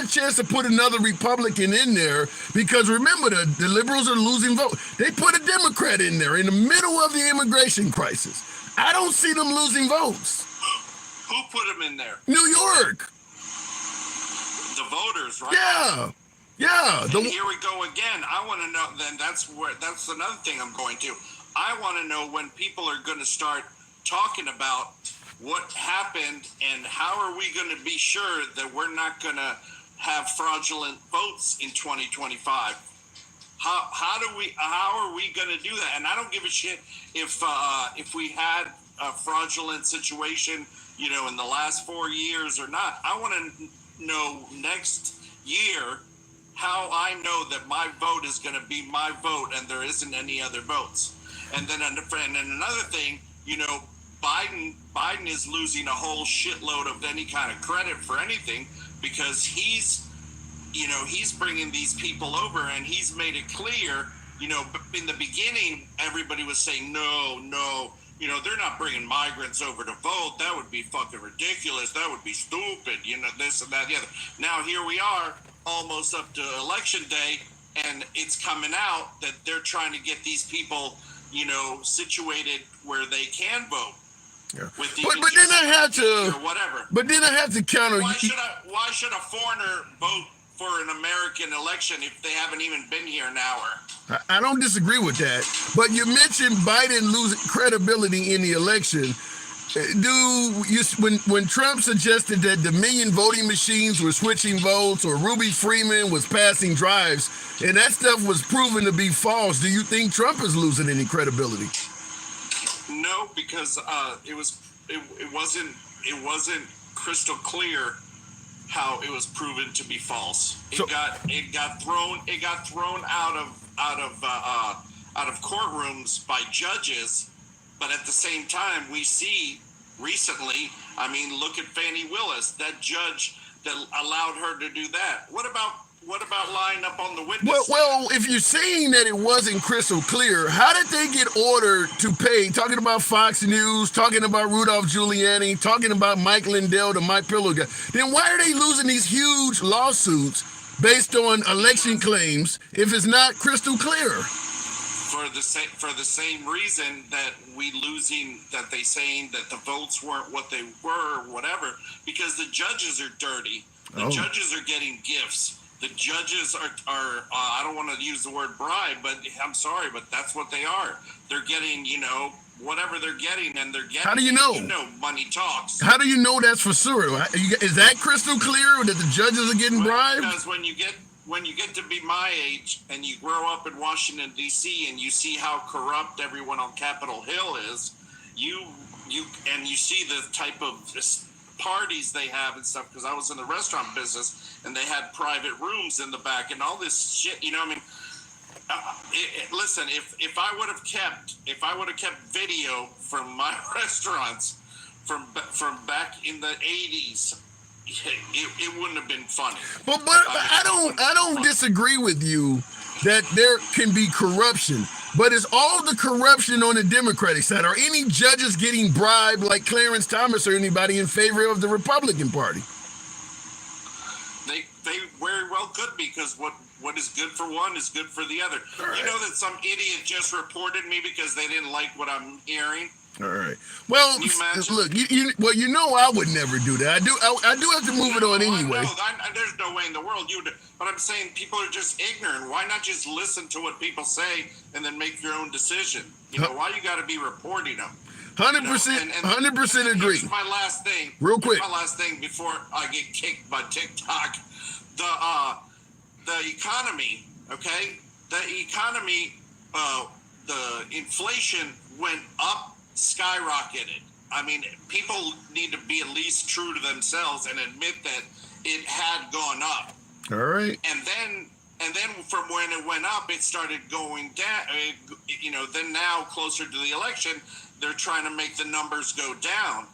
chance to put another Republican in there because remember, the liberals are losing votes. They put a Democrat in there in the middle of the immigration crisis. I don't see them losing votes. Who put them in there? New York. The voters, right? Yeah. And here we go again. I want to know. Then that's another thing I'm going to. I want to know when people are going to start talking about what happened and how are we going to be sure that we're not going to have fraudulent votes in 2025. How are we going to do that? And I don't give a shit if we had a fraudulent situation, in the last 4 years or not. I want to know next year how I know that my vote is going to be my vote and there isn't any other votes. And then another thing, Biden is losing a whole shitload of any kind of credit for anything because he's bringing these people over and he's made it clear, in the beginning, everybody was saying, no, they're not bringing migrants over to vote. That would be fucking ridiculous. That would be stupid, this and that, the other. Now here we are, almost up to election day, and it's coming out that they're trying to get these people, situated where they can vote. Yeah. But then I have to, or whatever. But then I have to counter. Why should a foreigner vote for an American election if they haven't even been here an hour? I don't disagree with that. But you mentioned Biden losing credibility in the election. When Trump suggested that Dominion voting machines were switching votes or Ruby Freeman was passing drives, and that stuff was proven to be false, do you think Trump is losing any credibility? No, because it wasn't crystal clear how it was proven to be false. It got thrown out of courtrooms by judges, but at the same time we see recently, look at Fani Willis, that judge that allowed her to do that. What about lying up on the witness? Well, if you're saying that it wasn't crystal clear, how did they get ordered to pay? Talking about Fox News, talking about Rudolph Giuliani, talking about Mike Lindell, the My Pillow guy. Then why are they losing these huge lawsuits based on election claims if it's not crystal clear? For the same reason that they saying that the votes weren't what they were, or whatever, because the judges are dirty. The judges are getting gifts. The judges are I don't want to use the word bribe, but I'm sorry, but that's what they are. They're getting, whatever they're getting, and they're getting. How do you know? Money talks. How do you know that's for sure? Is that crystal clear that the judges are getting bribed? Because when you get to be my age and you grow up in Washington D.C. and you see how corrupt everyone on Capitol Hill is, you see the type of parties they have and stuff, because I was in the restaurant business and they had private rooms in the back and all this shit, listen, if I would have kept video from my restaurants from back in the 80s, it wouldn't have been funny. But I don't disagree with you that there can be corruption, but is all the corruption on the Democratic side? Are any judges getting bribed like Clarence Thomas or anybody in favor of the Republican Party? They very well could be, because what is good for one is good for the other. Right. You know that some idiot just reported me because they didn't like what I'm hearing? All right. Well, look, I would never do that. I do have to move it on anyway. There's no way in the world you would. But I'm saying people are just ignorant. Why not just listen to what people say and then make your own decision? Why you got to be reporting them? 100% agree. Here's my last thing. Real quick. My last thing before I get kicked by TikTok. The economy, okay? The economy, the inflation went up, skyrocketed. People need to be at least true to themselves and admit that it had gone up. All right. And then from when it went up, it started going down. Then now closer to the election, they're trying to make the numbers go down.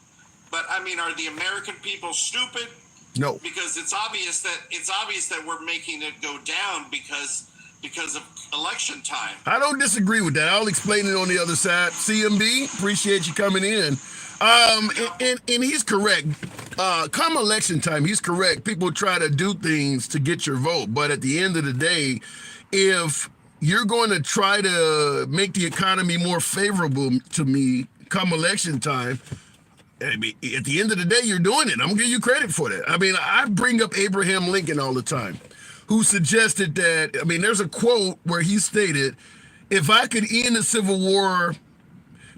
But are the American people stupid? No. Because it's obvious that we're making it go down because of election time. I don't disagree with that. I'll explain it on the other side. CMB, appreciate you coming in. And he's correct. Come election time, he's correct. People try to do things to get your vote. But at the end of the day, if you're going to try to make the economy more favorable to me come election time, at the end of the day, you're doing it. I'm going to give you credit for that. I bring up Abraham Lincoln all the time, who suggested that, there's a quote where he stated, if I could end the Civil War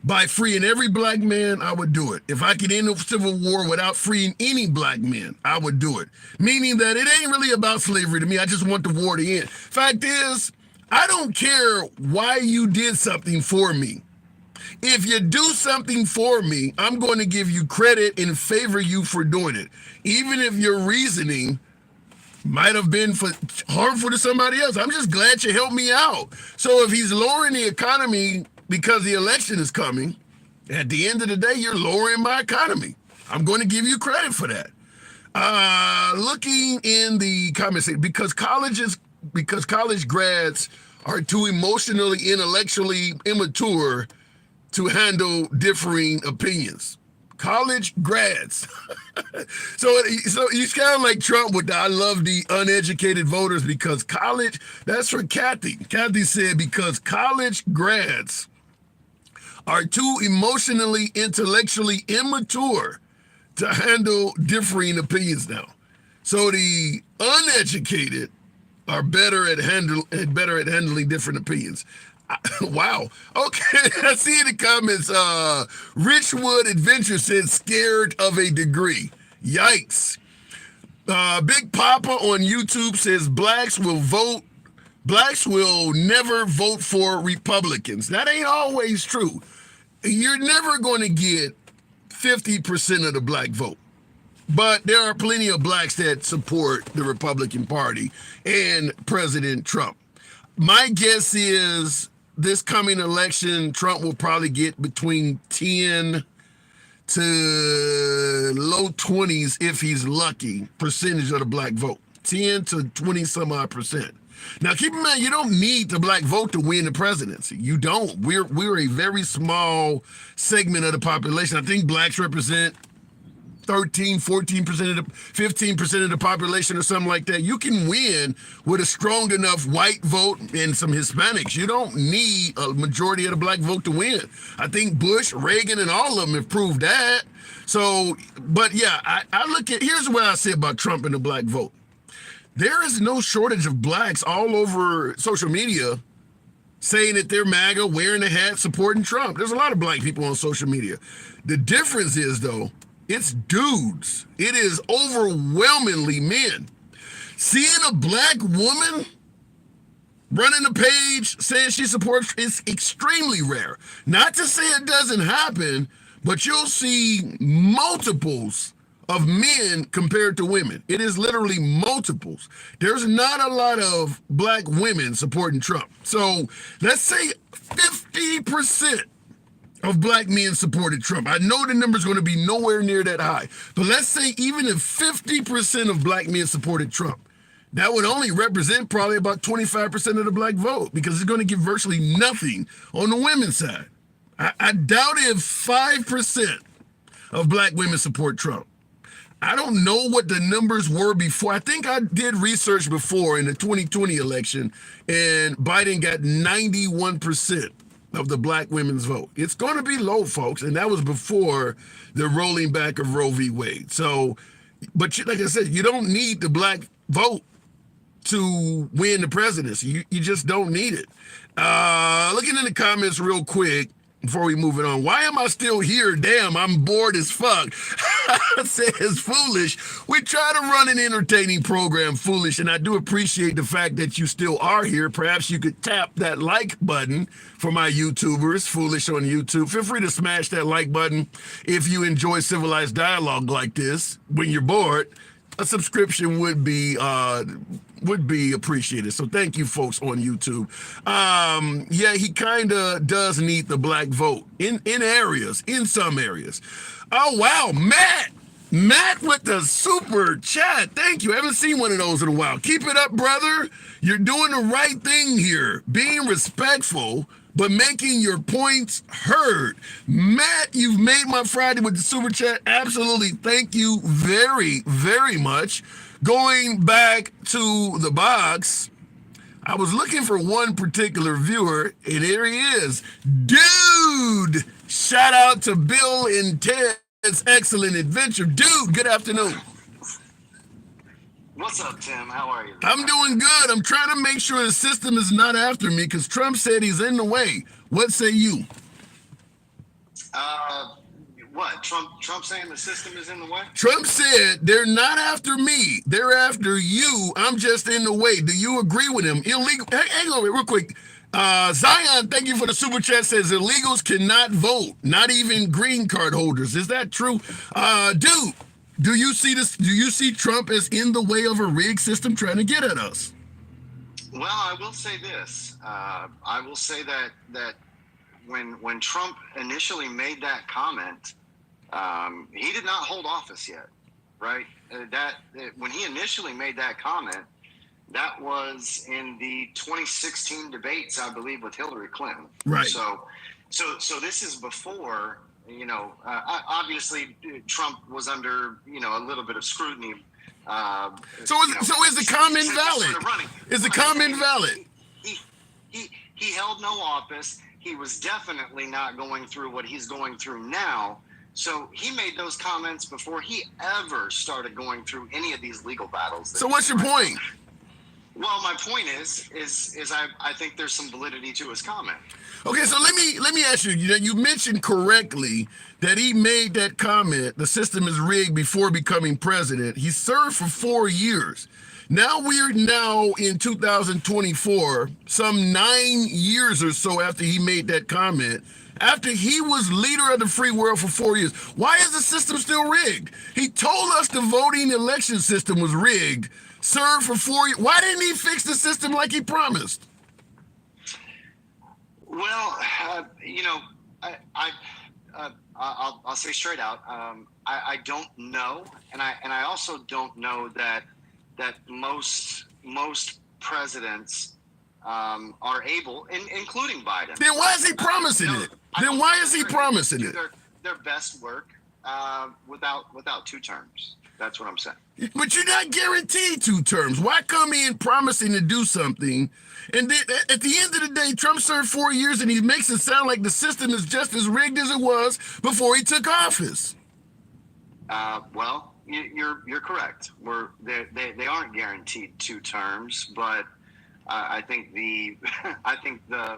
by freeing every black man, I would do it. If I could end the Civil War without freeing any black man, I would do it. Meaning that it ain't really about slavery to me. I just want the war to end. Fact is, I don't care why you did something for me. if you do something for me, I'm going to give you credit and favor you for doing it, even if your reasoning might have been harmful to somebody else. I'm just glad you helped me out. So if he's lowering the economy because the election is coming, at the end of the day, you're lowering my economy. I'm going to give you credit for that. Looking in the comments, because college grads are too emotionally, intellectually immature to handle differing opinions. College grads. so you sound like Trump with the I love the uneducated voters because college, that's for Kathy. Kathy said because college grads are too emotionally, intellectually immature to handle differing opinions now. So the uneducated are better at handling different opinions. Wow. Okay, I see in the comments, Richwood Adventure says scared of a degree. Yikes. Big Papa on YouTube says blacks will never vote for Republicans. That ain't always true. You're never going to get 50% of the black vote. But there are plenty of blacks that support the Republican Party and President Trump. My guess is this coming election, Trump will probably get between 10 to low 20s if he's lucky, percentage of the black vote. 10 to 20 some odd percent. Now, keep in mind, you don't need the black vote to win the presidency. You don't. We're a very small segment of the population. I think blacks represent 13, 14% of the 15% of the population or something like that. You can win with a strong enough white vote and some Hispanics. You don't need a majority of the black vote to win. I think Bush, Reagan, and all of them have proved that. So, but yeah, I look at, here's what I say about Trump and the black vote. There is no shortage of blacks all over social media saying that they're MAGA, wearing a hat, supporting Trump. There's a lot of black people on social media. The difference is, though, it's dudes. It is overwhelmingly men. Seeing a black woman running the page saying she supports is extremely rare. Not to say it doesn't happen, but you'll see multiples of men compared to women. It is literally multiples. There's not a lot of black women supporting Trump. So let's say 50% of black men supported Trump. I know the number's going to be nowhere near that high, but let's say even if 50% of black men supported Trump, that would only represent probably about 25% of the black vote because it's going to give virtually nothing on the women's side. I doubt if 5% of black women support Trump. I don't know what the numbers were before. I think I did research before in the 2020 election, and Biden got 91% of the black women's vote. It's going to be low, folks, and that was before the rolling back of Roe v. Wade. So, but like I said, you don't need the black vote to win the presidency. You just don't need it. Looking in the comments real quick before we move it on. Why am I still here? Damn, I'm bored as fuck. Says Foolish. We try to run an entertaining program, Foolish, and I do appreciate the fact that you still are here. Perhaps you could tap that like button for my YouTubers, Foolish on YouTube. Feel free to smash that like button if you enjoy civilized dialogue like this. When you're bored, a subscription would be appreciated. So thank you folks on YouTube. Yeah, he kind of does need the black vote in some areas. Oh, wow, Matt with the super chat. Thank you. I haven't seen one of those in a while. Keep it up, brother. You're doing the right thing here. Being respectful, but making your points heard. Matt, you've made my Friday with the super chat. Absolutely. Thank you very, very much. Going back to the box, I was looking for one particular viewer, and here he is. Dude! Shout out to Bill and Ted's Excellent Adventure. Dude, good afternoon. What's up, Tim? How are you? I'm doing good. I'm trying to make sure the system is not after me because Trump said he's in the way. What say you? What? Trump saying the system is in the way? Trump said they're not after me. They're after you. I'm just in the way. Do you agree with him? Illegal. Hang on real quick. Zion, thank you for the super chat. Says illegals cannot vote, not even green card holders. Is that true? Dude, do you see this? Do you see Trump as in the way of a rigged system trying to get at us? Well, I will say this. I will say that when Trump initially made that comment, he did not hold office yet, right? When he initially made that comment, that was in the 2016 debates, I believe, with Hillary Clinton. Right. So this is before, obviously Trump was under, a little bit of scrutiny. So is the comment valid? Is the comment valid? He held no office. He was definitely not going through what he's going through now. So he made those comments before he ever started going through any of these legal battles. So what's your point? Well, my point is I think there's some validity to his comment. Okay, so let me ask you. You mentioned correctly that he made that comment. The system is rigged before becoming president. He served for 4 years. Now we're in 2024, some 9 years or so after he made that comment. After he was leader of the free world for 4 years, why is the system still rigged? He told us the voting election system was rigged. Served for 4 years. Why didn't he fix the system like he promised? Well, I'll say straight out, I don't know, and I also don't know that most presidents are able, including Biden. Then why is he promising it? Then why is he promising it? Their best work without 2 terms. That's what I'm saying. But you're not guaranteed 2 terms. Why come in promising to do something, and then at the end of the day, Trump served 4 years, and he makes it sound like the system is just as rigged as it was before he took office? Well, you're correct. They aren't guaranteed 2 terms, but I think the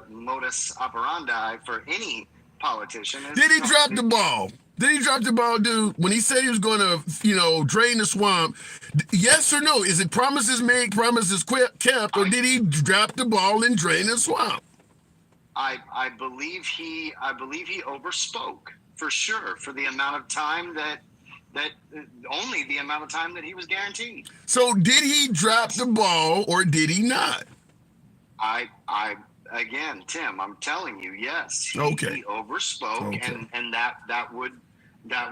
modus operandi for any politician is. Did he drop the ball? Did he drop the ball, dude? When he said he was going to, drain the swamp, yes or no? Is it promises made, promises kept, or did he drop the ball and drain the swamp? I believe he overspoke for sure for the amount of time that only the amount of time that he was guaranteed. So did he drop the ball or did he not? Again, Tim, I'm telling you, yes. He overspoke, Okay. and that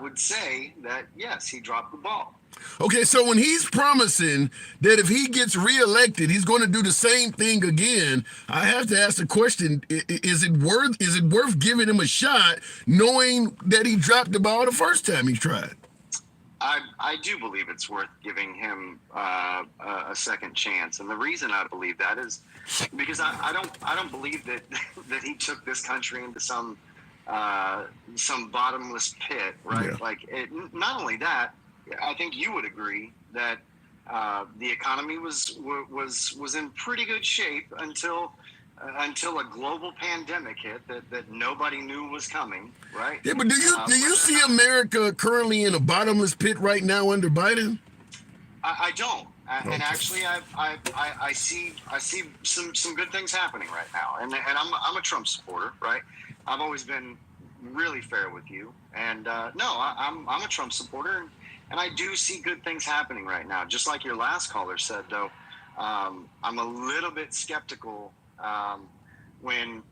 would say that yes, he dropped the ball. Okay, so when he's promising that if he gets reelected, he's going to do the same thing again, I have to ask the question: is it worth giving him a shot, knowing that he dropped the ball the first time he tried? I do believe it's worth giving him a second chance, and the reason I believe that is because I don't believe that he took this country into some bottomless pit, right? Yeah. Not only that, I think you would agree that the economy was in pretty good shape until a global pandemic hit that nobody knew was coming, right? Yeah, but do you see America currently in a bottomless pit right now under Biden? I don't, and actually, I see some good things happening right now, and I'm a Trump supporter, right? I've always been really fair with you, and I'm a Trump supporter, and I do see good things happening right now. Just like your last caller said, though, I'm a little bit skeptical when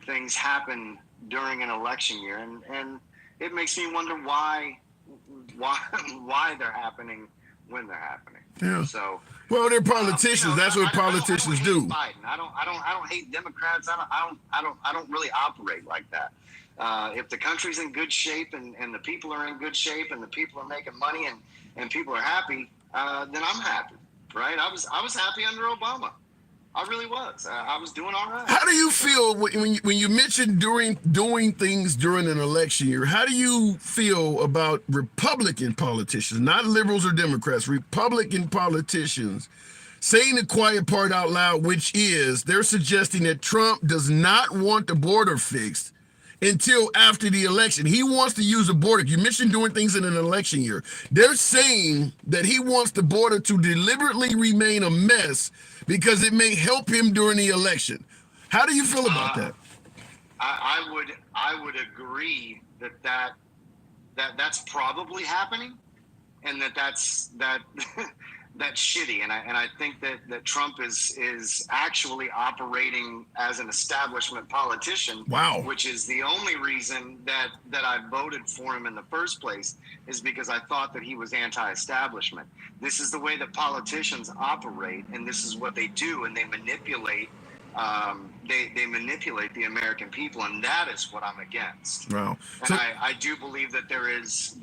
things happen during an election year, and it makes me wonder why they're happening when they're happening. Yeah. So, well, they're politicians. That's what politicians do. Biden. I don't hate Democrats. I don't really operate like that. If the country's in good shape and the people are in good shape and the people are making money and people are happy, then I'm happy, right? I was happy under Obama. I really was. I was doing all right. How do you feel when you mentioned doing things during an election year? How do you feel about Republican politicians, not liberals or Democrats, Republican politicians saying the quiet part out loud, which is they're suggesting that Trump does not want the border fixed until after the election? He wants to use the border. You mentioned doing things in an election year. They're saying that he wants the border to deliberately remain a mess because it may help him during the election. How do you feel about that? I would agree that's probably happening, and that's shitty. And I think that Trump is actually operating as an establishment politician. Wow. Which is the only reason that I voted for him in the first place, is because I thought that he was anti-establishment. This is the way that politicians operate, and this is what they do, and they manipulate. They manipulate the American people, and that is what I'm against. Wow. And I do believe that there is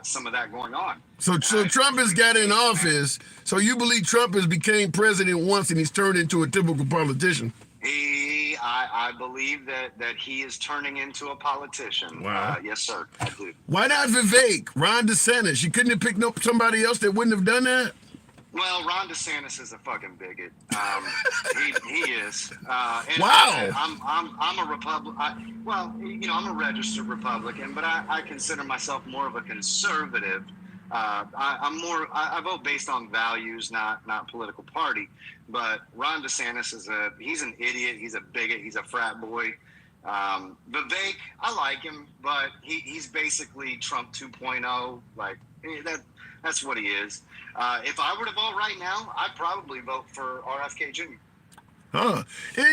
some of that going on. So Trump has got in office. So you believe Trump has became president once and he's turned into a typical politician? I believe that he is turning into a politician. Wow. Yes, sir. I do. Why not Vivek, Ron DeSantis? You couldn't have picked up somebody else that wouldn't have done that? Well, Ron DeSantis is a fucking bigot. He is. And wow. I'm a Republican. Well, I'm a registered Republican, but I consider myself more of a conservative. I vote based on values, not political party. But Ron DeSantis he's an idiot. He's a bigot. He's a frat boy. Vivek, I like him, but he's basically Trump 2.0. Like that's what he is. If I were to vote right now, I'd probably vote for RFK Jr. Huh. And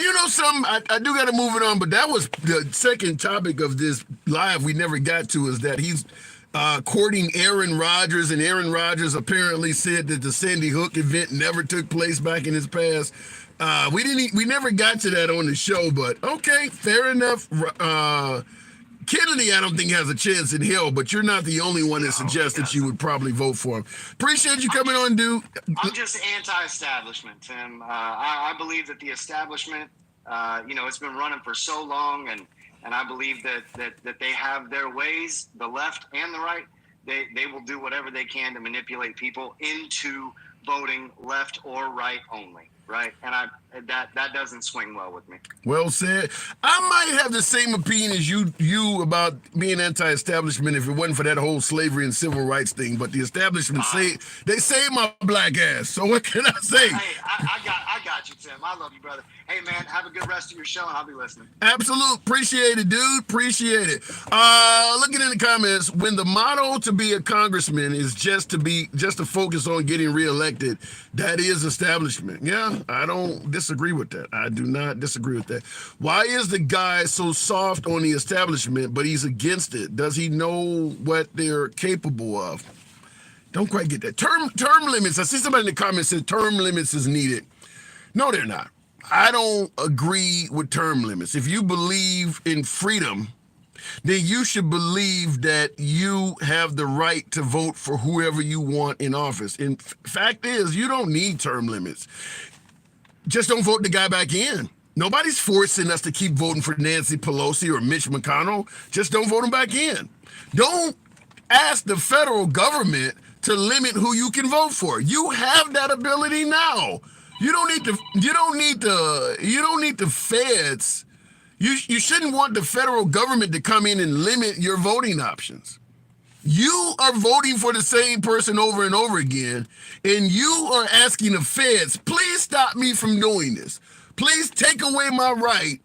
I do got to move it on, but that was the second topic of this live we never got to, is that he's courting Aaron Rodgers, and Aaron Rodgers apparently said that the Sandy Hook event never took place back in his past. We never got to that on the show, but okay, fair enough. Kennedy, I don't think has a chance in hell, but you're not the only one that suggests that you would probably vote for him. Appreciate you coming on, dude. I'm just anti-establishment, Tim. I believe that the establishment, it's been running for so long, and I believe that they have their ways, the left and the right. They will do whatever they can to manipulate people into voting left or right only. Right, and that doesn't swing well with me. Well said. I might have the same opinion as you about being anti-establishment if it wasn't for that whole slavery and civil rights thing. But the establishment they saved my black ass. So what can I say? Hey, I got you, Tim. I love you, brother. Hey, man, have a good rest of your show, and I'll be listening. Absolute. Appreciate it, dude. Appreciate it. Looking in the comments, when the motto to be a congressman is just to focus on getting reelected, that is establishment. Yeah, I don't disagree with that. I do not disagree with that. Why is the guy so soft on the establishment, but he's against it? Does he know what they're capable of? Don't quite get that. Term limits. I see somebody in the comments said term limits is needed. No, they're not. I don't agree with term limits. If you believe in freedom, then you should believe that you have the right to vote for whoever you want in office. And fact is, you don't need term limits. Just don't vote the guy back in. Nobody's forcing us to keep voting for Nancy Pelosi or Mitch McConnell. Just don't vote them back in. Don't ask the federal government to limit who you can vote for. You have that ability now. You don't need the feds. You shouldn't want the federal government to come in and limit your voting options. You are voting for the same person over and over again, and you are asking the feds, please stop me from doing this. Please take away my right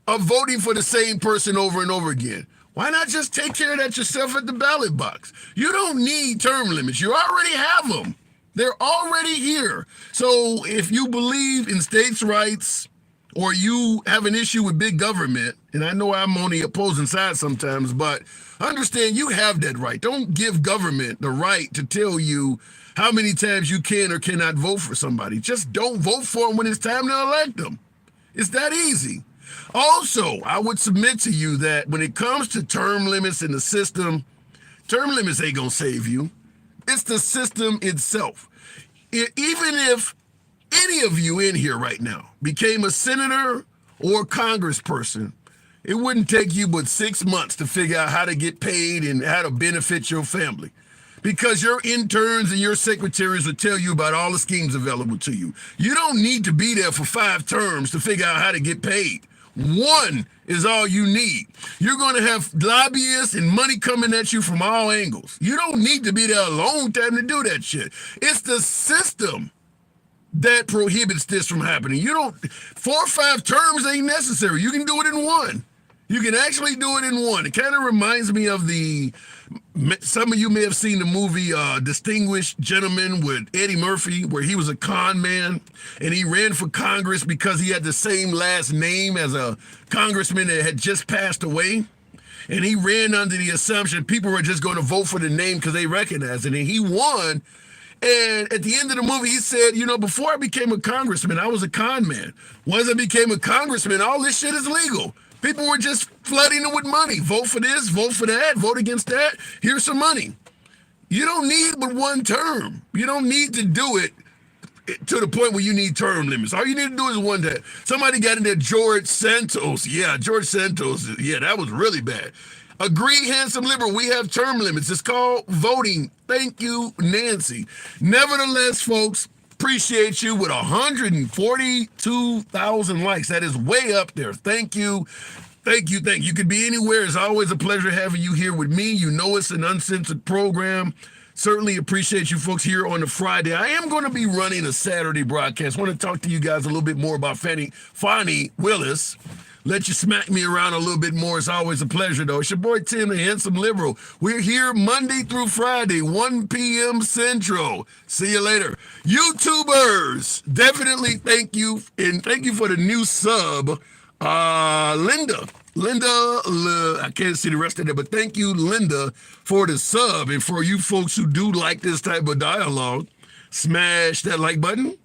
of voting for the same person over and over again. Why not just take care of that yourself at the ballot box? You don't need term limits. You already have them. They're already here. So if you believe in states' rights, or you have an issue with big government, and I know I'm on the opposing side sometimes, but understand you have that right. Don't give government the right to tell you how many times you can or cannot vote for somebody. Just don't vote for them when it's time to elect them. It's that easy. Also, I would submit to you that when it comes to term limits in the system, term limits ain't gonna save you. It's the system itself. Even if any of you in here right now became a senator or congressperson, it wouldn't take you but 6 months to figure out how to get paid and how to benefit your family, because your interns and your secretaries will tell you about all the schemes available to you. You don't need to be there for 5 terms to figure out how to get paid. 1 is all you need. You're going to have lobbyists and money coming at you from all angles. You don't need to be there a long time to do that shit. It's the system that prohibits this from happening. You don't, 4 or 5 terms ain't necessary. You can do it in one. You can actually do it in one. It kind of reminds me of some of you may have seen the movie Distinguished Gentleman with Eddie Murphy, where he was a con man and he ran for Congress because he had the same last name as a congressman that had just passed away. And he ran under the assumption people were just going to vote for the name because they recognized it. And he won. And at the end of the movie, he said, you know, before I became a congressman, I was a con man. Once I became a congressman, all this shit is legal. People were just flooding it with money. Vote for this, vote for that, vote against that. Here's some money. You don't need but one term. You don't need to do it to the point where you need term limits. All you need to do is one day. Somebody got in there, George Santos. Yeah, George Santos. Yeah, that was really bad. Agree, handsome liberal, we have term limits. It's called voting. Thank you, Nancy. Nevertheless, folks, appreciate you with 142,000 likes. That is way up there. Thank you. Thank you. Thank you. You could be anywhere. It's always a pleasure having you here with me. You know it's an uncensored program. Certainly appreciate you folks here on the Friday. I am going to be running a Saturday broadcast. I want to talk to you guys a little bit more about Fani Willis. Let you smack me around a little bit more. It's always a pleasure, though. It's your boy, Tim, the handsome liberal. We're here Monday through Friday, 1 p.m. Central. See you later. YouTubers, definitely thank you. And thank you for the new sub, Linda, I can't see the rest of that, but thank you, Linda, for the sub. And for you folks who do like this type of dialogue, smash that like button.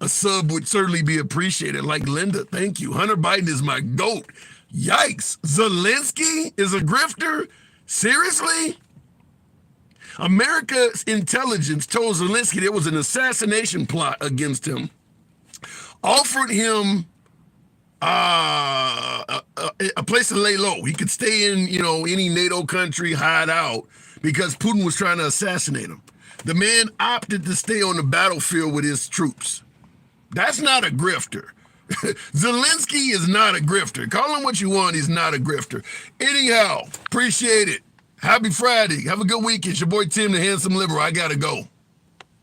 A sub would certainly be appreciated. Like Linda, thank you. Hunter Biden is my GOAT. Yikes. Zelensky is a grifter? Seriously? America's intelligence told Zelensky there was an assassination plot against him, offered him a place to lay low. He could stay in, any NATO country, hide out, because Putin was trying to assassinate him. The man opted to stay on the battlefield with his troops. That's not a grifter. Zelensky is not a grifter. Call him what you want, he's not a grifter. Anyhow, appreciate it. Happy Friday. Have a good weekend. It's your boy Tim, the handsome liberal. I gotta go.